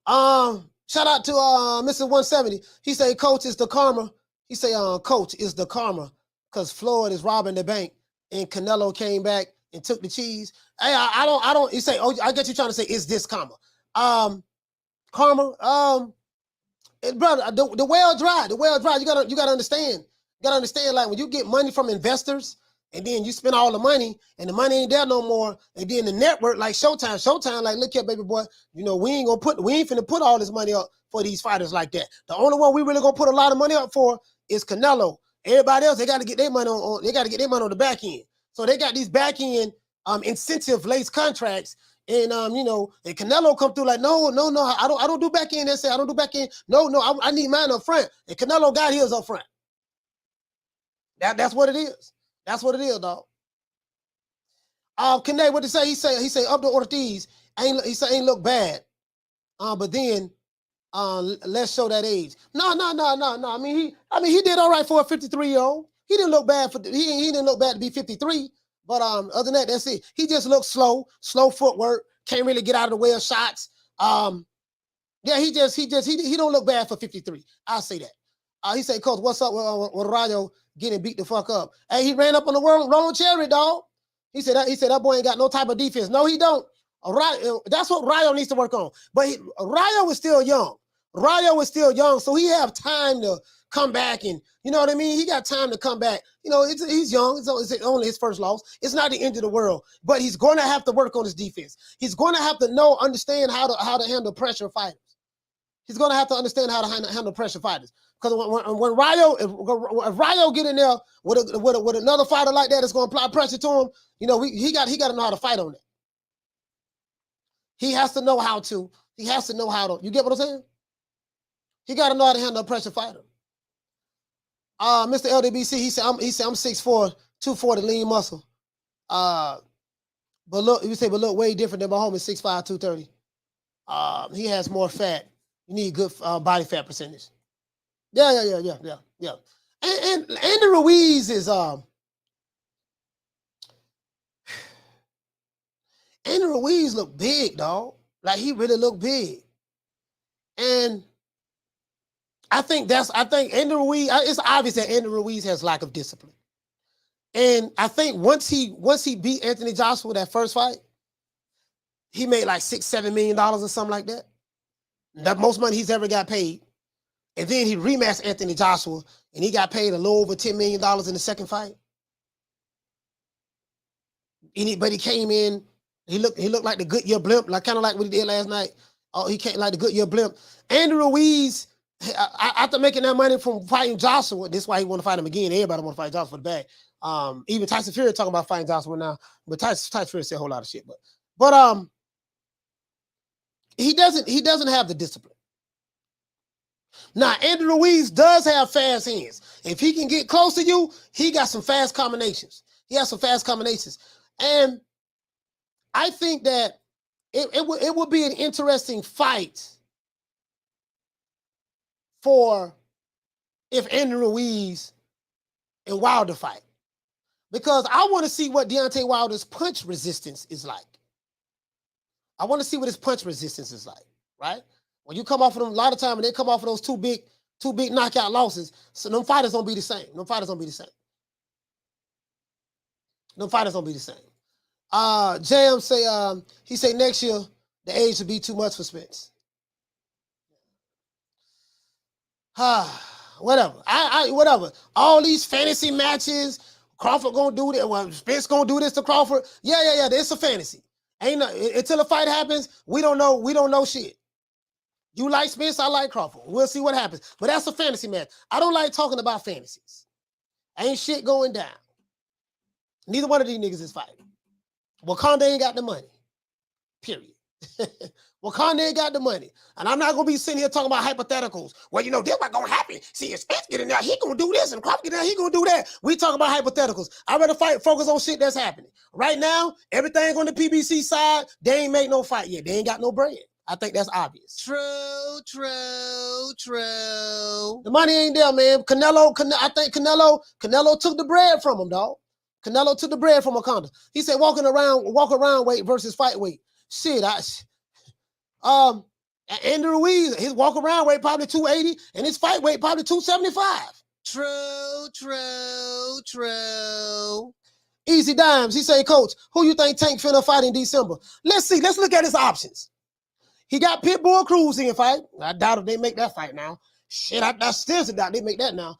Shout out to Mr. 170. He said, Coach is the karma. He said, Coach is the karma because Floyd is robbing the bank and Canelo came back and took the cheese. Hey, I don't. He say, oh, I get you trying to say, is this karma? Karma. Brother, the well dry. You gotta understand. Like when you get money from investors and then you spend all the money and the money ain't there no more, and then the network like Showtime, like, look here, baby boy, we ain't finna put all this money up for these fighters like that. The only one we really gonna put a lot of money up for is Canelo. Everybody else, they gotta get their money on the back end. So they got these back end incentive lace contracts. And and Canelo come through like, no, I don't do back end. They say I don't do back end. No, I need mine up front. And Canelo got his up front. That's what it is. That's what it is, dog. Kane, what to say? He say up to Ortiz. Ain't look bad. But then let's show that age. No. I mean he did all right for a 53-year-old. He didn't look bad he didn't look bad to be 53. But other than that, that's it. He just looks slow footwork, can't really get out of the way of shots. Yeah, he don't look bad for 53. I'll say that. He said, Coach, what's up with Rayo getting beat the fuck up? Hey, he ran up on the wrong cherry, dog. He said that boy ain't got no type of defense. No, he don't. That's what Rayo needs to work on. But Rayo is still young. So he have time to come back, and you know what I mean? He got time to come back. He's young. It's only his first loss. It's not the end of the world, but he's going to have to work on his defense. He's going to have to understand how to handle pressure fighters. He's going to have to understand how to handle pressure fighters. Because when if Rayo get in there with another fighter like that that's going to apply pressure to him, he got to know how to fight on it. He has to know how to. You get what I'm saying? He got to know how to handle a pressure fighter. Mr. LDBC, he said I'm 6'4", 240 lean muscle. But look way different than my homie 6'5", 230. He has more fat. You need good body fat percentage. Yeah. And Andy Ruiz is Andy Ruiz look big, dog. Like he really looked big. And I think Andy Ruiz, it's obvious that Andy Ruiz has lack of discipline. And I think once he beat Anthony Joshua that first fight, he made like $6-7 million or something like that. The most money he's ever got paid. And then he rematched Anthony Joshua, and he got paid a little over $10 million in the second fight. But he came in, he looked like the Goodyear blimp, like kind of like what he did last night. Oh, he came like the Goodyear blimp. Andy Ruiz, after making that money from fighting Joshua, this is why he want to fight him again. Everybody want to fight Joshua for the bag. Even Tyson Fury talking about fighting Joshua now, but Tyson Fury said a whole lot of shit. But he doesn't have the discipline. Now, Andy Ruiz does have fast hands. If he can get close to you, he got some fast combinations. He has some fast combinations. And I think that it would be an interesting fight for if Andy Ruiz and Wilder fight. Because I want to see what Deontay Wilder's punch resistance is like. I want to see what his punch resistance is like, right? When you come off of them, a lot of time when they come off of those two big knockout losses, so them fighters don't be the same. Them fighters don't be the same. Them fighters don't be the same. Jam say, he say next year the age would be too much for Spence. Whatever. Whatever. All these fantasy matches, Crawford gonna do that. Well, Spence gonna do this to Crawford. Yeah. It's a fantasy. Ain't no, until a fight happens, we don't know shit. You like Spence, I like Crawford. We'll see what happens. But that's a fantasy match. I don't like talking about fantasies. Ain't shit going down. Neither one of these niggas is fighting. Wakanda ain't got the money. Period. Wakanda ain't got the money. And I'm not going to be sitting here talking about hypotheticals. Well, you know, this what's going to happen. See, if Spence get in there, he going to do this. And Crawford get in there, he going to do that. We talk about hypotheticals. I'd rather focus on shit that's happening. Right now, everything on the PBC side, they ain't make no fight yet. They ain't got no bread. I think that's obvious. True. The money ain't there, man. I think Canelo took the bread from him, dog. Canelo took the bread from Wakanda. He said walk around weight versus fight weight. Shit, Andy Ruiz, his walk around weight probably 280, and his fight weight probably 275. True. Easy Dimes, he say, Coach, who you think Tank finna fight in December? Let's see. Let's look at his options. He got Pitbull Cruz in fight. I doubt if they make that fight now. Shit, I still doubt they make that now.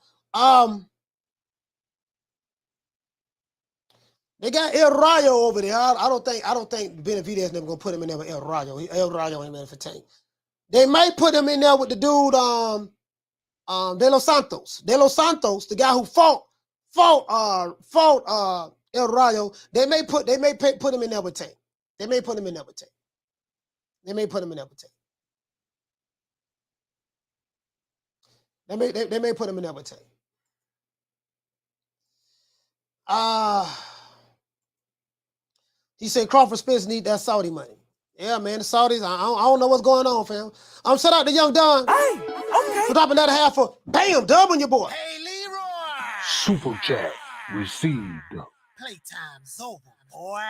They got El Rayo over there. I don't think Benavidez never gonna put him in there with El Rayo. El Rayo ain't ready for Tank. They might put him in there with the dude De Los Santos. De Los Santos, the guy who fought El Rayo. They may put him in there with Tank. They may put him in there with Tank. They may put him in there with Tank. They may put him in there with Tank. He said Crawford Spence need that Saudi money. Yeah, man, the Saudis, I don't know what's going on, fam. Shout out to Young Don. Hey, okay. For dropping that half for, bam, dubbing your boy. Hey, Leroy. Super chat received. Playtime's over, boy.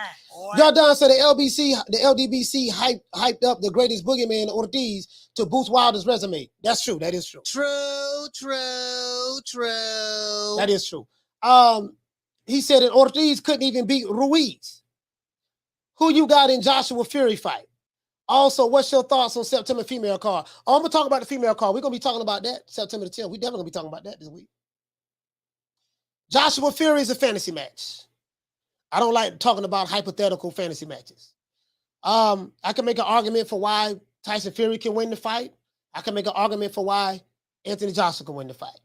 Young Don said the LDBC hyped up the greatest boogeyman Ortiz to boost Wilder's resume. That's true. That is true. True. That is true. He said that Ortiz couldn't even beat Ruiz. Who you got in Joshua Fury fight? Also, what's your thoughts on September female card? Oh, I'm going to talk about the female card. We're going to be talking about that September the 10th. We definitely going to be talking about that this week. Joshua Fury is a fantasy match. I don't like talking about hypothetical fantasy matches. I can make an argument for why Tyson Fury can win the fight. I can make an argument for why Anthony Joshua can win the fight.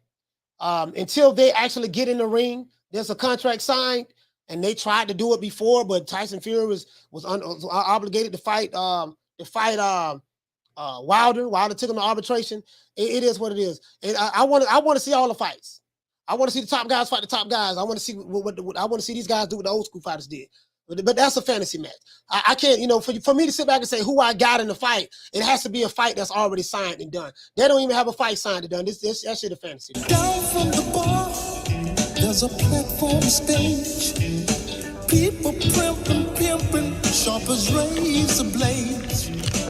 Until they actually get in the ring, there's a contract signed. And they tried to do it before, but Tyson Fury was obligated to fight Wilder. Wilder took him to arbitration. It is what it is. And I want to see all the fights. I want to see the top guys fight the top guys. I want to see what I want to see these guys do what the old school fighters did. But that's a fantasy match. I can't, for me to sit back and say who I got in the fight, it has to be a fight that's already signed and done. They don't even have a fight signed and done. That shit a fantasy. Down from the bar. There's a platform stage. People pimping, sharp as razor blades.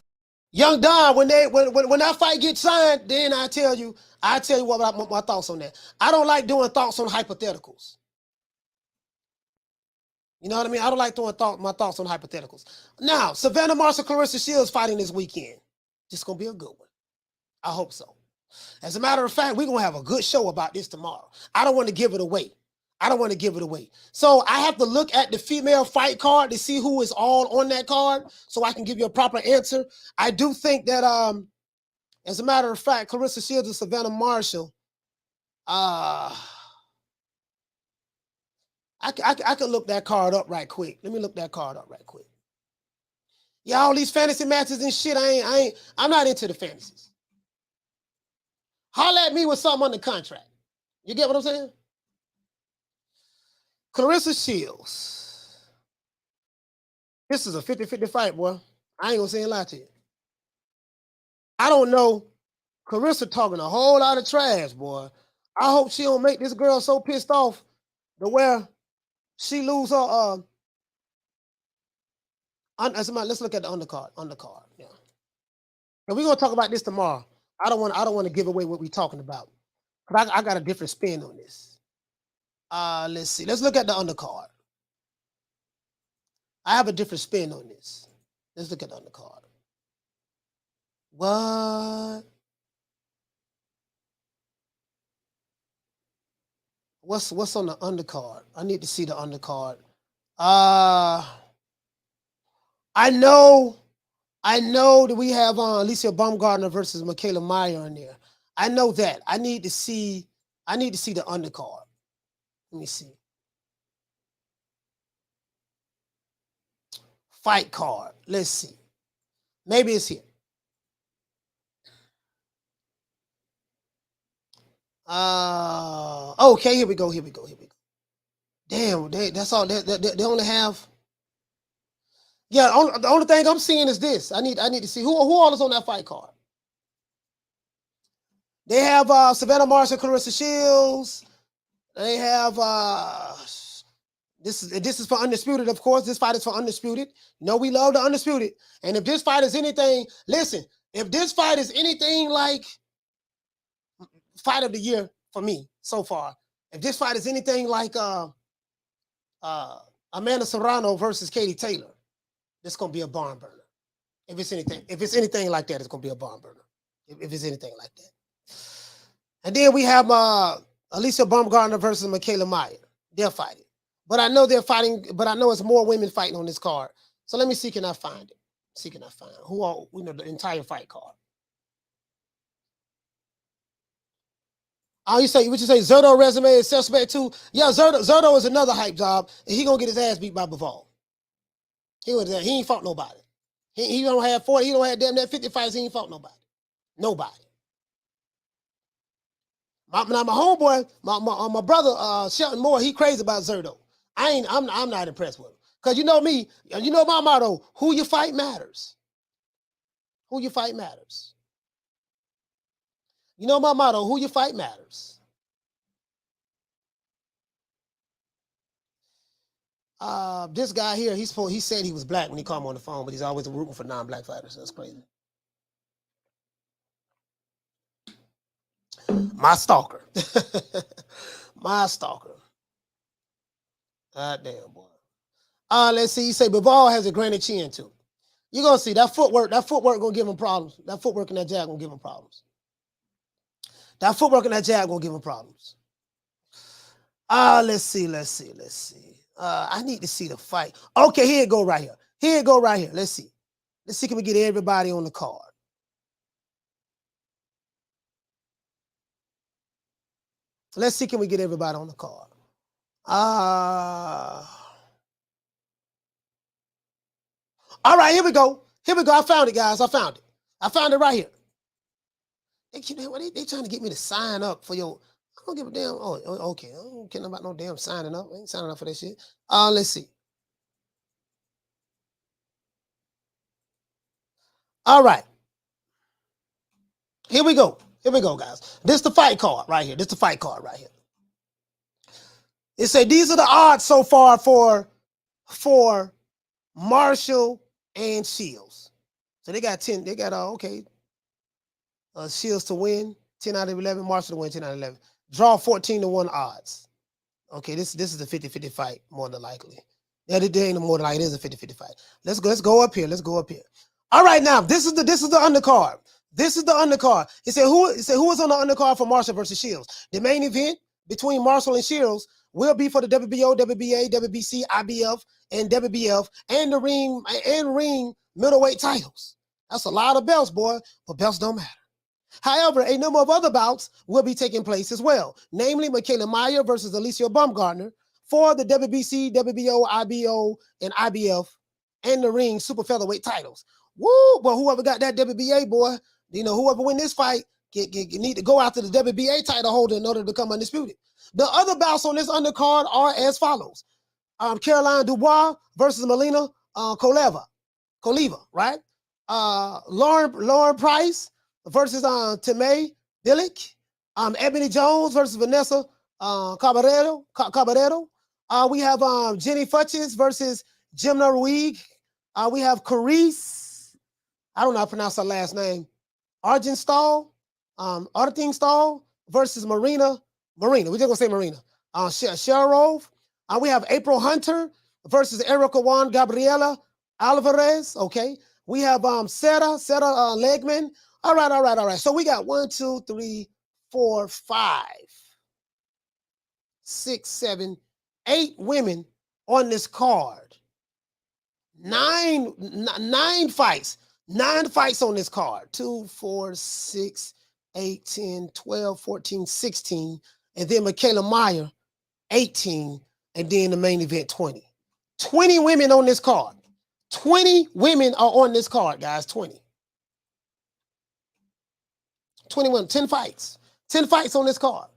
Young Don, when that fight gets signed, then I tell you what my thoughts on that. I don't like doing thoughts on hypotheticals. You know what I mean? I don't like doing my thoughts on hypotheticals. Now, Savannah Marshall, Clarissa Shields fighting this weekend. This gonna be a good one. I hope so. As a matter of fact, we're gonna have a good show about this tomorrow. I don't want to give it away. So I have to look at the female fight card to see who is all on that card so I can give you a proper answer. I do think that, as a matter of fact, Clarissa Shields and Savannah Marshall, I can look that card up right quick. Let me look that card up right quick. Yeah, all these fantasy matches and shit, I'm not into the fantasies. Holla at me with something on the contract. You get what I'm saying? Clarissa Shields. This is a 50-50 fight, boy. I ain't gonna say a lie to you. I don't know. Clarissa talking a whole lot of trash, boy. I hope she don't make this girl so pissed off to where she lose her. Let's look at the undercard. Yeah. And we're gonna talk about this tomorrow. I don't want to give away what we're talking about. But I got a different spin on this. Let's see. Let's look at the undercard. I have a different spin on this. Let's look at the undercard. What? What's on the undercard? I need to see the undercard. I know that we have Alicia Baumgartner versus Michaela Meyer in there. I know that. I need to see the undercard. Let me see. Fight card. Let's see. Maybe it's here. Okay, here we go. Damn, that's all. They only have. Yeah, the only thing I'm seeing is this. I need to see who all is on that fight card. They have Savannah Marshall, Clarissa Shields. They have this is for Undisputed, of course. This fight is for Undisputed. You know, we love the Undisputed. And if this fight is anything, listen, if this fight is anything like fight of the year for me so far, if this fight is anything like Amanda Serrano versus Katie Taylor, it's gonna be a barn burner. If it's anything like that, it's gonna be a barn burner. If it's anything like that. And then we have Alicia Baumgartner versus Michaela Meyer. They're fighting. But I know they're fighting, but I know it's more women fighting on this card. So let me see, can I find it? Who all, the entire fight card. What you say, Zerto resume is suspect too? Yeah, Zerto is another hype job, and he gonna get his ass beat by Bivol. He ain't fought nobody. He don't have 40, he don't have damn near 50 fights, he ain't fought nobody. Nobody. My homeboy, my brother Shelton Moore, he crazy about Zerto. I'm not impressed with him. Because you know me, you know my motto, who you fight matters. Who you fight matters. You know my motto, who you fight matters. This guy here, he said he was black when he called me on the phone, but he's always rooting for non-black fighters. That's crazy. My stalker. My stalker. God damn, boy. Let's see. You say Bivol has a granite chin too. You're gonna see that footwork gonna give him problems. That footwork in that jab gonna give him problems. Let's see. I need to see the fight. Okay, here it go right here. Let's see. Can we get everybody on the card? Let's see, can we get everybody on the card? All right, here we go. I found it, guys. I found it right here. They trying to get me to sign up for your. I don't give a damn. Oh, okay. I don't care about no damn signing up. I ain't signing up for that shit. Let's see. All right. Here we go, guys. This is the fight card right here. It said these are the odds so far for Marshall and Shields. So they got 10. They got Shields to win 10 out of 11. Marshall to win 10 out of 11. Draw 14-1 odds. Okay, this is a 50-50 fight more than likely. Yeah, it ain't more than likely. It is a 50-50 fight. Let's go up here. Let's go up here. All right, now this is the undercard. This is the undercard. It said who is on the undercard for Marshall versus Shields. The main event between Marshall and Shields will be for the WBO, WBA, WBC, IBF, and WBF, and the ring middleweight titles. That's a lot of belts, boy, but belts don't matter. However, a number of other bouts will be taking place as well, namely Michaela Meyer versus Alicia Baumgartner for the WBC, WBO, IBO, and IBF, and the ring super featherweight titles. Woo! Well, whoever got that WBA, boy, whoever win this fight need to go after the WBA title holder in order to become undisputed. The other bouts on this undercard are as follows. Caroline Dubois versus Melina Koleva, right? Lauren Price versus Timay Billick. Ebony Jones versus Vanessa Caballero. We have Jenny Futches versus Jimna Ruiz. We have Cruz. I don't know how to pronounce her last name. Argenstall versus Marina. We're just gonna say Marina. Sharov. We have April Hunter versus Erica Juan Gabriela Alvarez. Okay. We have Sarah Legman. All right. So we got 1, 2, 3, 4, 5, 6, 7, 8 women on this card. Nine fights. 9 fights on this card. 2, 4, 6, 8, 10, 12, 14, 16. And then Michaela Meyer, 18. And then the main event, 20. 20 women on this card. 20 women are on this card, guys. 20. 21, 10 fights. 10 fights on this card.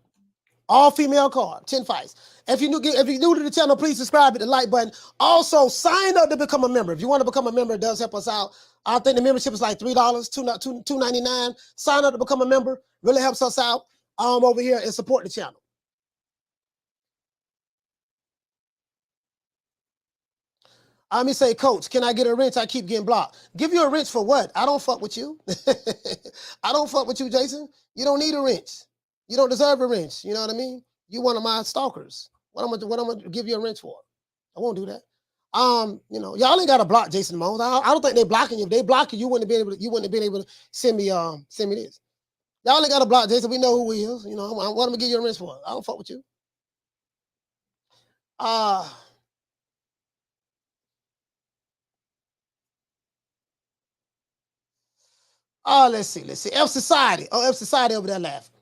All female card, 10 fights. If you're new to the channel, please subscribe, hit the like button. Also, sign up to become a member. If you want to become a member, it does help us out. I think the membership is like $3, $2.99. Sign up to become a member. Really helps us out over here and support the channel. Let me say, Coach, can I get a wrench? I keep getting blocked. Give you a wrench for what? I don't fuck with you. I don't fuck with you, Jason. You don't need a wrench. You don't deserve a wrench. You know what I mean? You one of my stalkers. What I'm gonna give you a wrench for? I won't do that. Y'all ain't gotta block Jason Moans. I don't think they blocking you. If they block you, you wouldn't have been able to send me this. Y'all ain't gotta block Jason. We know who he is. What I'm gonna give you a wrench for? I don't fuck with you. Let's see. F Society. F Society over there laughing.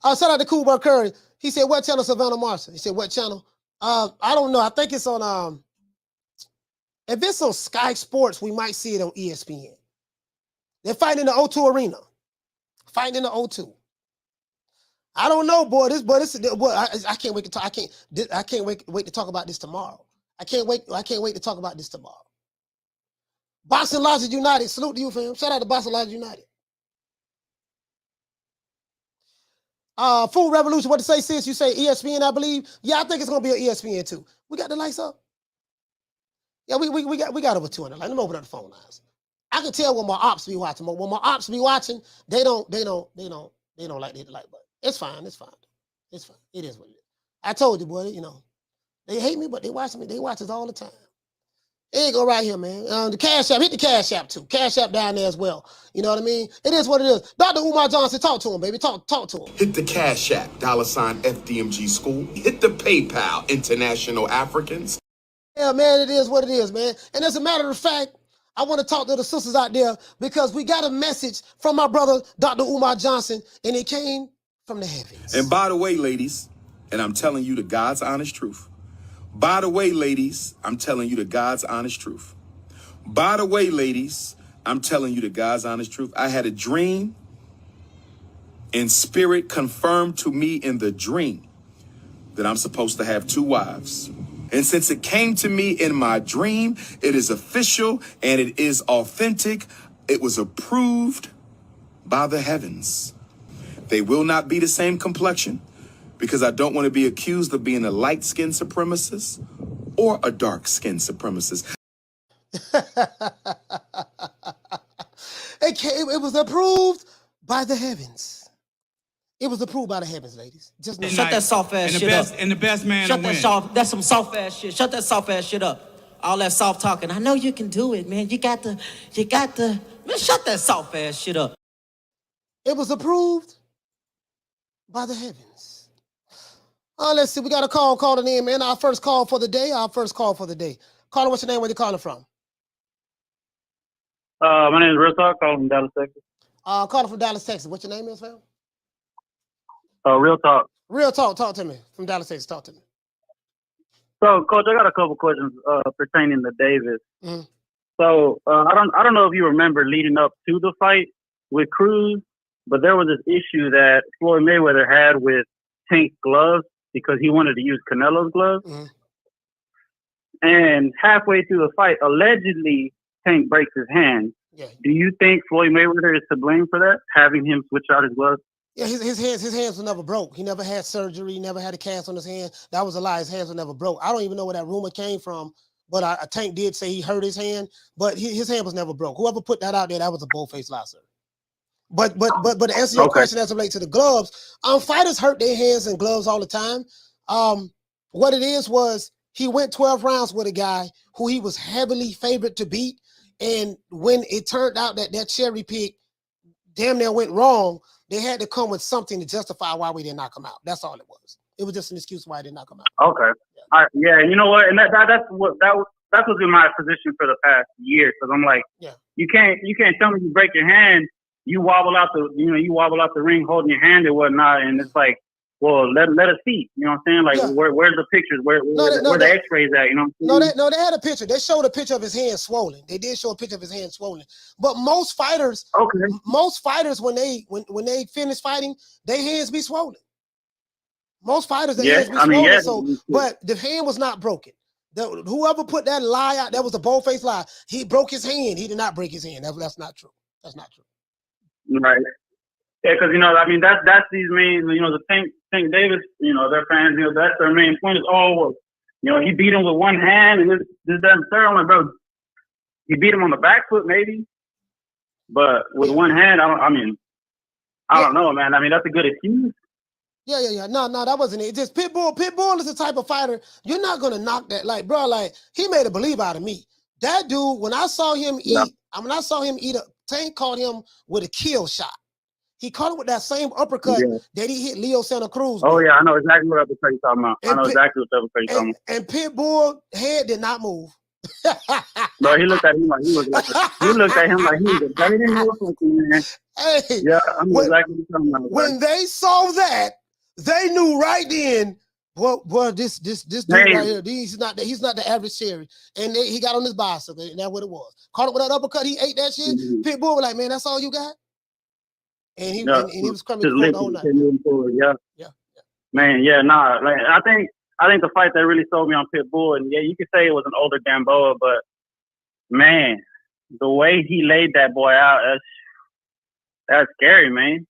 Shout out to Cool Bar Curry. He said, what channel, Savannah Marshall? He said, what channel? I don't know. I think it's on, if it's on Sky Sports, we might see it on ESPN. They're fighting in the O2 Arena. Fighting in the O2. I don't know, boy. I can't wait to talk. I can't wait to talk about this tomorrow. I can't wait to talk about this tomorrow. Boxing Logic United. Salute to you, fam. Shout out to Boxing Logic United. Food Revolution, what to say, sis? You say ESPN, I believe. Yeah, I think it's gonna be an ESPN too. We got the lights up. Yeah, we got over 200. Let me open up the phone lines. I can tell when my ops be watching. When my ops be watching, they don't like to hit the like button. It's fine. It's fine. It is what it is. I told you, boy. They hate me, but they watch me. They watch us all the time. There you go, right here, man. The Cash App, hit the Cash App too. Cash App down there as well. You know what I mean? It is what it is. Dr. Umar Johnson, talk to him, baby. Talk to him. Hit the Cash App, $FDMG School. Hit the PayPal, International Africans. Yeah, man, it is what it is, man. And as a matter of fact, I want to talk to the sisters out there because we got a message from my brother, Dr. Umar Johnson, and it came from the heavens. And by the way, ladies, and I'm telling you the God's honest truth. By the way, ladies, I'm telling you the God's honest truth. By the way, ladies, I'm telling you the God's honest truth. I had a dream, and spirit confirmed to me in the dream that I'm supposed to have 2 wives. And since it came to me in my dream, it is official and it is authentic. It was approved by the heavens. They will not be the same complexion. because I don't want to be accused of being a light-skinned supremacist or a dark-skinned supremacist. It was approved by the heavens. It was approved by the heavens, ladies. Just know. Shut that soft ass shit up. And the best man Shut to that win. soft. That's some soft ass shit. Shut that soft ass shit up. All that soft talking. I know you can do it, man. You got the. Man, shut that soft ass shit up. It was approved by the heavens. Let's see. We got a call calling in, man. Our first call for the day. Caller, what's your name? Where you calling from? My name is Real Talk, calling from Dallas, Texas. Calling from Dallas, Texas. What your name is, fam? Real Talk. Real Talk. Talk to me. From Dallas, Texas. Talk to me. So, Coach, I got a couple questions pertaining to Davis. Mm-hmm. So, I don't know if you remember leading up to the fight with Cruz, but there was this issue that Floyd Mayweather had with Tank's gloves because he wanted to use Canelo's gloves. Mm-hmm. And halfway through the fight, allegedly, Tank breaks his hand. Yeah. Do you think Floyd Mayweather is to blame for that, having him switch out his gloves? Yeah, his hands were never broke. He never had surgery. He never had a cast on his hand. That was a lie. His hands were never broke. I don't even know where that rumor came from, but Tank did say he hurt his hand, but his hand was never broke. Whoever put that out there, that was a bold-faced lie, sir. But to answer your question as it relates to the gloves, fighters hurt their hands and gloves all the time. What it is was he went 12 rounds with a guy who he was heavily favored to beat, and when it turned out that cherry pick damn near went wrong, they had to come with something to justify why we didn't knock him out. That's all it was. It was just an excuse why I didn't knock him out. Okay. Yeah. You know what? And that's been my position for the past year. Because I'm like, you can't tell me you break your hand, you wobble out the ring holding your hand and whatnot, and it's like, well, let us see. You know what I'm saying? Like, where's the pictures? Where the X-rays at? You know what I'm saying? No, they had a picture. They showed a picture of his hand swollen. They did show a picture of his hand swollen. But most fighters, when they finish fighting, their hands be swollen. Most fighters, their hands be swollen. But the hand was not broken. Whoever put that lie out, that was a bold-faced lie. He broke his hand. He did not break his hand. That's not true. That's not true. Right. Yeah, because that's these main, the Tank Davis, their fans, that's their main point is, he beat him with one hand and this doesn't serve. I'm like, bro, he beat him on the back foot maybe, but with one hand, I don't know, man. That's a good excuse. Yeah. No, that wasn't it. Just Pitbull is the type of fighter you're not gonna knock that. Like, bro, like he made a believe out of me. That dude, when I saw him eat, Tank caught him with a kill shot. He caught him with that same uppercut that he hit Leo Santa Cruz. Oh, yeah, I know exactly what uppercut you're talking about. And Pitbull head did not move. Bro, he looked at him like he was a dirty Muslim, man. Hey, yeah, I know exactly what you're talking about. When they saw that, they knew right then, boy, this dude right here, he's not the average Cherry. And he got on his bicycle, and that's what it was. Caught him with that uppercut, he ate that shit. Mm-hmm. Pitbull was like, man, that's all you got? And he was coming the whole night. Yeah. Man, yeah, nah. Like, I think the fight that really sold me on Pitbull, and yeah, you could say it was an older Gamboa, but man, the way he laid that boy out, that's scary, man.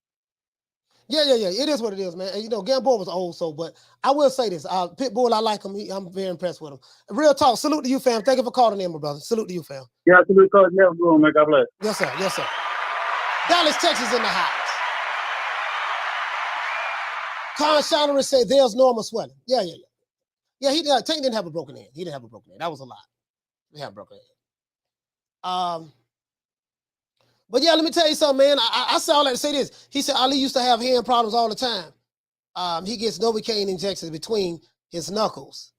Yeah. It is what it is, man. And, Gamboa was old, but I will say this. Pitbull, I like him. I'm very impressed with him. Real talk. Salute to you, fam. Thank you for calling in, my brother. Salute to you, fam. Yeah, salute, Coach. Yeah, man. God bless. Yes, sir. Dallas, Texas in the house. Con Shiner said there's normal swelling. Yeah. Tank didn't have a broken hand. He didn't have a broken hand. That was a lie. He had a broken hand. But yeah, let me tell you something, man. I said all that to say this. He said Ali used to have hand problems all the time. He gets Novocaine injections between his knuckles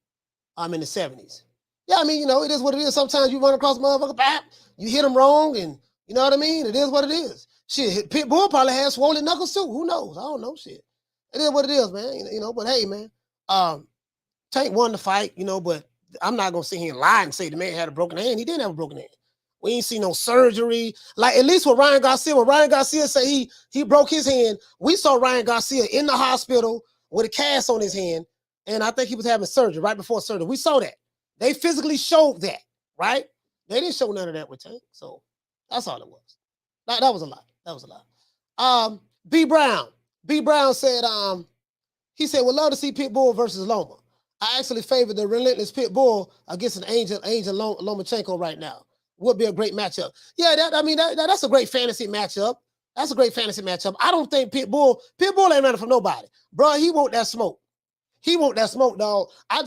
in the 70s. Yeah, it is what it is. Sometimes you run across a motherfucker, bap, you hit him wrong, and you know what I mean? It is what it is. Shit, Pitbull probably has swollen knuckles too. Who knows? I don't know. Shit. It is what it is, man. But hey, man. Tank won the fight, but I'm not going to sit here and lie and say the man had a broken hand. He didn't have a broken hand. We ain't seen no surgery. Like, at least with Ryan Garcia, when Ryan Garcia said he broke his hand, we saw Ryan Garcia in the hospital with a cast on his hand, and I think he was having surgery right before surgery. We saw that. They physically showed that, right? They didn't show none of that with Tank, so that's all it was. That was a lie. That was a lie. B. Brown said He said, would love to see Pitbull versus Loma. I actually favor the relentless Pitbull against an Angel Lomachenko right now. Would be a great matchup. Yeah, that's a great fantasy matchup. That's a great fantasy matchup. I don't think Pitbull ain't running from nobody. Bro, he want that smoke. He want that smoke, dog. I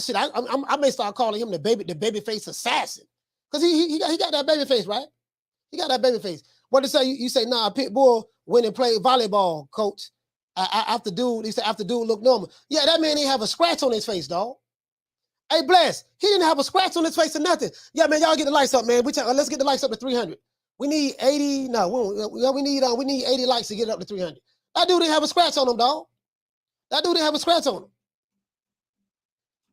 may start calling him the babyface assassin. Because he got that baby face, right? He got that baby face. What to say? You say, nah, Pitbull went and played volleyball, coach. After dude look normal. Yeah, that man didn't have a scratch on his face, dog. Hey, Bless, he didn't have a scratch on his face or nothing. Yeah, man, y'all get the lights up, man. Let's get the lights up to 300. We need 80. No, we need 80 likes to get it up to 300. That dude didn't have a scratch on him, dog. That dude didn't have a scratch on him.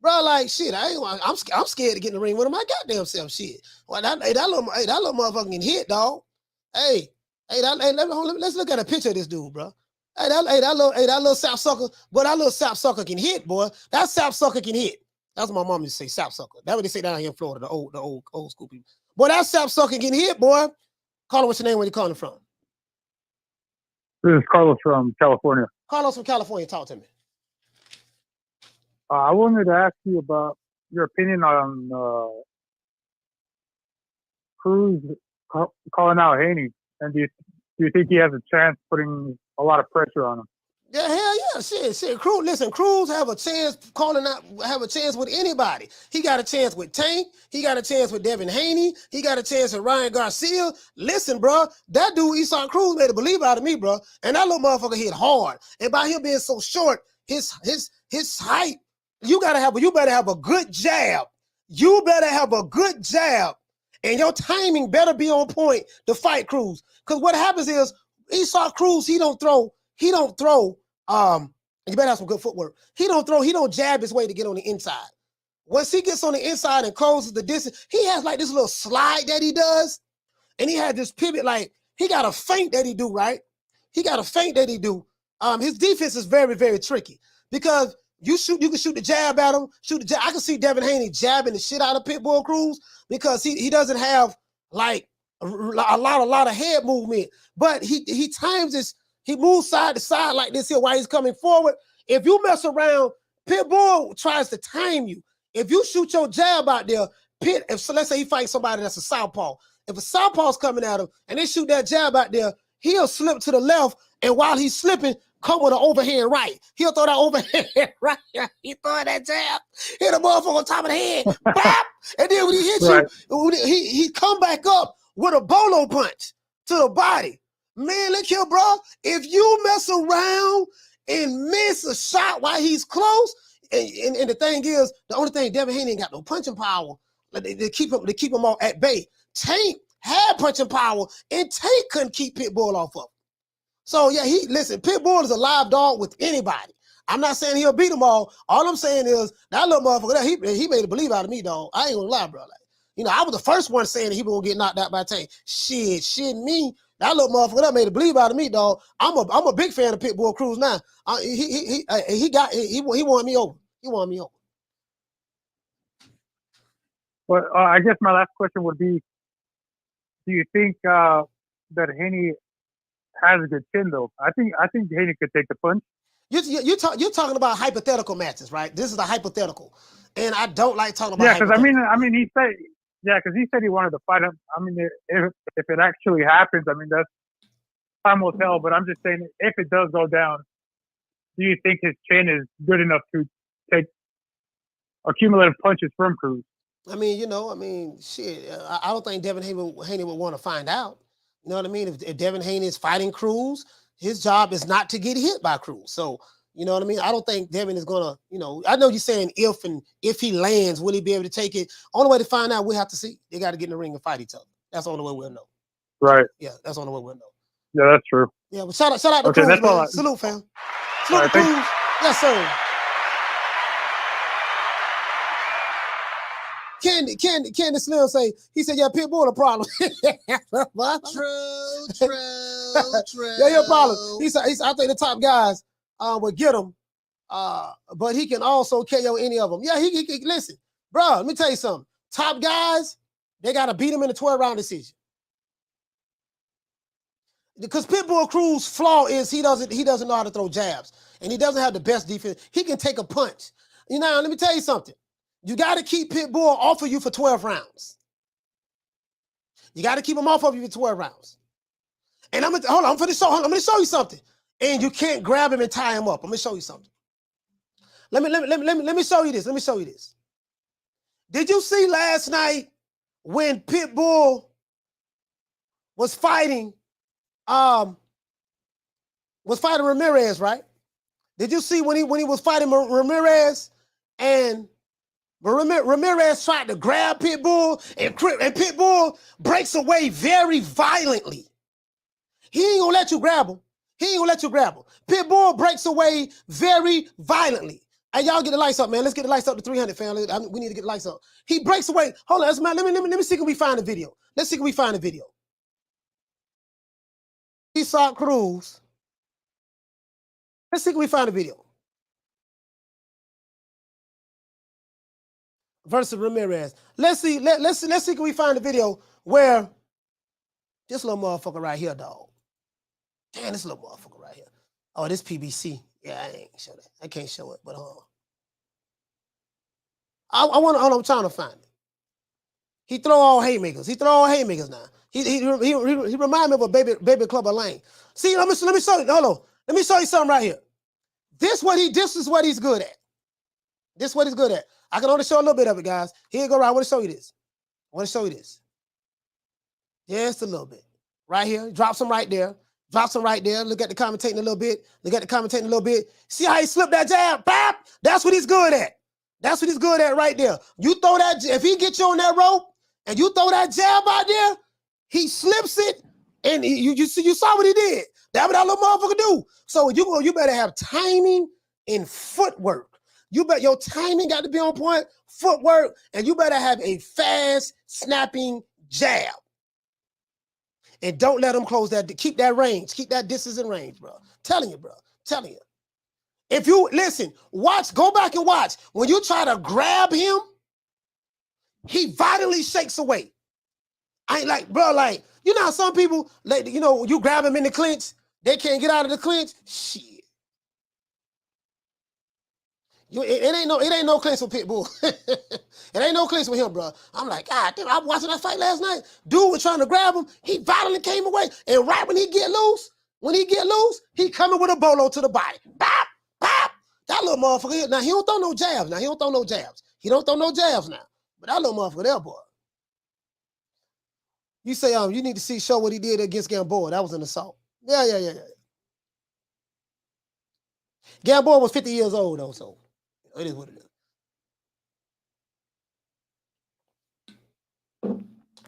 Bro, like, shit, I'm scared to get in the ring with him. My goddamn self, shit. Well, that little motherfucker can hit, dog. Let's look at a picture of this dude, bro. That little sap sucker, boy, that little sap sucker can hit, boy. That sap sucker can hit. That's what my mom used to say, sap sucker. That's what they say down here in Florida, the old school people. Boy, that sap sucker can hit, boy. Carlos, what's your name? Where you calling from? This is Carlos from California. Carlos from California, talk to me. I wanted to ask you about your opinion on Cruz calling out Haney, and do you think he has a chance putting a lot of pressure on him? Yeah, hell yeah, shit. Cruz, listen, Cruz have a chance with anybody. He got a chance with Tank. He got a chance with Devin Haney. He got a chance with Ryan Garcia. Listen, bro, that dude, Esau Cruz, made a believer out of me, bro. And that little motherfucker hit hard. And by him being so short, his height, you better have a good jab. You better have a good jab. And your timing better be on point to fight Cruz. Because what happens is Esau Cruz, he don't throw, you better have some good footwork. He don't jab his way to get on the inside. Once he gets on the inside and closes the distance, he has like this little slide that he does. And he had this pivot, like he got a feint that he do, right? He got a feint that he do. His defense is very, very tricky because you can shoot the jab at him, I can see Devin Haney jabbing the shit out of Pitbull Cruz because he doesn't have like a lot of head movement, but he times this. He moves side to side like this here while he's coming forward. If you mess around, Pitbull tries to time you. If you shoot your jab out there, let's say he fights somebody that's a southpaw. If a southpaw's coming at him and they shoot that jab out there, he'll slip to the left, and while he's slipping, come with an overhand right. He'll throw that overhand right. He throw that jab, hit a motherfucker on top of the head, bop, and then when he hits you, he come back up with a bolo punch to the body. Man, look here, bro. If you mess around and miss a shot while he's close, and the thing is, the only thing Devin Haney ain't got no punching power. They keep him all at bay. Tank had punching power, and Tank couldn't keep Pitbull off of him. So yeah, Pitbull is a live dog with anybody. I'm not saying he'll beat them all. All I'm saying is that little motherfucker, he made a believe out of me, dog. I ain't gonna lie, bro. Like, I was the first one saying that he was gonna get knocked out by Tank. Shit me. That little motherfucker that made a believe out of me, dog. I'm a big fan of Pitbull Cruz now. He won me over. He won me over. Well, I guess my last question would be: do you think that Haney has a good chin, though? I think Haney could take the punch. You're talking about hypothetical matches, right? This is a hypothetical, and I don't like talking about. Yeah, because he said. Yeah, because he said he wanted to fight him. I mean, if it actually happens, I mean, that's time will tell. But I'm just saying, if it does go down, do you think his chin is good enough to take accumulative punches from Cruz? I mean, shit. I don't think Devin Haney would want to find out. You know what I mean? If Devin Haney is fighting Cruz, his job is not to get hit by Cruz. So, you know what I mean? I don't think Devin is going to, I know you're saying if he lands, will he be able to take it? Only way to find out, we'll have to see. They got to get in the ring and fight each other. That's the only way we'll know. Right. Yeah, that's the only way we'll know. Yeah, that's true. Yeah, but shout out to Cruz, man. Salute, fam. Salute to Cruz. Yes, sir. Candy Slim say, he said, yeah, Pitbull a problem. True. Yeah, your problem. He said, I think the top guys would get him, but he can also KO any of them. Yeah, he listen, bro, let me tell you something. Top guys, they got to beat him in a 12-round decision. because Pitbull Cruz' flaw is he doesn't know how to throw jabs, and he doesn't have the best defense. He can take a punch. You know, let me tell you something. You got to keep Pitbull off of you for 12 rounds. You got to keep him off of you for 12 rounds. And I'm going to show you something. And you can't grab him and tie him up. I'm going to show you something. Let me show you this. Let me show you this. Did you see last night when Pitbull was fighting Ramirez, right? Did you see when he was fighting Ramirez and Ramirez tried to grab Pitbull and Pitbull breaks away very violently. He ain't gonna let you grab him. Pitbull breaks away very violently. Hey, y'all get the lights up, man. Let's get the lights up to 300, family. We need to get the lights up. He breaks away. Hold on, let me see if we find the video. Let's see if we find the video. He saw Cruz. Let's see if we find the video. Versus Ramirez. Let's see if we find the video where this little motherfucker right here, dog. Damn, this little motherfucker right here. Oh, this PBC. Yeah, I ain't show that. I can't show it, but I'm trying to find it. He throw all haymakers. Now. He remind me of a baby Clubber Lane. See, let me show you. Hold on. Let me show you something right here. This is what he's good at. This is what he's good at. I can only show a little bit of it, guys. Here you go, right? I want to show you this. Just a little bit. Right here. Drops him right there. Look at the commentating a little bit. See how he slipped that jab? Bap! That's what he's good at. Right there. You throw that, if he gets you on that rope and you throw that jab out there, he slips it, and you saw what he did. That's what that little motherfucker do. So you better have timing and footwork. Your timing got to be on point, footwork, and you better have a fast, snapping jab. And don't let them close that. Keep that range. Keep that distance in range, bro. Telling you. If you listen, go back and watch. When you try to grab him, he violently shakes away. I ain't like, bro, like, you know how some people, like, you know, you grab him in the clinch, they can't get out of the clinch. Shit. It ain't no clinch with Pitbull. It ain't no clinch with him, bro. I'm like, God damn, I was watching that fight last night. Dude was trying to grab him. He violently came away. And right when he get loose, he coming with a bolo to the body. Bop, bop. That little motherfucker, now he don't throw no jabs. He don't throw no jabs now. But that little motherfucker there, boy. You say, you need to show what he did against Gamboa. That was an assault. Yeah. Gamboa was 50 years old, though, so it is what it is.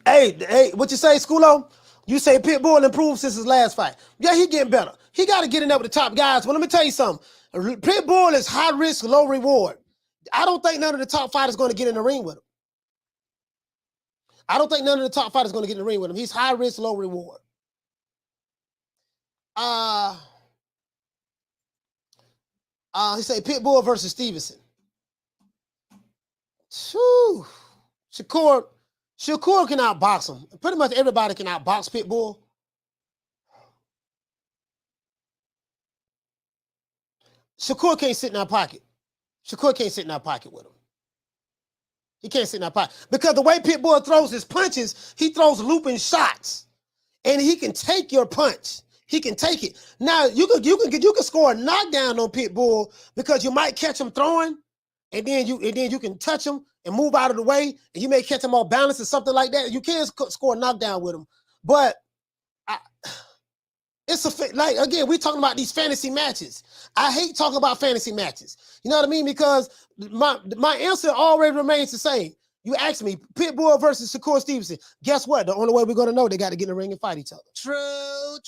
Hey, what you say, Skulo? You say Pitbull improved since his last fight. Yeah, he getting better. He got to get in there with the top guys. But let me tell you something. Pitbull is high risk, low reward. I don't think none of the top fighters going to get in the ring with him. He's high risk, low reward. He say Pitbull versus Stevenson. Whew. Shakur can outbox him. Pretty much everybody can outbox Pitbull. Shakur can't sit in our pocket. With him. He can't sit in our pocket. Because the way Pitbull throws his punches, he throws looping shots. And he can take your punch. He can take it. Now, you can score a knockdown on Pitbull because you might catch him throwing, and then you can touch him and move out of the way, and you may catch him off balance or something like that. You can score a knockdown with him. But again, we're talking about these fantasy matches. I hate talking about fantasy matches. You know what I mean? Because my answer always remains the same. You ask me, Pitbull versus Shakur Stevenson. Guess what? The only way we're going to know, they got to get in the ring and fight each other. True.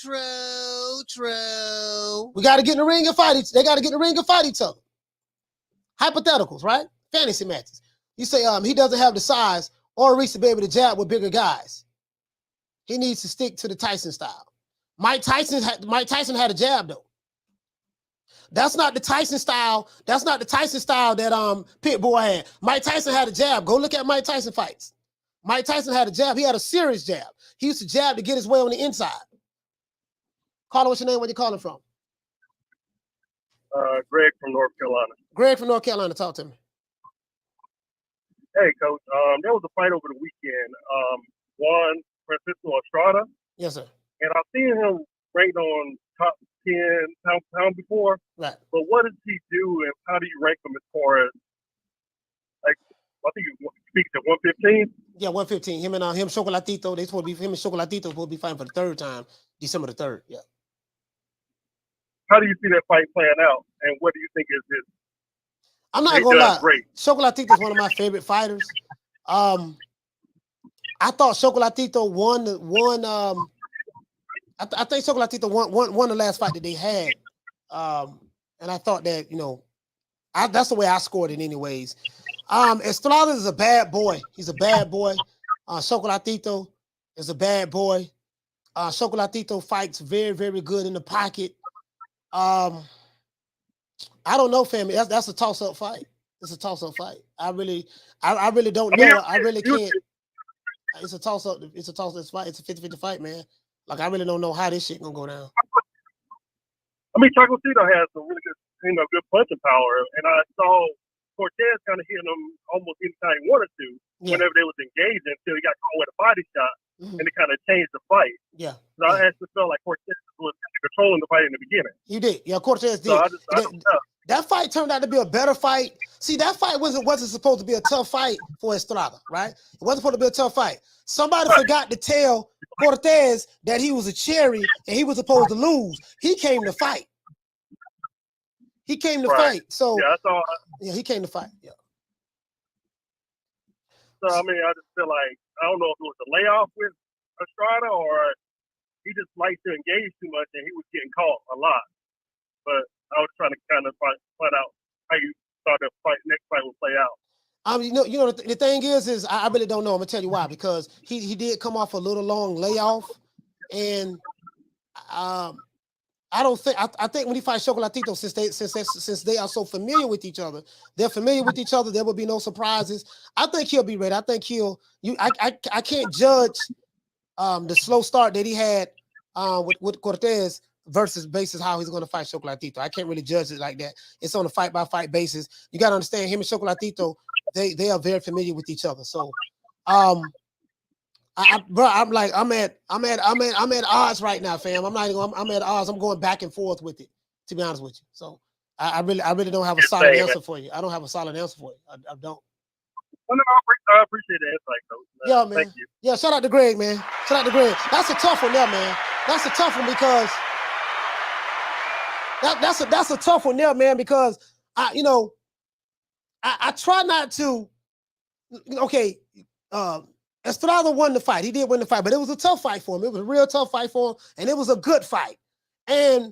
We got to get in the ring and fight They got to get in the ring and fight each other. Hypotheticals, right? Fantasy matches. You say he doesn't have the size or reach to be able to jab with bigger guys. He needs to stick to the Tyson style. Mike Tyson had a jab, though. That's not the Tyson style. That's not the Tyson style that Pitbull had. Mike Tyson had a jab. Go look at Mike Tyson fights. Mike Tyson had a jab. He had a serious jab. He used to jab to get his way on the inside. Caller, what's your name? Where you calling from? Greg from North Carolina. Greg from North Carolina. Talk to me. Hey, Coach. There was a fight over the weekend. Juan Francisco Estrada. Yes, sir. And I've seen him ranked on top 10 pound before. Right. But what does he do, and how do you rank him as far as, like, I think you speak to 115? Yeah, 115. Him and Chocolatito. They supposed to be him and Chocolatito supposed to be fighting for the third time, December the 3rd. Yeah. How do you see that fight playing out, and what do you think is his? I'm not gonna lie. Great. Chocolatito is one of my favorite fighters. I thought Chocolatito won. I think Chocolatito won the last fight that they had. And I thought that that's the way I scored it, anyways. Estrada is a bad boy. He's a bad boy. Chocolatito is a bad boy. Chocolatito fights very, very good in the pocket. I don't know, family. That's a toss-up fight. It's a toss-up fight. I really don't know. I really can't. It's a toss-up. It's a toss-up fight. It's a 50-50 fight, man. Like, I really don't know how this shit gonna go down. I mean, Chocolatito has some really good, good punching power, and I saw Cortez kind of hitting him almost anytime he wanted to, whenever they was engaged, until he got caught with a body shot, and it kind of changed the fight. Yeah. So I actually felt like Cortez was controlling the fight in the beginning. He did. Yeah, Cortez did. So I don't know. That fight turned out to be a better fight. See, that fight wasn't supposed to be a tough fight for Estrada, right? It wasn't supposed to be a tough fight. Somebody forgot to tell Cortez that he was a cherry and he was supposed to lose. He came to fight. He came to fight. So yeah, I saw. Yeah, he came to fight. Yeah. So I mean, I just feel like I don't know if it was a layoff with Estrada or he just liked to engage too much and he was getting caught a lot. But I was trying to kind of find out how you thought the next fight would play out. The thing is I really don't know. I'm gonna tell you why, because he did come off a little long layoff, and I don't think I think when he fights Chocolatito, since they are so familiar with each other, they're familiar with each other. There will be no surprises. I think he'll be ready. I think I can't judge the slow start that he had with Cortez versus basis how he's going to fight Chocolatito. I can't really judge it like that. It's on a fight by fight basis. You got to understand, him and Chocolatito, they are very familiar with each other. So, I'm at odds right now, fam. I'm at odds. I'm going back and forth with it, to be honest with you. So I really don't have a solid answer for you. I don't have a solid answer for you. I don't. Well, no, I appreciate the insight, Coach. Yeah, man. Thank you. Yeah, shout out to Greg, man. Shout out to Greg. That's a tough one there, man. That's a tough one because that's a tough one there, man, because I try not to. Okay, Estrada won the fight. He did win the fight, but it was a tough fight for him. It was a real tough fight for him, and it was a good fight. And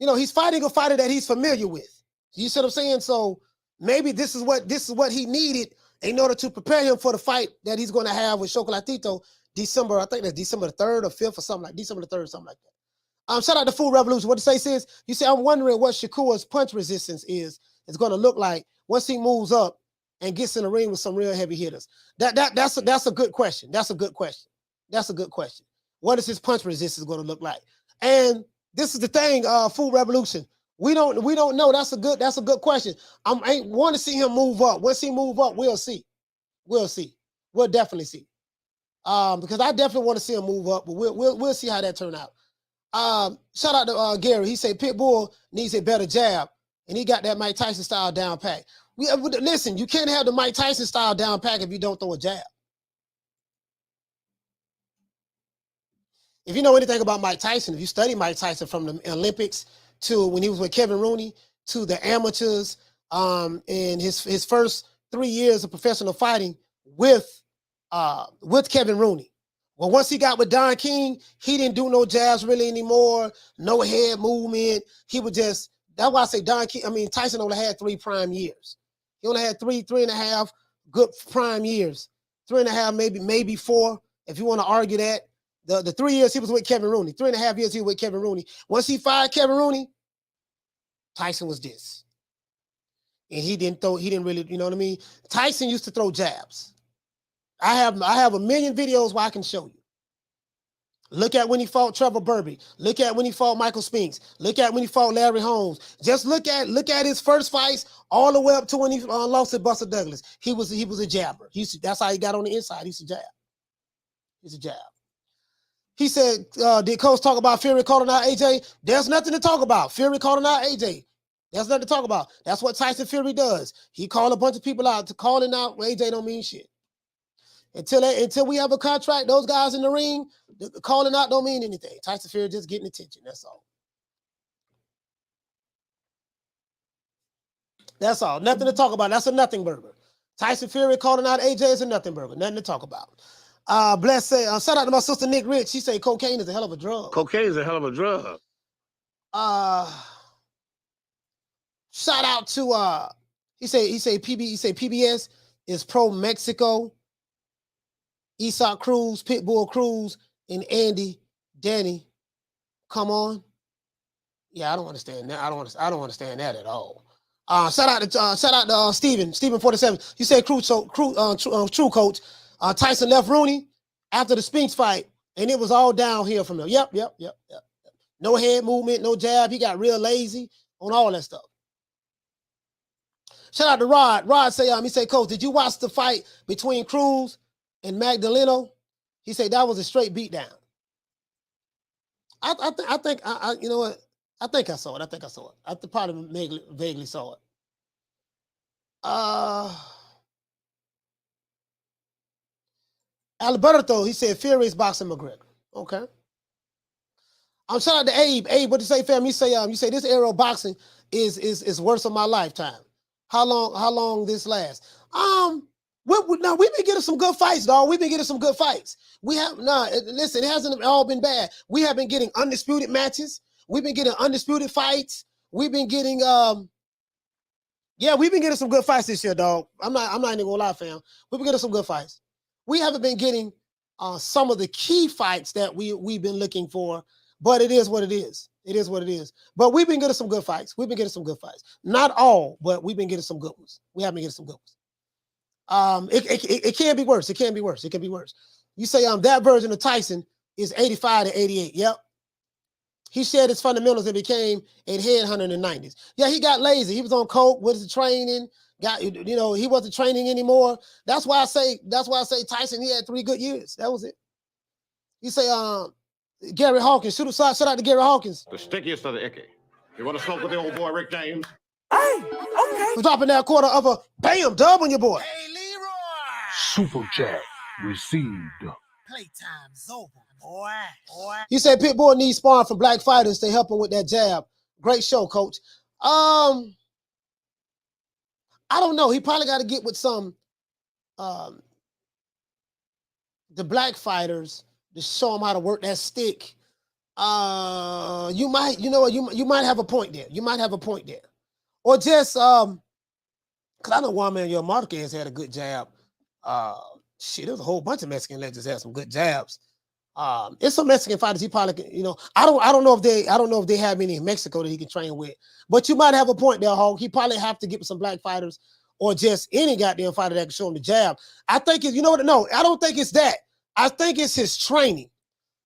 he's fighting a fighter that he's familiar with. You see what I'm saying? So maybe this is what he needed in order to prepare him for the fight that he's going to have with Chocolatito December. I think that's December the 3rd or 5th or something like December the 3rd, something like that. Shout out to Food Revolution. What you say, sis? You say, I'm wondering what Shakur's punch resistance is going to look like once he moves up and gets in the ring with some real heavy hitters. That's a good question. That's a good question. That's a good question. What is his punch resistance going to look like? And this is the thing, Food Revolution. We don't know. That's a good question. I want to see him move up. Once he move up, we'll see. We'll see. We'll definitely see. Because I definitely want to see him move up, but we'll see how that turn out. Shout out to Gary. He said Pitbull needs a better jab, and he got that Mike Tyson style down pack. Listen, you can't have the Mike Tyson style down pack if you don't throw a jab. If you know anything about Mike Tyson, if you study Mike Tyson from the Olympics to when he was with Kevin Rooney to the amateurs, in his first 3 years of professional fighting with Kevin Rooney. Well, once he got with Don King, he didn't do no jabs really anymore, no head movement. He would just, that's why I say Tyson only had 3 prime years. He only had three and a half good prime years. 3.5, maybe 4, if you want to argue that. The 3 years he was with Kevin Rooney, 3.5 years he was with Kevin Rooney. Once he fired Kevin Rooney, Tyson was this. And he didn't really, you know what I mean? Tyson used to throw jabs. I have a million videos where I can show you. Look at when he fought Trevor Burby. Look at when he fought Michael Spinks. Look at when he fought Larry Holmes. Just look at his first fights all the way up to when he lost to Buster Douglas. He was a jabber. That's how he got on the inside. He's a jab. He's a jab. He said, did Coach talk about Fury calling out AJ? There's nothing to talk about. Fury calling out AJ. There's nothing to talk about. That's what Tyson Fury does. He called a bunch of people out. Calling out AJ don't mean shit. Until we have a contract, those guys in the ring, calling out don't mean anything. Tyson Fury just getting attention. That's all. That's all. Nothing to talk about. That's a nothing burger. Tyson Fury calling out AJ is a nothing burger. Nothing to talk about. Bless say, shout out to my sister Nick Rich. She say cocaine is a hell of a drug. Cocaine is a hell of a drug. Shout out to he say PBS is pro Mexico. Esau Cruz, Pitbull Cruz, and Andy, Danny. Come on. Yeah, I don't understand that. I don't understand that at all. Shout out to Steven 47. You say true coach. Tyson left Rooney after the Spinks fight, and it was all downhill from there. Yep. No head movement, no jab. He got real lazy on all that stuff. Shout out to Rod. Rod say, he say, Coach, did you watch the fight between Cruz and Magdaleno? He said that was a straight beatdown. I think you know what? I think I saw it. I probably vaguely saw it. Alberto, he said Fury's boxing McGregor. Okay. Shout out to Abe. Abe, what you say, fam? You say this era of boxing is worse of my lifetime. How long this lasts? We've been getting some good fights, dog. We've been getting some good fights. Listen, it hasn't all been bad. We have been getting undisputed matches. We've been getting undisputed fights. We've been getting we've been getting some good fights this year, dog. I'm not even gonna lie, fam. We've been getting some good fights. We haven't been getting some of the key fights that we've been looking for, but it is what it is. It is what it is. But we've been getting some good fights. Not all, but we've been getting some good ones. We have been getting some good ones. It can be worse. It can be worse. You say that version of Tyson is 85 to 88. Yep. He shared his fundamentals and became a headhunter in the 90s. Yeah, he got lazy. He was on coke, wasn't training. He wasn't training anymore. That's why I say Tyson, he had 3 good years. That was it. You say Gary Hawkins. Shout out to Gary Hawkins. The stickiest of the icky. You want to smoke with the old boy Rick James? Hey, okay. We're dropping that quarter of a bam dub on your boy. Hey, Leroy. Super chat received. Playtime's over, boy. You say Pitbull needs sparring from black fighters to help him with that jab. Great show, coach. I don't know. He probably got to get with some the black fighters to show him how to work that stick. You might have a point there. Or just because I know Juan Manuel Marquez had a good jab. There's a whole bunch of Mexican legends had some good jabs. It's some Mexican fighters he probably can, I don't know if they have any in Mexico that he can train with. But you might have a point there, Hog. He probably have to get with some black fighters or just any goddamn fighter that can show him the jab. I think I don't think it's that. I think it's his training.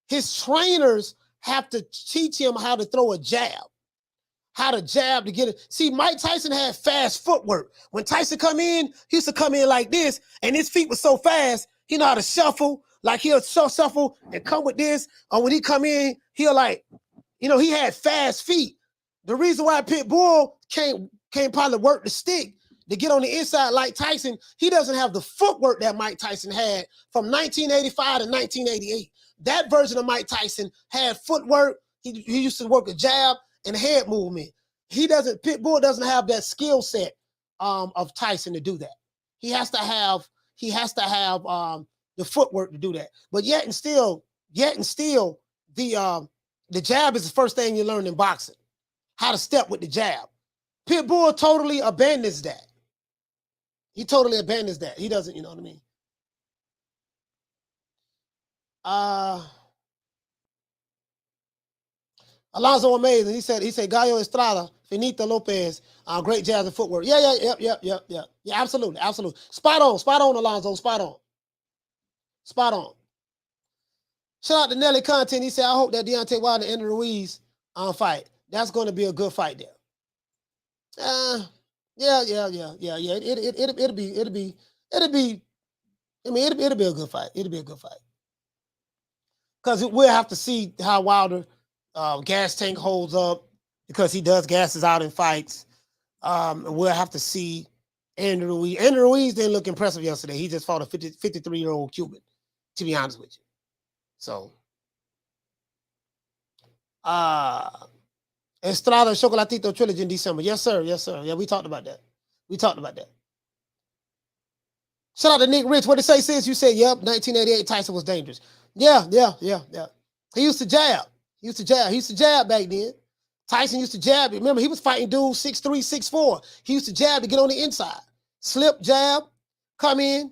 His trainers have to teach him how to throw a jab, how to jab to get it. See, Mike Tyson had fast footwork. When Tyson come in, he used to come in like this, and his feet were so fast, he know how to shuffle. Like he'll shuffle and come with this. Or when he come in, he'll he had fast feet. The reason why Pitbull can't probably work the stick to get on the inside like Tyson, he doesn't have the footwork that Mike Tyson had from 1985 to 1988. That version of Mike Tyson had footwork. He used to work a jab and head movement. Pitbull doesn't have that skill set of Tyson to do that. He has to have the footwork to do that. But yet and still, the jab is the first thing you learn in boxing. How to step with the jab. Pitbull totally abandons that. He totally abandons that. He doesn't, you know what I mean? Alonzo amazing. He said Gallo Estrada, Finita Lopez, great jabs and footwork. Yeah, absolutely. Spot on, Alonzo, spot on. Shout out to Nelly Content. He said, I hope that Deontay Wilder and Ruiz fight. That's going to be a good fight there. Yeah. It'll be. I mean, it'll be a good fight. It'll be a good fight. Because we'll have to see how Wilder gas tank holds up, because he does gases out in fights. We'll have to see Andy Ruiz. Andy Ruiz didn't look impressive yesterday. He just fought a 53-year-old Cuban, to be honest with you. So, Estrada Chocolatito Trilogy in December. Yes, sir. Yes, sir. Yeah, we talked about that. Shout out to Nick Rich. What did it say, sis? You said, yep, 1988 Tyson was dangerous. Yeah. He used to jab. He used to jab back then. Tyson used to jab. Remember, he was fighting dudes 6'3", 6'4". He used to jab to get on the inside. Slip, jab, come in.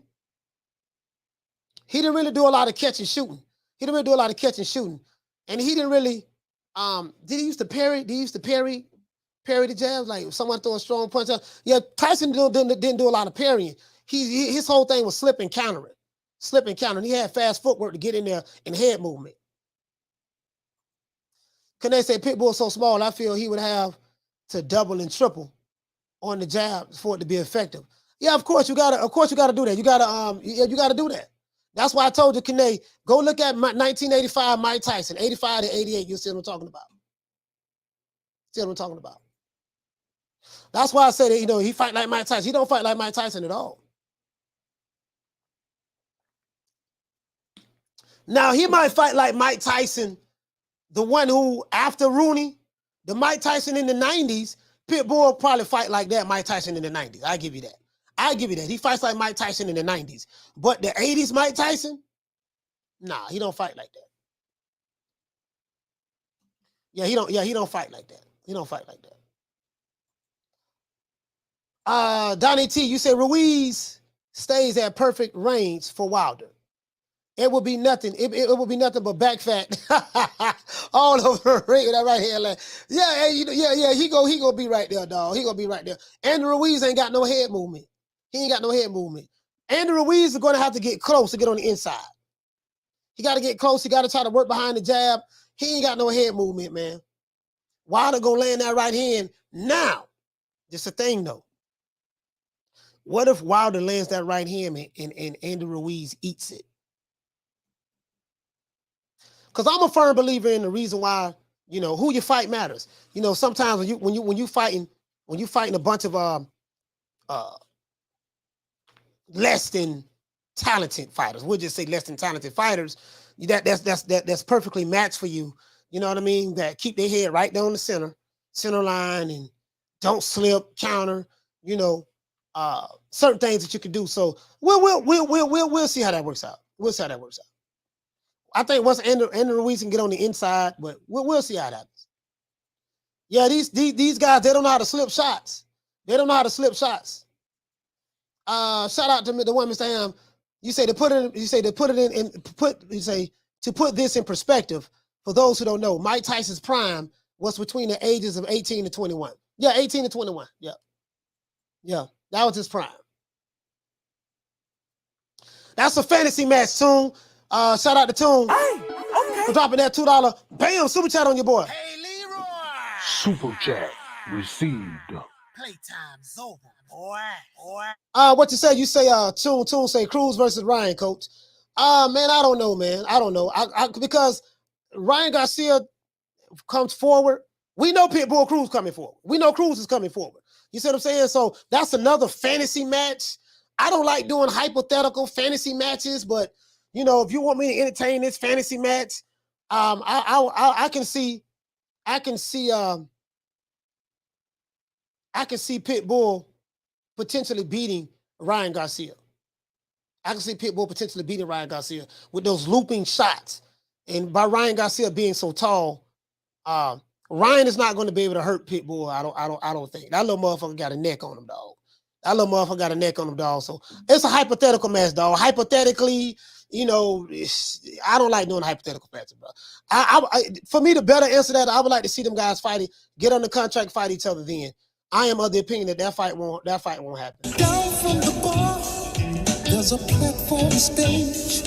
He didn't really do a lot of catch and shooting. And he didn't really, did he used to parry? Did he used to parry the jabs? Like if someone throw a strong punch out. Yeah, Tyson didn't do a lot of parrying. His whole thing was slip and countering. He had fast footwork to get in there and head movement. Can they say Pitbull so small? I feel he would have to double and triple on the jab for it to be effective. Yeah, of course you gotta do that. You gotta do that. That's why I told you, Kane, go look at 1985 Mike Tyson, 85 to 88. You see what I'm talking about. That's why I said that, he fight like Mike Tyson. He don't fight like Mike Tyson at all. Now, he might fight like Mike Tyson, the one who, after Rooney, the Mike Tyson in the 90s, Pitbull probably fight like that Mike Tyson in the 90s. I give you that. He fights like Mike Tyson in the 90s. But the 80s Mike Tyson, nah, he don't fight like that. He don't fight like that. Donnie T, you say Ruiz stays at perfect range for Wilder. It will be nothing. It will be nothing but back fat all over the ring with that right hand. Like, he gonna be right there, dog. He gonna be right there. And Ruiz ain't got no head movement. And Ruiz is gonna have to get close to get on the inside. He got to get close. He got to try to work behind the jab. He ain't got no head movement, man. Wilder gonna land that right hand now. Just a thing though. What if Wilder lands that right hand and Andy Ruiz eats it? Because I'm a firm believer in the reason why, who you fight matters. Sometimes when you fighting a bunch of less than talented fighters, we'll just say less than talented fighters, that's perfectly matched for you. You know what I mean? That keep their head right down the center line, and don't slip, counter. Certain things that you can do. So we'll see how that works out. I think once Andy Ruiz can get on the inside, but we'll see how that happens. Yeah, these guys, they don't know how to slip shots. Shout out to the one, Mr. Ham. To put this in perspective, for those who don't know, Mike Tyson's prime was between the ages of 18 to 21. Yeah, 18 to 21. Yeah, that was his prime. That's a fantasy match, Toon. Shout out to Toon for dropping that $2. Bam, super chat on your boy. Hey, Leroy. Super chat received. Playtime's over, boy. What you say? You say Toon say Cruz versus Ryan, coach. Man, I don't know, man. I don't know. Because Ryan Garcia comes forward. We know Pitbull Cruz coming forward. We know Cruz is coming forward. You see what I'm saying? So that's another fantasy match. I don't like doing hypothetical fantasy matches, but if you want me to entertain this fantasy match, I can see Pitbull potentially beating Ryan Garcia. With those looping shots. And by Ryan Garcia being so tall, Ryan is not going to be able to hurt Pitbull. I don't think. That little motherfucker got a neck on him, dog. So it's a hypothetical match, dog. Hypothetically, I don't like doing hypothetical matches, bro. For me, to better answer that, I would like to see them guys fighting, get on the contract, fight each other. Then I am of the opinion that fight won't happen. Down from the bar, there's a platform stage.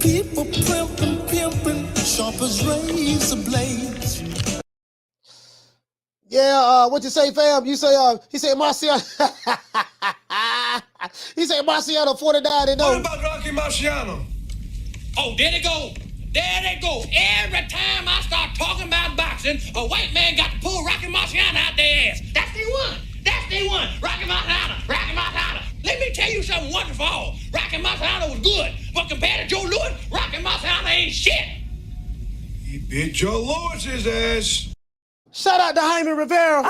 People primping, pimping, sharp as razor blades. Yeah, what you say, fam? You say, he said Marciano. He said Marciano 49 and 0. What about Rocky Marciano? Oh, there they go. There they go. Every time I start talking about boxing, a white man got to pull Rocky Marciano out their ass. That's the one. That's the one. Rocky Marciano. Rocky Marciano. Let me tell you something wonderful. Rocky Marciano was good, but compared to Joe Louis, Rocky Marciano ain't shit. He beat Joe Louis's ass. Shout out to Jaime Rivera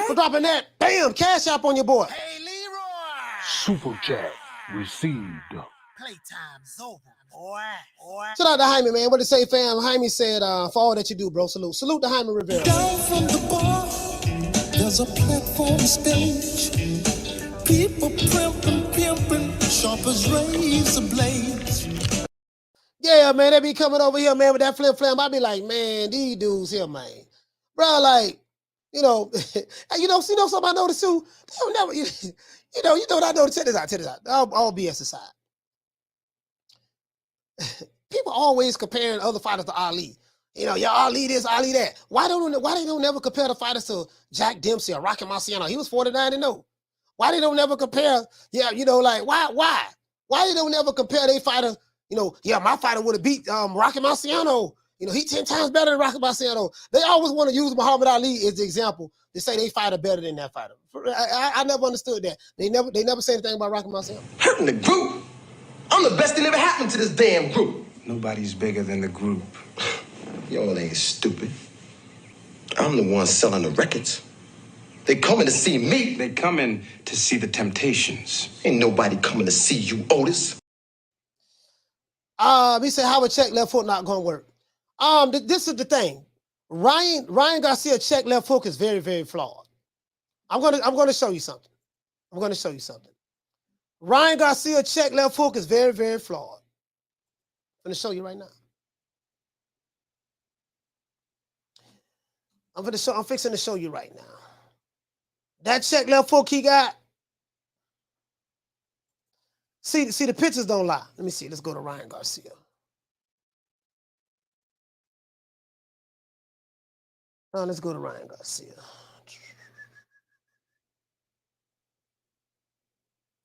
for dropping that. Bam, cash app on your boy. Hey, Leroy! Super chat received. Playtime's over, boy. Shout out to Jaime, man. What to say, fam? Jaime said, for all that you do, bro. Salute. Salute to Jaime Rivera. Down from the bar, there's a platform stage. People pimping, sharp as razor blades. Yeah, man, they be coming over here, man, with that flim-flam. I be like, man, these dudes here, man. Bro, like, you know, and you know something I noticed too? They don't never, you know what I noticed? Check this out. All BS aside. People always comparing other fighters to Ali. You know, yeah, Ali this, Ali that. Why they don't never compare the fighters to Jack Dempsey or Rocky Marciano? He was 49 and 0. Why they don't never compare? Yeah, you know, like why they don't never compare their fighter? You know, yeah, my fighter would have beat Rocky Marciano. You know, he 10 times better than Rocky Marciano. They always want to use Muhammad Ali as the example to say they fighter better than that fighter. I never understood that. They never say anything about Rocky Marciano. Hurting the group. I'm the best thing ever happened to this damn group. Nobody's bigger than the group. Y'all ain't stupid. I'm the one selling the records. They coming to see me. They coming to see the Temptations. Ain't nobody coming to see you, Otis. He said Howard check left foot not gonna work. This is the thing. Ryan Garcia check left hook is very, very flawed. I'm gonna show you something. Ryan Garcia check left hook is very, very flawed. I'm gonna show you right now. I'm fixing to show you right now. That check left hook he got. See, the pictures don't lie. Let me see. Let's go to Ryan Garcia. Let's go to Ryan Garcia.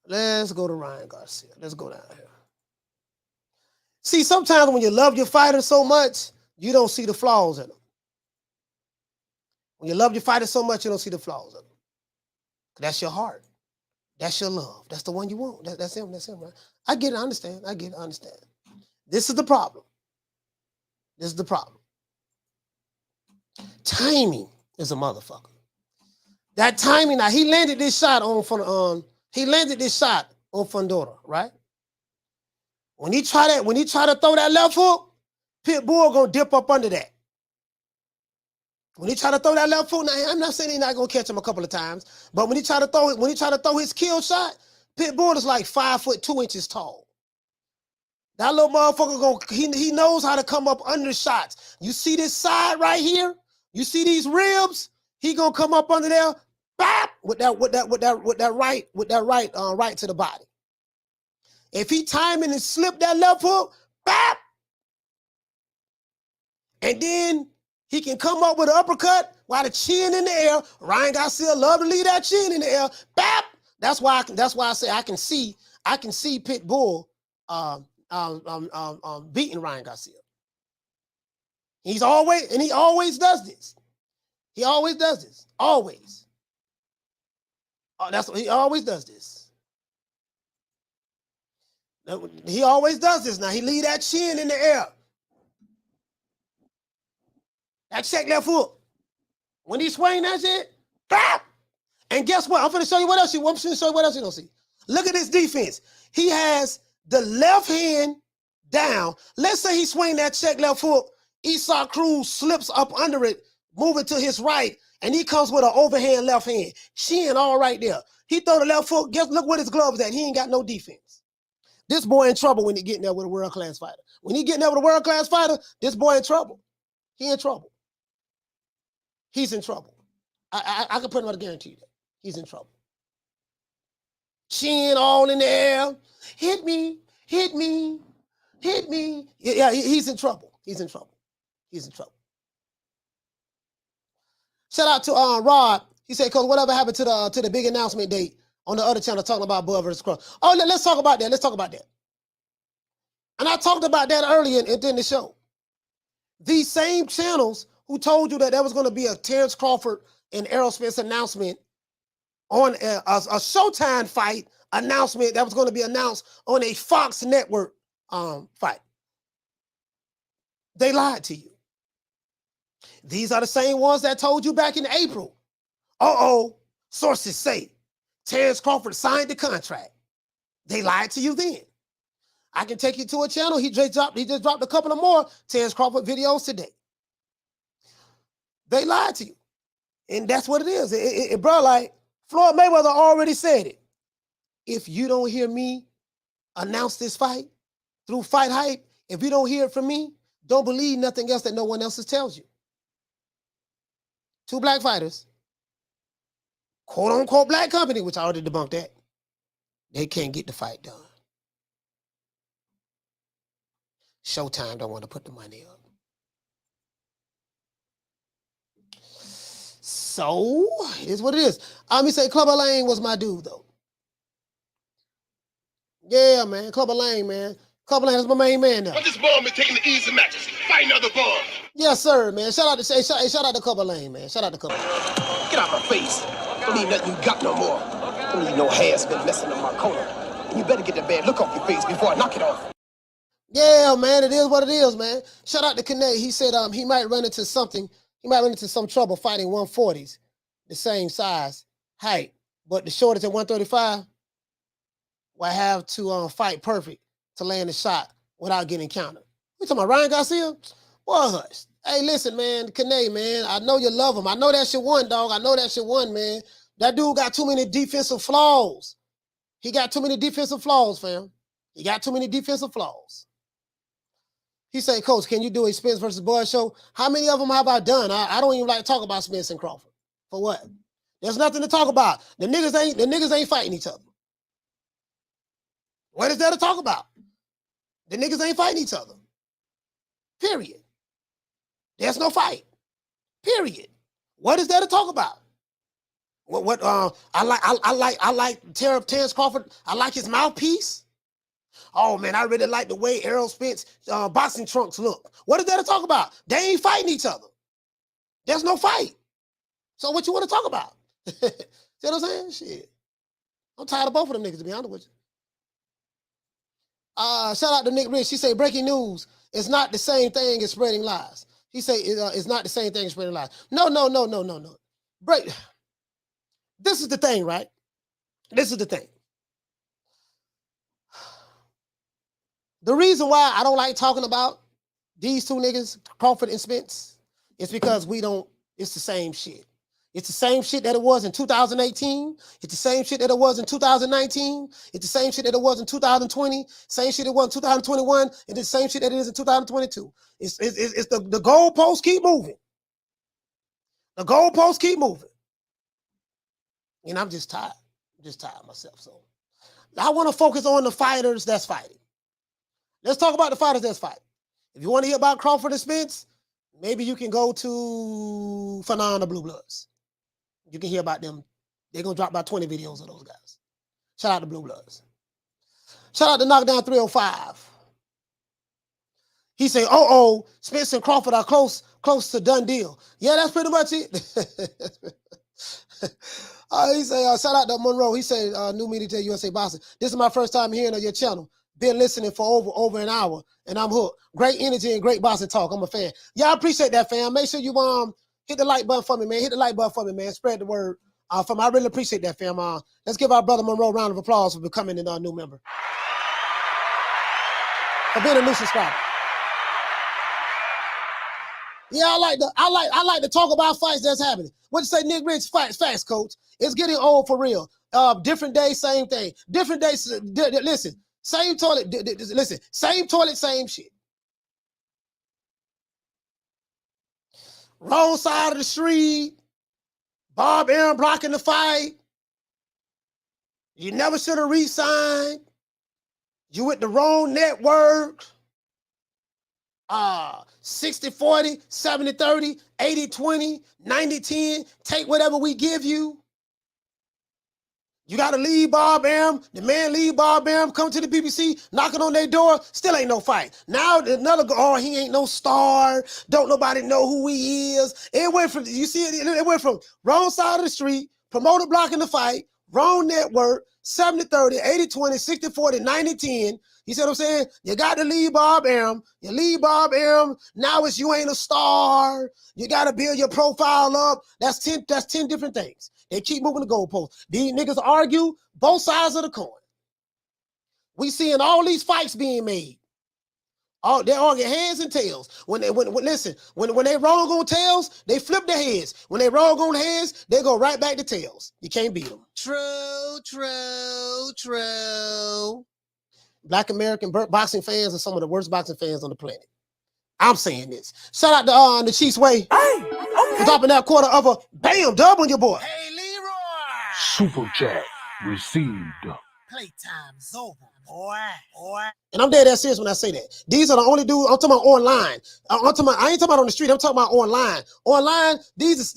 Let's go to Ryan Garcia. Let's go down here. See, sometimes when you love your fighter so much, you don't see the flaws in them. When you love your fighter so much, you don't see the flaws in them. That's your heart. That's your love. That's the one you want. That's him, right? I get it, I understand. This is the problem. Timing is a motherfucker. That timing, now he landed this shot on Fundora, right? When he try to throw that left hook, Pitbull gonna dip up under that. When he try to throw that left hook, now I'm not saying he's not gonna catch him a couple of times, but when he try to throw his kill shot, Pitbull is like 5'2" tall. That little motherfucker he knows how to come up under shots. You see this side right here? You see these ribs? He gonna come up under there, bap, with that right to the body. If he timing and slip that left hook, bap, and then he can come up with an uppercut while the chin in the air. Ryan Garcia love to leave that chin in the air. Bap. That's why I say I can see Pitbull beating Ryan Garcia. He always does this. Always. That's what he always does this. He always does this. Now he leave that chin in the air. That check left hook. When he swing that shit, bap! And guess what? I'm finna show you what else you don't see. Look at this defense. He has the left hand down. Let's say he swing that check left hook. Esau Cruz slips up under it, moving to his right, and he comes with an overhand left hand. Chin all right there. He throw the left hook. Look what his gloves at. He ain't got no defense. This boy in trouble when he getting there with a world-class fighter. When he getting there with a world-class fighter, this boy in trouble. He in trouble. He's in trouble. I can put him on a guarantee that. He's in trouble. Chin all in the air. Hit me. Hit me. Yeah, he's in trouble. He's in trouble. He's in trouble. Shout out to Rod. He said, "Coach, whatever happened to the big announcement date on the other channel talking about Bud versus Cruz?" Oh, let's talk about that. Let's talk about that. And I talked about that earlier in the show. These same channels who told you that there was going to be a Terrence Crawford and Errol Spence announcement on a Showtime fight announcement that was going to be announced on a Fox network fight. They lied to you. These are the same ones that told you back in April. Sources say Terrence Crawford signed the contract. They lied to you then. I can take you to a channel. He just dropped a couple of more Terrence Crawford videos today. They lied to you. And that's what it is. Bro, like Floyd Mayweather already said it. If you don't hear me announce this fight through Fight Hype, if you don't hear it from me, don't believe nothing else that no one else tells you. Two black fighters, quote unquote black company, which I already debunked that. They can't get the fight done. Showtime don't want to put the money up. So, here's what it is. Me say Clubber Lane was my dude, though. Yeah, man. Clubber Lane, man. Clubber Lane is my main man now. But this bomb is taking the easy matches. Fight another bomb. Yes, sir, man. Shout out to Clubber Lane, man. Shout out to Clubber Lane. Get out my face. Don't need nothing you got no more. Don't need no hair's been messing up my corner. And you better get that bad look off your face before I knock it off. Yeah, man. It is what it is, man. Shout out to Kane. He said he might run into something. He might run into some trouble fighting 140s, the same size, height, but the shortest at 135 will have to fight perfect to land a shot without getting countered. We talking about Ryan Garcia? Boy, hush. Hey, listen, man, Kane, man, I know you love him. I know that's your one, dog. I know that's your one, man. That dude got too many defensive flaws. He got too many defensive flaws, fam. He got too many defensive flaws. He said, Coach, can you do a Spence versus Bud show? How many of them have I done? I don't even like to talk about Spence and Crawford. For what? There's nothing to talk about. The niggas ain't fighting each other. What is there to talk about? The niggas ain't fighting each other. Period. There's no fight. Period. What is there to talk about? I like Terrence Crawford. I like his mouthpiece. Oh, man, I really like the way Errol Spence boxing trunks look. What is there to talk about? They ain't fighting each other. There's no fight. So what you want to talk about? See what I'm saying? Shit. I'm tired of both of them niggas, to be honest with you. Shout out to Nick Rich. He said, breaking news is not the same thing as spreading lies. He said it's not the same thing as spreading lies. No. This is the thing, right? This is the thing. The reason why I don't like talking about these two niggas, Crawford and Spence, is because it's the same shit. It's the same shit that it was in 2018. It's the same shit that it was in 2019. It's the same shit that it was in 2020. Same shit it was in 2021. And it's the same shit that it is in 2022. It's the goalposts keep moving. The goalposts keep moving. And I'm just tired. I'm just tired myself. So I want to focus on the fighters that's fighting. Let's talk about the fighters that's fighting. If you want to hear about Crawford and Spence, maybe you can go to Phenomenal Blue Bloods. You can hear about them. They're going to drop about 20 videos of those guys. Shout out to Blue Bloods. Shout out to Knockdown 305. He say, Spence and Crawford are close to done deal. Yeah, that's pretty much it. He say, shout out to Monroe. He said, new media to USA Boxing. This is my first time hearing of your channel. Been listening for over an hour, and I'm hooked. Great energy and great boxing talk. I'm a fan. Yeah, I appreciate that, fam. Make sure you hit the like button for me, man. Hit the like button for me, man. Spread the word. I really appreciate that, fam. Let's give our brother Monroe a round of applause for becoming a new member. For being a new subscriber. Yeah, I like to talk about fights that's happening. What you say, Nick Rich? Fights fast, coach. It's getting old for real. Different days, same thing. Different days. Listen. Same toilet, listen, same toilet, same shit. Wrong side of the street. Bob Aaron blocking the fight. You never should have re-signed. You with the wrong network. 60-40, 70-30, 80-20, 90-10. Take whatever we give you. You got to leave Bob Arum. The man leave Bob Arum, come to the BBC, knocking on their door. Still ain't no fight. Now another, he ain't no star. Don't nobody know who he is. It went from, you see it went from wrong side of the street, promoter blocking the fight, wrong network, 70-30, 80-20, 60-40, 90-10. You see what I'm saying? You got to leave Bob Arum. You leave Bob Arum. Now it's you ain't a star. You got to build your profile up. That's 10 different things. They keep moving the goalposts. These niggas argue both sides of the coin. We seeing all these fights being made. They argue heads and tails. When they wrong on tails, they flip their heads. When they wrong on heads, they go right back to tails. You can't beat them. True. Black American boxing fans are some of the worst boxing fans on the planet. I'm saying this. Shout out to the Chiefs Way. For dropping that quarter of a bam dub on your boy. Hey, Leroy. Super chat received. Playtime's over, boy. And I'm dead ass serious when I say that. These are the only dudes. I'm talking about online. I ain't talking about on the street. I'm talking about online. Online, all these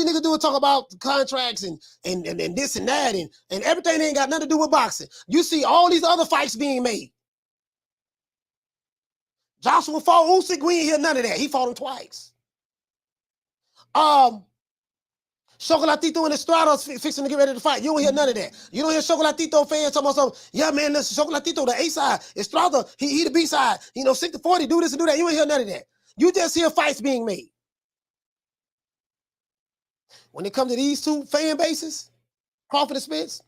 niggas do is talk about contracts and this and that and everything that ain't got nothing to do with boxing. You see all these other fights being made. Joshua fought Usyk. We ain't hear none of that. He fought him twice. Chocolatito and Estrada's fixing to get ready to fight. You don't hear none of that. You don't hear Chocolatito fans talking about something. Yeah, man, listen, Chocolatito, the A side. Estrada, he the B side. 60-40, do this and do that. You ain't hear none of that. You just hear fights being made. When it comes to these two fan bases, Crawford and Spence,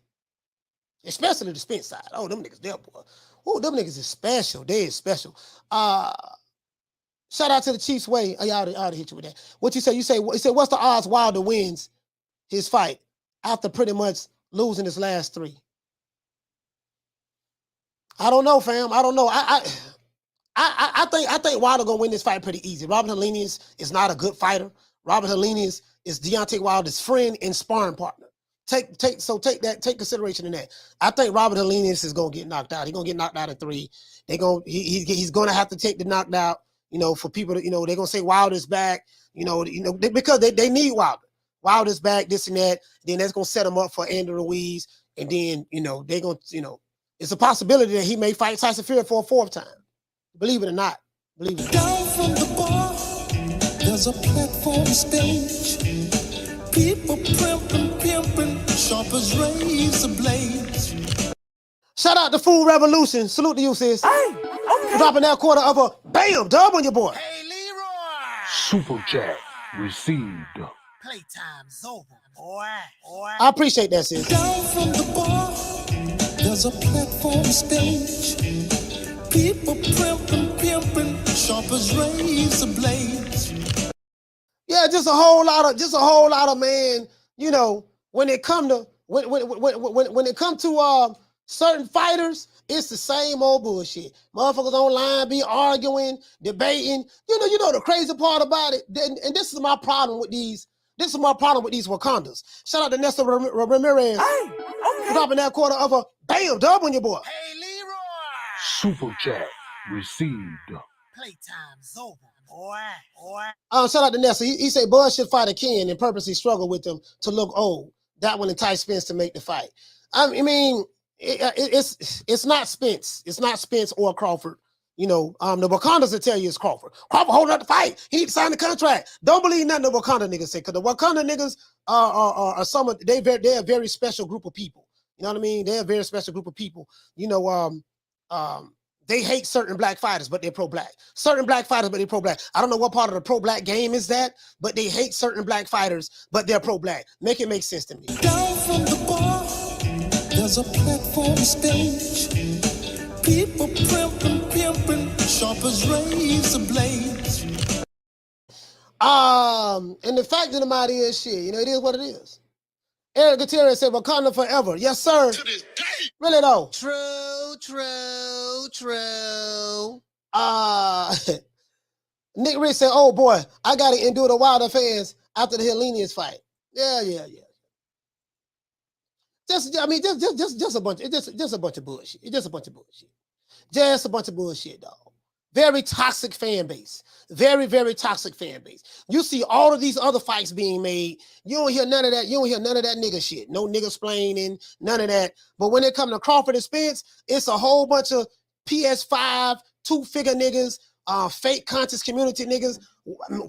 especially the Spence side. Oh, them niggas there, boy. Oh, them niggas is special. They is special. Shout out to the Chiefs Way. I ought to hit you with that. What you say? You said, what's the odds Wilder wins his fight after pretty much losing his last three? I don't know, fam. I don't know. I think Wilder gonna win this fight pretty easy. Robert Helenius is not a good fighter. Robert Helenius is Deontay Wilder's friend and sparring partner. Take consideration in that. I think Robert Helenius is gonna get knocked out. He's gonna get knocked out in 3. He's gonna have to take the knockout. For people to, they're gonna say Wilder's back. Because they need Wilder. Wilder's back, this and that. Then that's gonna set him up for Andrew Ruiz, and then they're gonna, it's a possibility that he may fight Tyson Fury for a 4th time. Believe it or not. Believe it. Down from the bar, there's a platform stage. People pimping, sharp as razor blades. Shout out to Food Revolution. Salute to you, sis. Hey, okay. Dropping that quarter of a bam dub on your boy. Hey, Leroy. Super chat received. Playtime's over, boy. I appreciate that, sis. Down from the bar, there's a platform stage. People pimping, sharp as razor blades. Yeah, just a whole lot of man. When it come to certain fighters, it's the same old bullshit. Motherfuckers online be arguing, debating. You know the crazy part about it, and this is my problem with these. This is my problem with these Wakandas. Shout out to Nestor Ramirez. Hey, okay. Dropping that quarter of a bam dub on your boy. Hey, Leroy. Super chat received. Playtime's over, boy. Shout out to Nestor. He said Bud should fight a Ken and purposely struggle with him to look old. That one entice Spence to make the fight. I mean, it's not Spence. It's not Spence or Crawford. The Wakandas will tell you it's Crawford. Crawford holding up the fight. He need to sign the contract. Don't believe nothing the Wakanda niggas say, because the Wakanda niggas are they're a very special group of people. You know what I mean? They're a very special group of people. They hate certain black fighters, but they're pro-black. Certain black fighters, but they're pro-black. I don't know what part of the pro-black game is that, but they hate certain black fighters, but they're pro-black. Make it make sense to me. Down from the bar, there's a platform stage. People pimping, sharp as razor blades. And the fact of the matter is, shit, it is what it is. Eric Gutierrez said, Wakanda forever. Yes, sir. To this day. Really, though? True. Nick Rich said, oh, boy, I got to endure the Wilder fans after the Helenius fight. Yeah. Just a bunch of bullshit. Just a bunch of bullshit, dog. Very toxic fan base. Very, very toxic fan base. You see all of these other fights being made. You don't hear none of that. You don't hear none of that nigga shit. No nigga splaining, none of that. But when it comes to Crawford and Spence, it's a whole bunch of PS5, two-figure niggas, fake conscious community niggas,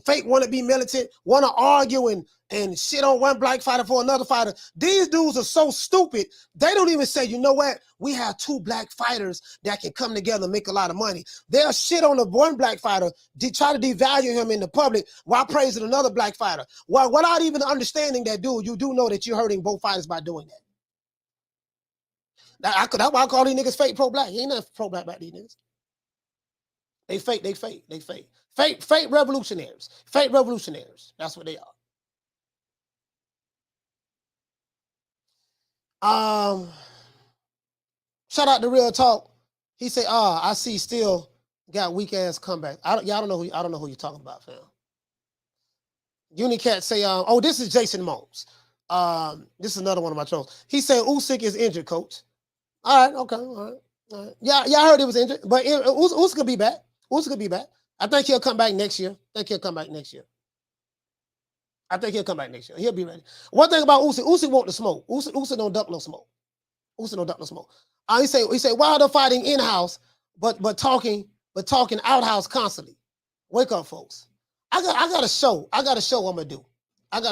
fake want to be militant, want to argue and shit on one black fighter for another fighter. These dudes are so stupid, they don't even say, you know what? We have two black fighters that can come together and make a lot of money. They'll shit on the one black fighter, try to devalue him in the public while praising another black fighter. Well, without even understanding that, dude, you do know that you're hurting both fighters by doing that. That's why I call these niggas fake pro-black. He ain't nothing pro-black about these niggas. They fake, they fake, they fake. Fake revolutionaries. Fake revolutionaries. That's what they are. Shout out to Real Talk. He said, I see still got weak ass comeback. I don't know who you're talking about, fam. Unicat say, oh, this is Jason Mones. This is another one of my trolls. He said Usyk is injured, coach. All right, okay, all right. Yeah, I heard he was injured, but Usyk could be back. Usyk could be back. I think he'll come back next year. I think he'll come back next year. He'll be ready. One thing about Usyk want the smoke. Usyk don't duck no smoke. Usyk don't duck no smoke. He say Wilder fighting in-house, but talking outhouse constantly. Wake up, folks. I got a show. I'm gonna do. I'm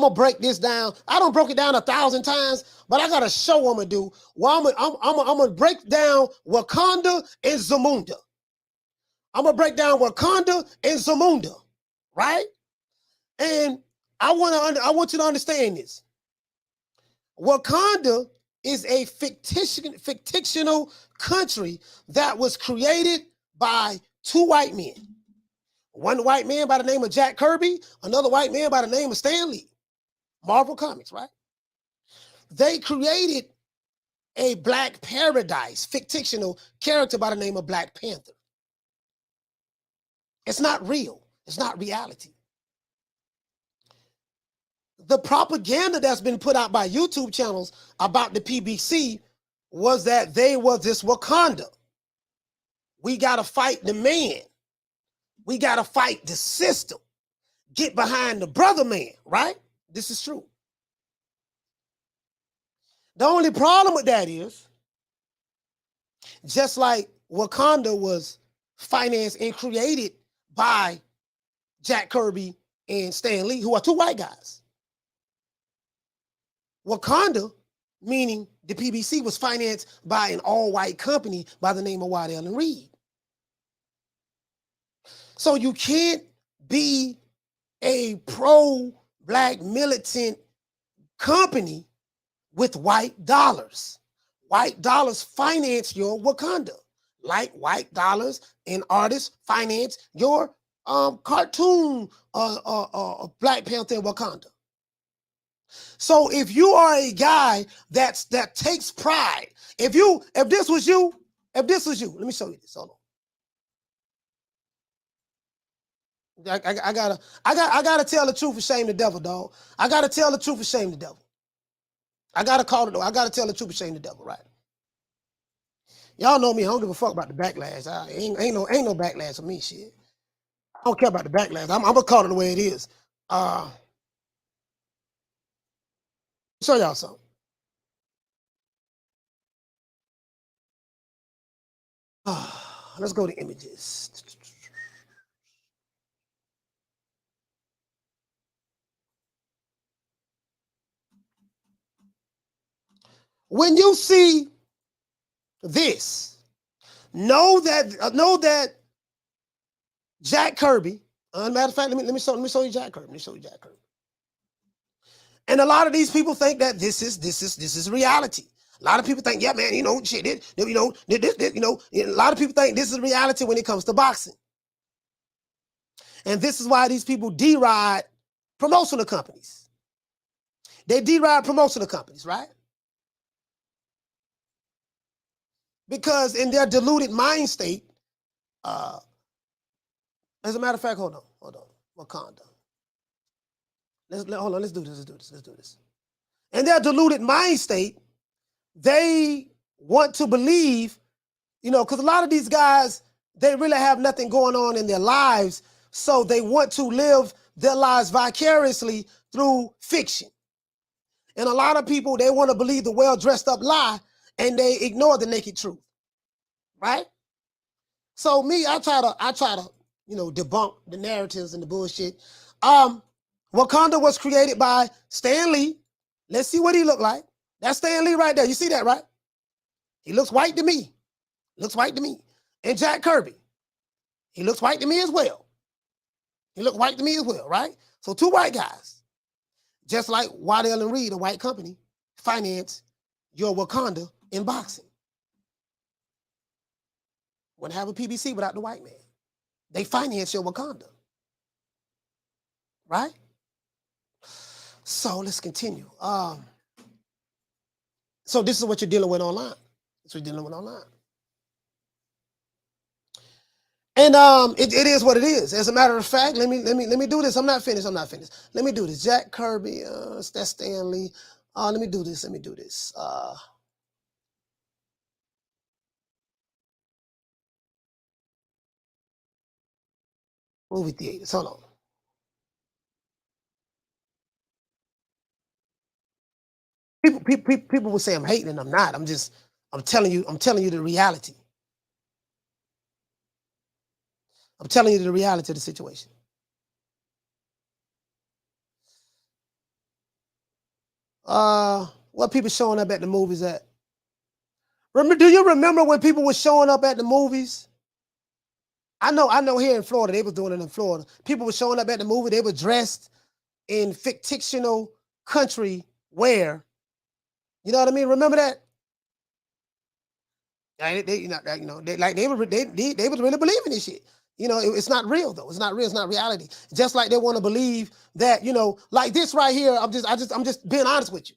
gonna break this down. I don't broke it down 1,000 times, but I got a show I'm gonna do. Well, I'm gonna break down Wakanda and Zamunda. I'm gonna break down Wakanda and Zamunda, right? And I want you to understand this. Wakanda is a fictional country that was created by two white men. One white man by the name of Jack Kirby, another white man by the name of Stan Lee. Marvel Comics, right? They created a black paradise, fictional character by the name of Black Panther. It's not real. It's not reality. The propaganda that's been put out by YouTube channels about the PBC was that they was this Wakanda. We got to fight the man. We got to fight the system. Get behind the brother man, right? This is true. The only problem with that is, just like Wakanda was financed and created by Jack Kirby and Stan Lee, who are two white guys. Wakanda, meaning the PBC, was financed by an all-white company by the name of Waddell and Reed. So you can't be a pro-black militant company with white dollars. White dollars finance your Wakanda, like white dollars and artists finance your cartoon Black Panther and Wakanda. So if you are a guy that takes pride, if this was you, let me show you this. Hold on. I gotta tell the truth and shame the devil, dog. I gotta tell the truth and shame the devil. I gotta call it though. I gotta tell the truth and shame the devil, right? Y'all know me. I don't give a fuck about the backlash. Ain't no backlash for me, shit. I don't care about the backlash. I'm gonna call it the way it is. Show y'all something. Let's go to images. When you see this, know that Jack Kirby. Matter of fact, let me show you Jack Kirby. And a lot of these people think that this is reality. A lot of people think, yeah, man, shit, a lot of people think this is reality when it comes to boxing. And this is why these people deride promotional companies. They deride promotional companies, right? Because in their deluded mind state, as a matter of fact, hold on, Wakanda. Hold on, let's do this. In their deluded mind state, they want to believe You know, because a lot of these guys, they really have nothing going on in their lives, so they want to live their lives vicariously through fiction. And a lot of people, they want to believe the well-dressed up lie, and they ignore the naked truth, right? So me, I try to, you know, debunk the narratives and the bullshit. Wakanda was created by Stan Lee. Let's see what he looked like. That's Stan Lee right there. You see that, right? He looks white to me. Looks white to me. And Jack Kirby. He looks white to me as well. He looked white to me as well, right? So 2 white guys. Just like Waddell and Reed, a white company, finance your Wakanda in boxing. Wouldn't have a PBC without the white man. They finance your Wakanda. Right? So let's continue. So this is what you're dealing with online. That's what you're dealing with online. And it is what it is. As a matter of fact, let me do this. I'm not finished. Let me do this. Jack Kirby, that's Stan Lee. Let me do this. Movie theaters. Hold on. People will say I'm hating, and I'm not. I'm telling you the reality. I'm telling you the reality of the situation. What people showing up at the movies at? Do you remember when people were showing up at the movies? I know here in Florida, they was doing it in Florida. People were showing up at the movie, they were dressed in fictional country wear. You know what I mean? Remember that? They was really believing this shit. You know, it's not real though. It's not real. It's not reality. Just like they want to believe that, you know, like this right here. I'm just being honest with you.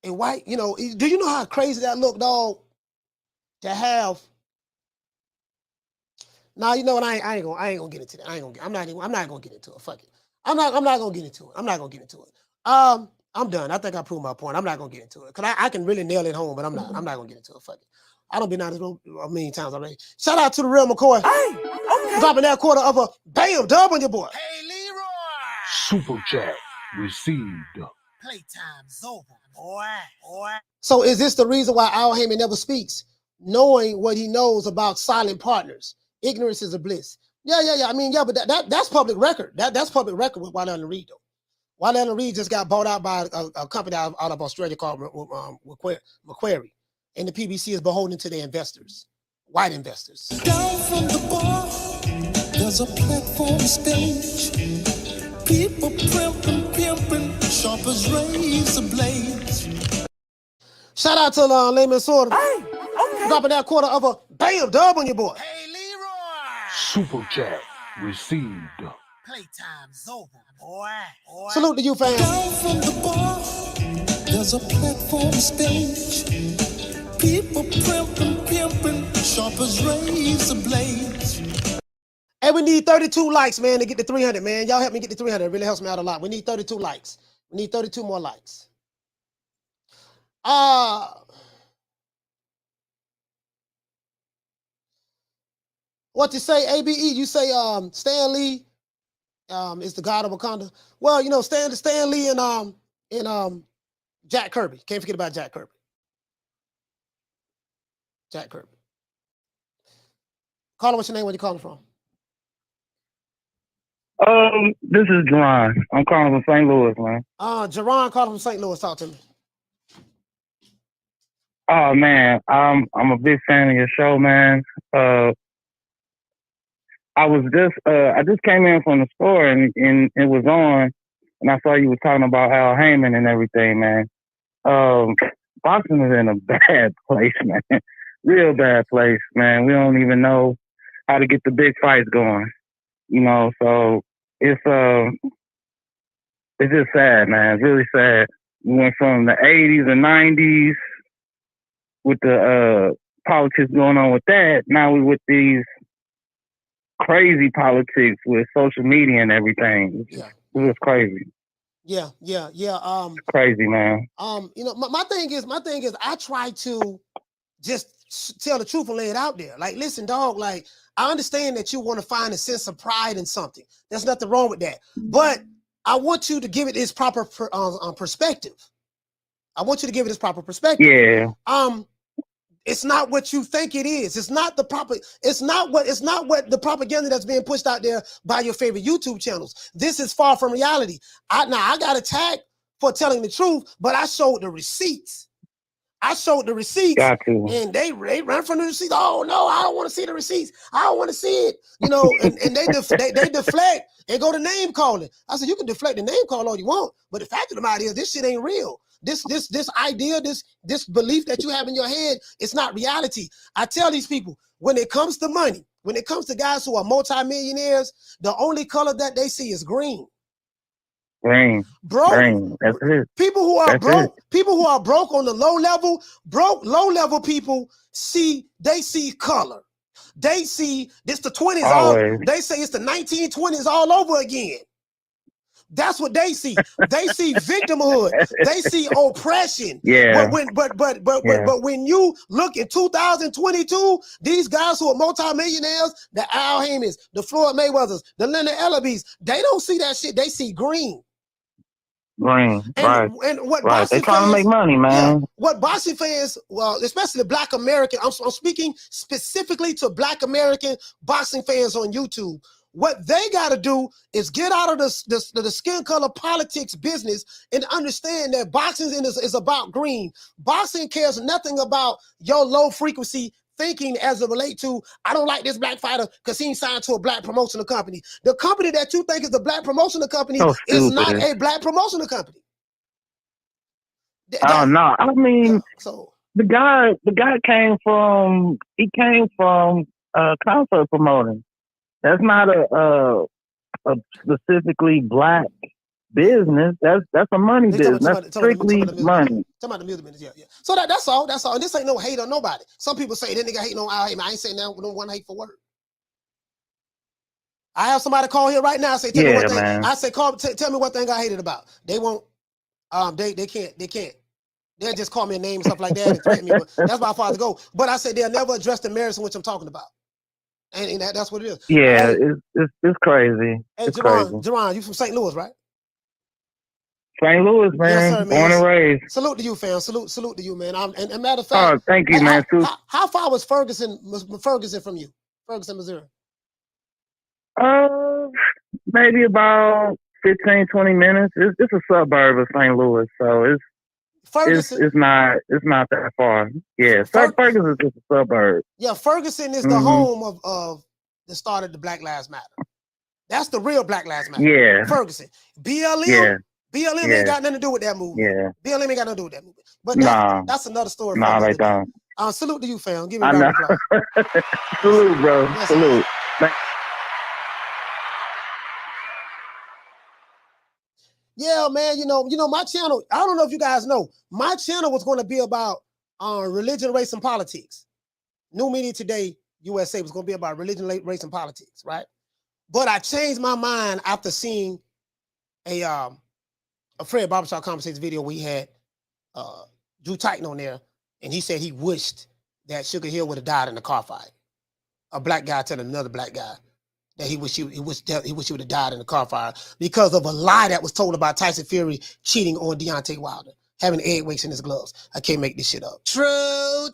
And white, you know, do you know how crazy that looked, dog? To have. Now you know what? I ain't gonna get into that. I'm not gonna get into it. Fuck it. I'm not gonna get into it. I'm done. I think I proved my point. I'm not gonna get into it because I can really nail it home, but I'm not gonna get into it. Fuck it. I don't been out this room a million times already. Shout out to the real McCoy. Hey, okay. Dropping that quarter of a bam dub on your boy. Hey, Leroy. Super chat received. Playtime's over, boy. So is this the reason why Al Heyman never speaks? Knowing what he knows about silent partners. Ignorance is a bliss. Yeah. I mean, yeah, but that's public record. That's public record with Waddell and Reed, though. Waddell and Reed just got bought out by a company out of Australia called Macquarie. And the PBC is beholden to their investors, white investors. Down from the bar, there's a platform stage. People pimping, sharp as razor blades. Shout out to Layman Sorter. Hey, okay. Dropping that quarter of a bam dub on your boy. Hey, Leroy. Super chat received. Playtime's over, boy. Salute to you, fam. Down from the bar, there's a platform stage. People pimping, sharp as razor blades. Hey, we need 32 likes, man, to get to 300, man. Y'all help me get to 300. It really helps me out a lot. We need 32 likes. We need 32 more likes. What you say, ABE? You say Stan Lee is the god of Wakanda. Well, you know, Stan Lee and Jack Kirby. Can't forget about Jack Kirby. Jack Kirby. Caller, what's your name? Where you calling from? This is Jerron. I'm calling from St. Louis, man. Jerron calling from St. Louis. Talk to me. Oh man, I'm a big fan of your show, man. I just came in from the store and it was on, and I saw you were talking about Al Heyman and everything, man. Boxing is in a bad place, man. Real bad place, man. We don't even know how to get the big fights going, you know. So it's just sad, man. It's really sad. We went from the 80s and 90s with the politics going on with that. Now we with these crazy politics with social media and everything. It's just crazy. Yeah. It's crazy, man. You know, my thing is I try to just tell the truth and lay it out there. Like, listen, dog, like, I understand that you want to find a sense of pride in something. There's nothing wrong with that. But I want you to give it its proper perspective. I want you to give it its proper perspective. Yeah. It's not what you think it is. It's not what the propaganda that's being pushed out there by your favorite YouTube channels. This is far from reality. I got attacked for telling the truth, but I showed the receipts. And they run from the receipts. Oh no, I don't want to see the receipts. I don't want to see it. You know, and they deflect and go to name calling. I said, you can deflect the name call all you want, but the fact of the matter is, this shit ain't real. This idea, this belief that you have in your head, it's not reality. I tell these people, when it comes to money, when it comes to guys who are multimillionaires, the only color that they see is green. Green. That's it. People who are broke on the low level people see color. They see this the 20s. They say it's the 1920s all over again. That's what they see. They see victimhood. They see oppression. Yeah. But when you look in 2022, these guys who are multimillionaires, the Al Haymans, the Floyd Mayweathers, the Leonard Ellabys, they don't see that shit. They see green. Right. And what boxing they trying fans, to make money, man. What boxing fans, well, especially Black American, I'm speaking specifically to Black American boxing fans on YouTube. What they got to do is get out of the skin color politics business and understand that boxing is about green. Boxing cares nothing about your low frequency thinking as it relate to, I don't like this black fighter because he ain't signed to a black promotional company. The company that you think is a black promotional company is not a black promotional company. Oh no, I mean, the guy came from concert promoting. That's not a specifically black business. That's a money business. That's strictly money. Talking about the music business, yeah. So that's all. And this ain't no hate on nobody. Some people say that nigga hating on Al Haymon. I ain't saying that with one hateful word. I have somebody call here right now. I say, tell me what thing. I say, tell me what thing I hated about. They won't. They can't. They'll just call me a name and stuff like that and threaten me. But that's my father go. But I said they'll never address the merits in which I'm talking about. And that's what it is. Yeah, it's crazy. Hey, it's crazy. Jerron, you from St. Louis, right? St. Louis, man. Yes, sir, man. Born and raised. Salute to you, fam. Salute to you, man. And matter of fact, thank you, man. How far was Ferguson from you? Ferguson, Missouri. Maybe about 15, 20 minutes. It's a suburb of St. Louis, so it's not that far. Yeah, Ferguson is just a suburb. Yeah, Ferguson is the home of the start of the Black Lives Matter. That's the real Black Lives Matter. Yeah. Ferguson. BLM ain't got nothing to do with that movement. Yeah. BLM ain't got nothing to do with that movement. But that's another story. No, they don't. Salute to you, fam. Give me a round of applause. Salute, bro. Yes, salute. Yeah, man. You know, my channel, I don't know if you guys know, my channel was going to be about religion, race, and politics. New Media Today, USA was going to be about religion, race, and politics, right? But I changed my mind after seeing a Fred Barbershop Conversations video we had Drew Titan on there, and he said he wished that Sugar Hill would have died in a car fight. A black guy telling another black guy that he wish he would have died in a car fire because of a lie that was told about Tyson Fury cheating on Deontay Wilder, having egg wakes in his gloves. I can't make this shit up. True.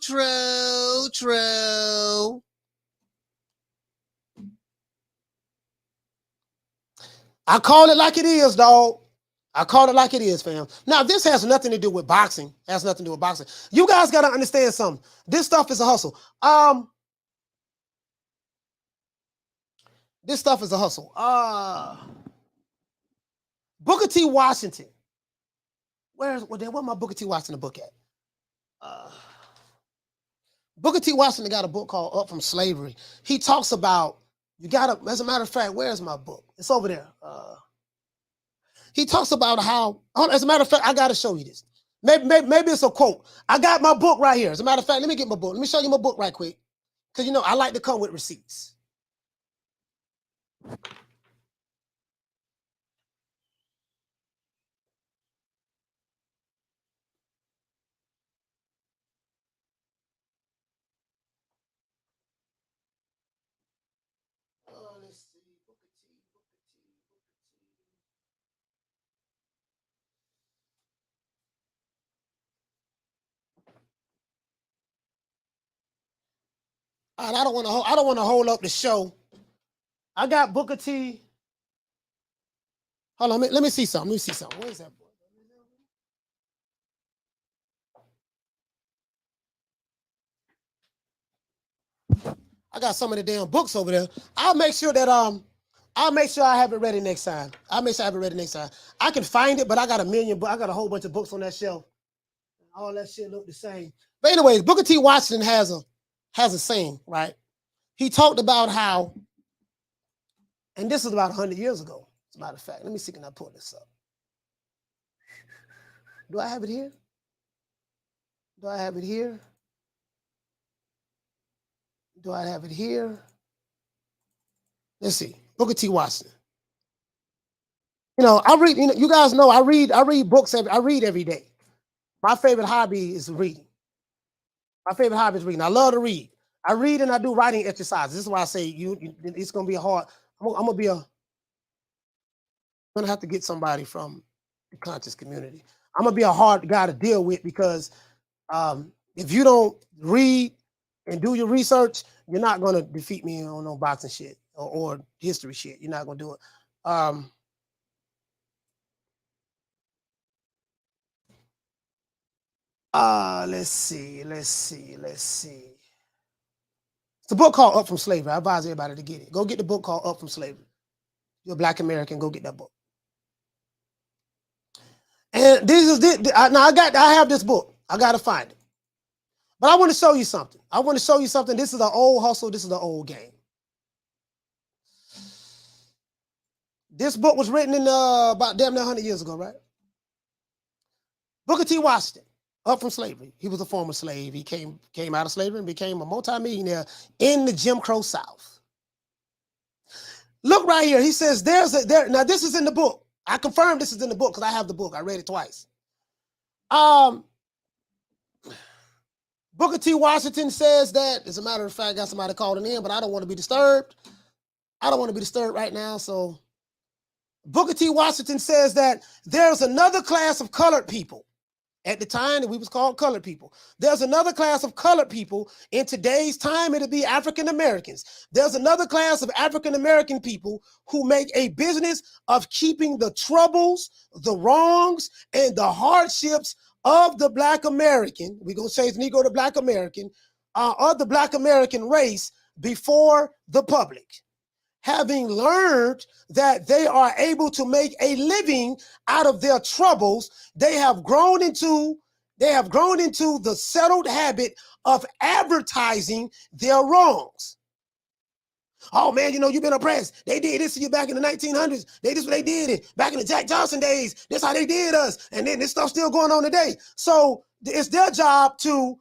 I call it like it is, dog. I call it like it is, fam. Now, this has nothing to do with boxing. You guys got to understand something. This stuff is a hustle. This stuff is a hustle. Booker T. Washington. Where my Booker T. Washington book at? Booker T. Washington got a book called Up From Slavery. He talks about, as a matter of fact, where's my book? It's over there. He talks about how, as a matter of fact, I got to show you this. Maybe it's a quote. I got my book right here. As a matter of fact, let me get my book. Let me show you my book right quick. Because, I like to come with receipts. All right, I don't want to hold up the show. I got Booker T. Hold on, let me see something. Let me see something. Where is that boy? I got some of the damn books over there. I'll make sure I have it ready next time. I can find it, but I got a million books. I got a whole bunch of books on that shelf. All that shit look the same. But anyways, Booker T. Washington has a saying, right? He talked about how, and this is about 100 years ago, as a matter of fact. Let me see, can I pull this up? Do I have it here? Do I have it here? Do I have it here? Let's see. Booker T. Washington. You know, I read, you guys know I read books, I read every day. My favorite hobby is reading. I love to read. I read and I do writing exercises. This is why I say it's gonna be a hard. I'm gonna have to get somebody from the conscious community. I'm gonna be a hard guy to deal with because if you don't read and do your research, you're not gonna defeat me on no boxing shit or history shit. You're not gonna do it. Let's see. It's a book called Up From Slavery. I advise everybody to get it. Go get the book called Up From Slavery. You're a Black American, go get that book. And I have this book. I gotta find it. But I want to show you something. This is the old hustle. This is the old game. This book was written in about damn near 100 years ago, right? Booker T. Washington, Up From Slavery. He was a former slave. He came out of slavery and became a multimillionaire in the Jim Crow South. Look right here. He says now this is in the book. I confirm this is in the book because I have the book. I read it twice. Booker T. Washington says that, as a matter of fact, I got somebody calling in, but I don't want to be disturbed. Right now. So Booker T. Washington says that there's another class of colored people. At the time that we was called colored people. There's another class of colored people. In today's time, it'll be African Americans. There's another class of African American people who make a business of keeping the troubles, the wrongs, and the hardships of the Black American, we're going to say it's Negro to Black American, of the Black American race before the public. Having learned that they are able to make a living out of their troubles, they have grown into the settled habit of advertising their wrongs. Oh man, you've been oppressed. They did this to you back in the 1900s. This what they did it back in the Jack Johnson days. This how they did us. And then this stuff's still going on today. So it's their job to,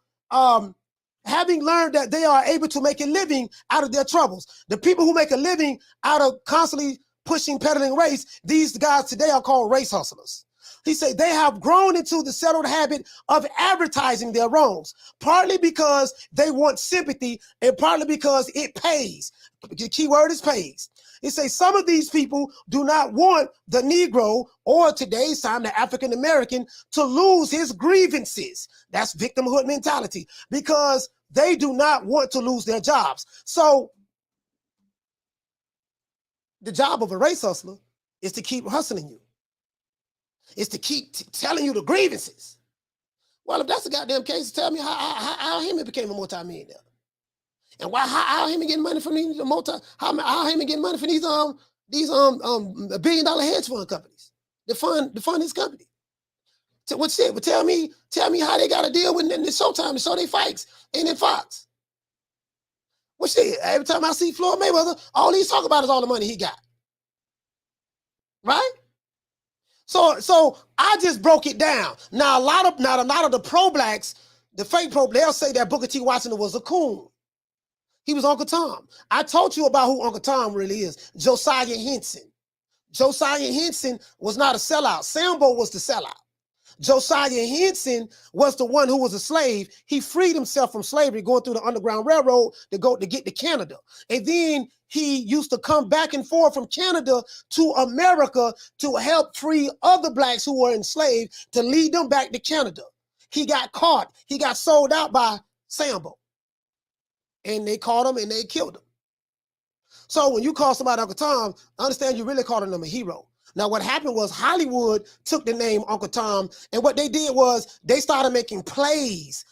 having learned that they are able to make a living out of their troubles. The people who make a living out of constantly pushing, peddling race, these guys today are called race hustlers. He said they have grown into the settled habit of advertising their wrongs, partly because they want sympathy and partly because it pays. The key word is pays. He says some of these people do not want the Negro, or today's time, the African American, to lose his grievances. That's victimhood mentality, because they do not want to lose their jobs. So the job of a race hustler is to keep hustling you. It's to keep telling you the grievances. Well, if that's the goddamn case, tell me how him became a multimillionaire. And how him getting money from these how him getting money from these $1 billion hedge fund companies to fund his company. But tell me how they got to deal with the Showtime to show their fights and in Fox. Well, shit, every time I see Floyd Mayweather, all he's talking about is all the money he got. Right? So I just broke it down. Now a lot of the pro-blacks, the fake pro, they'll say that Booker T. Washington was a coon. He was Uncle Tom. I told you about who Uncle Tom really is. Josiah Henson. Josiah Henson was not a sellout. Sambo was the sellout. Josiah Henson was the one who was a slave. He freed himself from slavery going through the Underground Railroad to get to Canada. And then he used to come back and forth from Canada to America to help free other blacks who were enslaved, to lead them back to Canada. He got caught. He got sold out by Sambo. and they caught him and they killed him. So when you call somebody Uncle Tom, understand you're really calling them a hero. Now, what happened was Hollywood took the name Uncle Tom, and what they did was they started making plays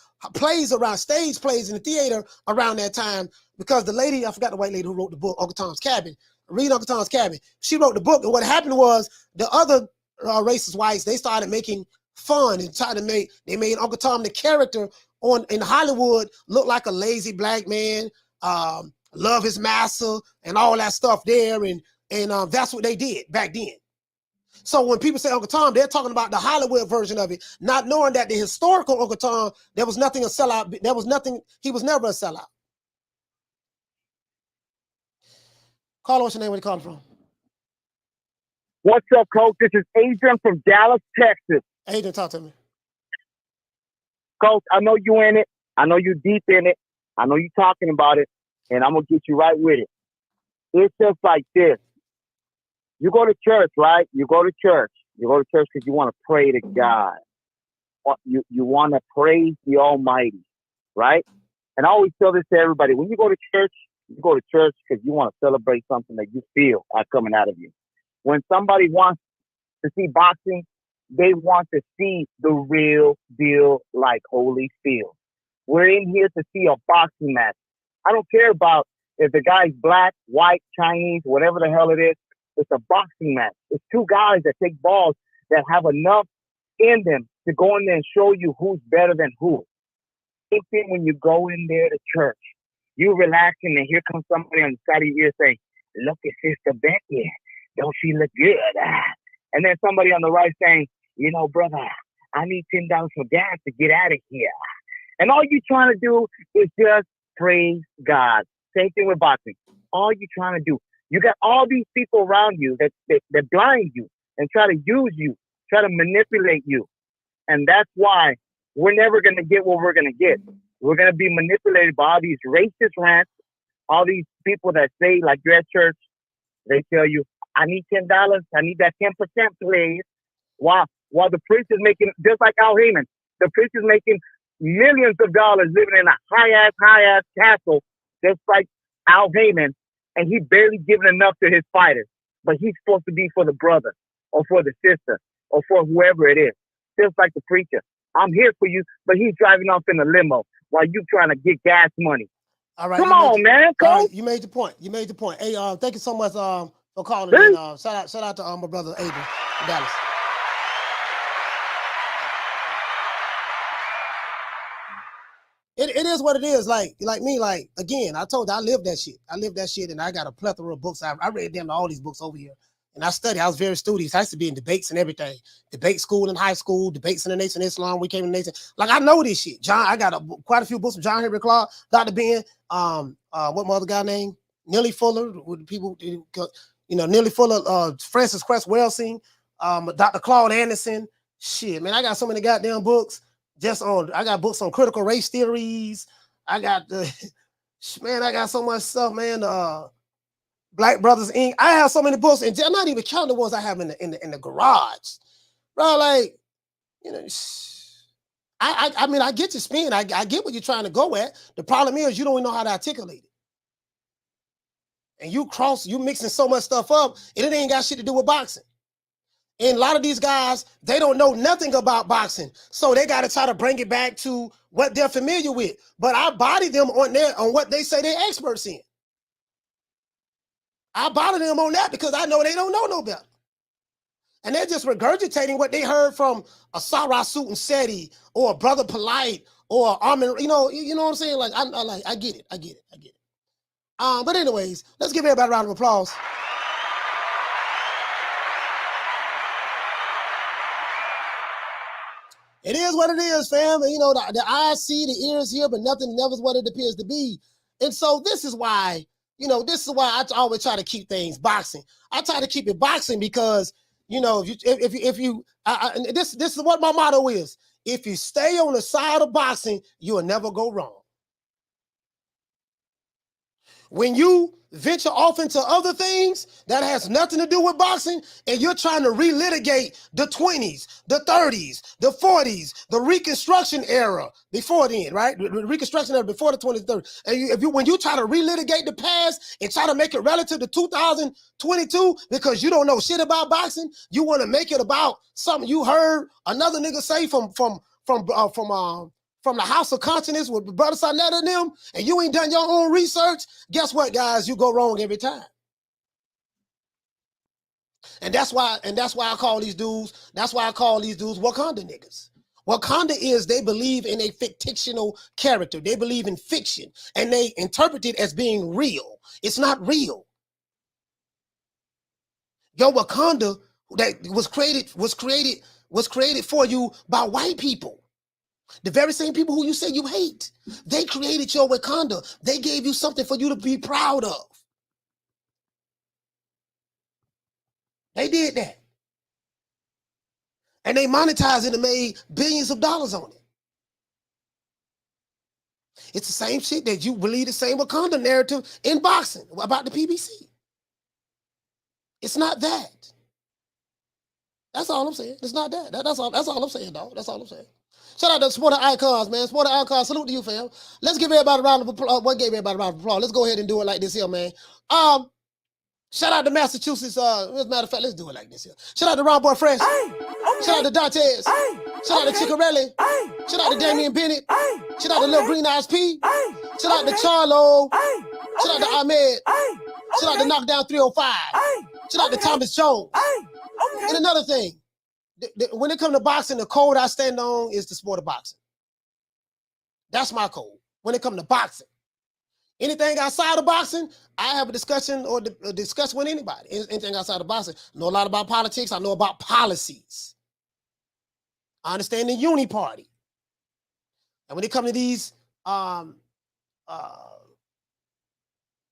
around, stage plays in the theater around that time, because the lady, I forgot the white lady who wrote the book, Uncle Tom's Cabin, read Uncle Tom's Cabin. She wrote the book, and what happened was the other racist whites, they started making fun and they made Uncle Tom, the character in Hollywood, look like a lazy black man, love his master and all that stuff there, and that's what they did back then. So when people say Uncle Tom, they're talking about the Hollywood version of it, not knowing that the historical Uncle Tom, there was nothing a sellout. There was nothing. He was never a sellout. Carl, what's your name? Where you calling from? What's up, Coach? This is Adrian from Dallas, Texas. Adrian, talk to me. Coach, I know you in it. I know you deep in it. I know you talking about it, and I'm gonna get you right with it. It's just like this. You go to church, right? You go to church. You go to church because you want to pray to God. You want to praise the Almighty, right? And I always tell this to everybody. When you go to church because you want to celebrate something that you feel coming out of you. When somebody wants to see boxing, they want to see the real deal like Holyfield. We're in here to see a boxing match. I don't care about if the guy's black, white, Chinese, whatever the hell it is. It's a boxing match. It's two guys that take balls that have enough in them to go in there and show you who's better than who. Same thing when you go in there to church. You relaxing, and here comes somebody on the side of your ear saying, "Look at Sister Becky. Don't she look good?" And then somebody on the right saying, "You know, brother, I need $10 for gas to get out of here." And all you're trying to do is just praise God. Same thing with boxing. All you're trying to do. You got all these people around you that blind you and try to use you, try to manipulate you. And that's why we're never going to get what we're going to get. We're going to be manipulated by all these racist rants, all these people that say, like you're at church, they tell you, "I need $10. I need that 10%, please." While the priest is making, just like Al Heyman, the priest is making millions of dollars living in a high-ass castle, just like Al Heyman. And he barely giving enough to his fighters. But he's supposed to be for the brother or for the sister or for whoever it is. Just like the preacher. I'm here for you, but he's driving off in a limo while you trying to get gas money. All right, Come on, man. Coach. Right, you made the point. Hey, thank you so much for calling in. Shout out to my brother Adrian in Dallas. It is what it is. Like me, again, I told you, I lived that shit. And I got a plethora of books. I read them, all these books over here. And I studied. I was very studious. I used to be in debates and everything. Debate school in high school, debates in the Nation of Islam. We came in the Nation. Like, I know this shit. I got quite a few books from John Henry Clark, Dr. Ben, what my other guy named? Nellie Fuller, with people, Nellie Fuller, Francis Cress Welsing, Dr. Claude Anderson. Shit, man, I got so many goddamn books. I got books on critical race theories. I got so much stuff, man. Black Brothers Inc. I have so many books, and I'm not even counting the ones I have in the garage, bro. Like, I mean, I get your spin. I get what you're trying to go at. The problem is you don't even know how to articulate it, and you mixing so much stuff up, and it ain't got shit to do with boxing. And a lot of these guys, they don't know nothing about boxing. So they got to try to bring it back to what they're familiar with. But I body them on what they say they're experts in. I body them on that because I know they don't know no better. And they're just regurgitating what they heard from a Sarah Suit and Seti or a Brother Polite or Armin, you know what I'm saying? Like, I get it. But anyways, let's give everybody a round of applause. It is what it is, fam. And, the eyes see, the ears hear, but nothing never is what it appears to be. And so this is why I always try to keep things boxing. I try to keep it boxing because, this is what my motto is. If you stay on the side of boxing, you will never go wrong. When you venture off into other things that has nothing to do with boxing, and you're trying to relitigate the 20s, the 30s, the 40s, the Reconstruction era before then, right? The Reconstruction era before the 20s, 30s. And when you try to relitigate the past and try to make it relative to 2022 because you don't know shit about boxing, you want to make it about something you heard another nigga say from the House of Consciousness with Brother Sarnetta and them, and you ain't done your own research, guess what, guys? You go wrong every time. And that's why I call these dudes Wakanda niggas. Wakanda is they believe in a fictional character. They believe in fiction, and they interpret it as being real. It's not real. Your Wakanda that was created for you by white people. The very same people who you say you hate, they created your Wakanda. They gave you something for you to be proud of. They did that. And they monetized it and made billions of dollars on it. It's the same shit that you believe the same Wakanda narrative in boxing about the PBC. It's not that. That's all I'm saying. It's not that. That's all I'm saying, dog. That's all I'm saying. Shout out to Sporting Icons, man. Sporting Icons, salute to you, fam. Let's give everybody a round of applause. What gave everybody a round of applause? Let's go ahead and do it like this here, man. Shout out to Massachusetts. As a matter of fact, let's do it like this here. Shout out to Ron Boy Fresh. Shout out to Dantes. Shout out to Chickarelli. Shout out to Damian Bennett. Shout out to Lil Green Eyes P. Shout out to Charlo. Shout out to Ahmed. Shout out to Knockdown 305. Shout out to Thomas Jones. And another thing. When it comes to boxing, the code I stand on is the sport of boxing. That's my code. When it comes to boxing, anything outside of boxing, I have a discussion or discuss with anybody. Anything outside of boxing, I know a lot about politics. I know about policies. I understand the uni party. And when it comes to these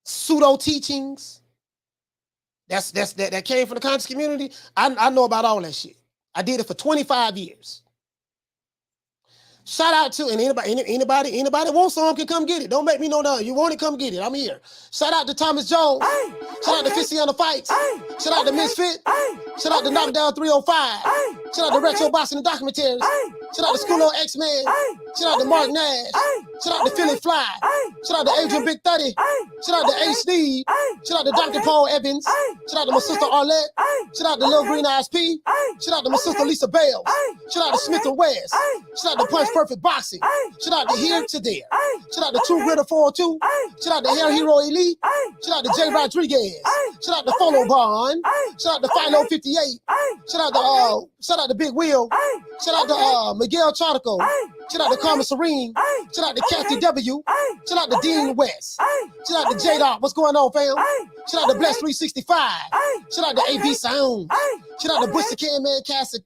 pseudo teachings that came from the conscious community, I know about all that shit. I did it for 25 years. Shout out to, and anybody wants some can come get it. Don't make me know nothing. You want it, come get it. I'm here. Shout out to Thomas Jones. Shout out to Fisty on the Fights. Shout out to Misfit. Shout out to Knockdown 305. Shout out to Retro Boxing and Documentaries. Shout out to School of X-Men. Shout out to Mark Nash. Shout out to Philly Fly. Shout out to Adrian Big 30. Shout out to A. Steve. Shout out to Dr. Paul Evans. Shout out to my sister Arlette. Shout out to Lil Green Eyes P. Shout out to my sister Lisa Bales. Shout out to Smith and West. Shout out to Punch Perfect Boxing. Shout out to Here to There. Shout out to True Ritter 402. Shout out to Hair Hero Elite. Shout out to Jay Rodriguez. Shout out to Follow Bond. Shout out to Philo 58. Shout out to Big Will. Shout out to Miguel Chartico. Shout out to Carmen Serene. Shout out to Kathy W. Shout out to Dean West. Shout out to J-Dog. What's going on, fam? Shout out to Bless 365. Shout out to AB Sound. Shout out to Bush the Can Man Cassidy.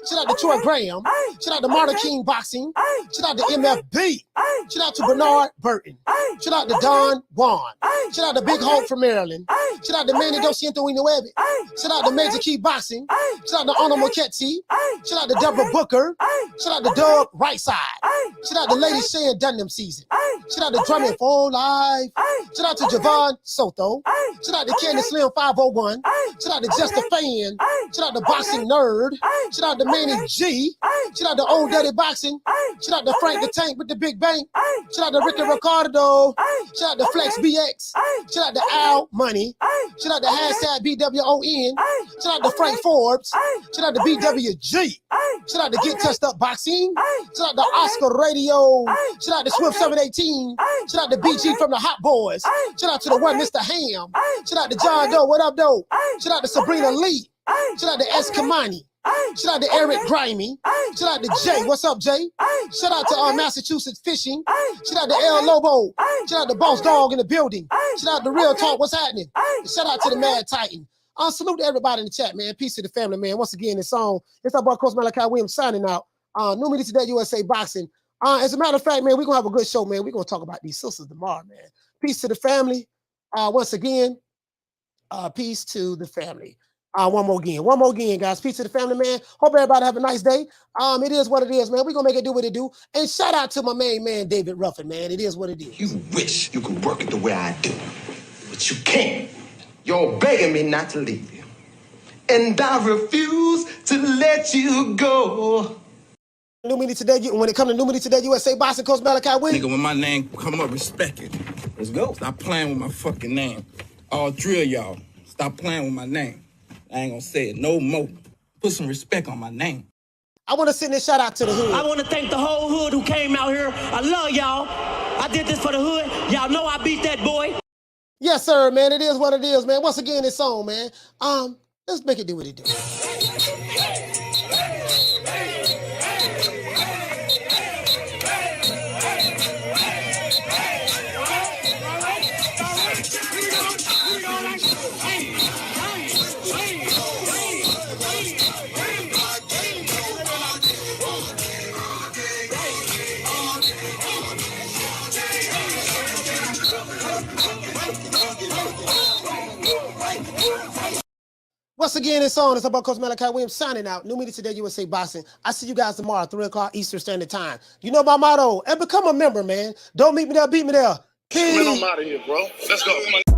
Shout out to Troy Graham. Shout out to Marta King Boxing. Shout out to MFB. Shout out to Bernard Burton. Shout out to Don Juan. Shout out to Big Hope from Maryland. Shout out to Manny Dosiento Inoue. Shout out to Major Key Boxing. Shout out to Ono Moketti. Shout out to Deborah Booker. Shout out to Doug Rightside. Shout out to Lady Shan Dunham Season. Shout out to Drummond for Life. Shout out to Javon Soto. Shout out to Candy Slim 501. Shout out to Just a Fan. Shout out to Boxing Nerd. Shout out to Manny G. Shout out to Old Daddy Boxing. Shout out to Frank the Tank with the Big Bank. Shout out to Ricky Ricardo. Shout out to Flex BX. Shout out to Al Money. Shout out to hashtag BWON. Shout out to Frank Forbes. Shout out to BWG. Shout out to Get Touched Up Boxing. Shout out to Oscar Radio. Shout out to Swift 718. Shout out to BG from the Hot Boys. Shout out to the one Mr. Ham. Shout out to John Doe. What up, Doe? Shout out to Sabrina Lee. Shout out to S. Kamani. Shout out to Eric Grimey. Shout out to Jay. What's up, Jay? Shout out to Massachusetts Fishing. Shout out to El Lobo. Shout out to Boss Dog in the building. Shout out to Real Talk. What's happening? And shout out to the Mad Titan. Salute to everybody in the chat, man. Peace to the family, man. Once again, this song. It's our boy Coach Malachi Williams signing out. New Media Today USA Boxing. As a matter of fact, man, we're going to have a good show, man. We're going to talk about these sisters tomorrow, man. Peace to the family. Once again, peace to the family. One more again, guys. Peace to the family, man. Hope everybody have a nice day. It is what it is, man. We're gonna make it do what it do. And shout out to my main man, David Ruffin, man. It is what it is. You wish you could work it the way I do, but you can't. You're begging me not to leave you, and I refuse to let you go. New Media Today, when it comes to New Media Today USA, boxing coach Malachi Williams. Nigga, when my name come up, respect it. Let's go. Stop playing with my fucking name. All three of y'all, stop playing with my name. I ain't gonna say it no more. Put some respect on my name. I want to send this shout out to the hood. I want to thank the whole hood who came out here. I love y'all. I did this for the hood. Y'all know I beat that boy. Yes, sir, man. It is what it is, man. Once again, this song, man. Let's make it do what it do. Once again, it's on. It's about Coach Malachi Williams signing out. New Media Today USA Boxing. I see you guys tomorrow, 3 o'clock Eastern Standard Time. You know my motto, and become a member, man. Don't meet me there, beat me there. Man, I'm out of here, bro. Let's go.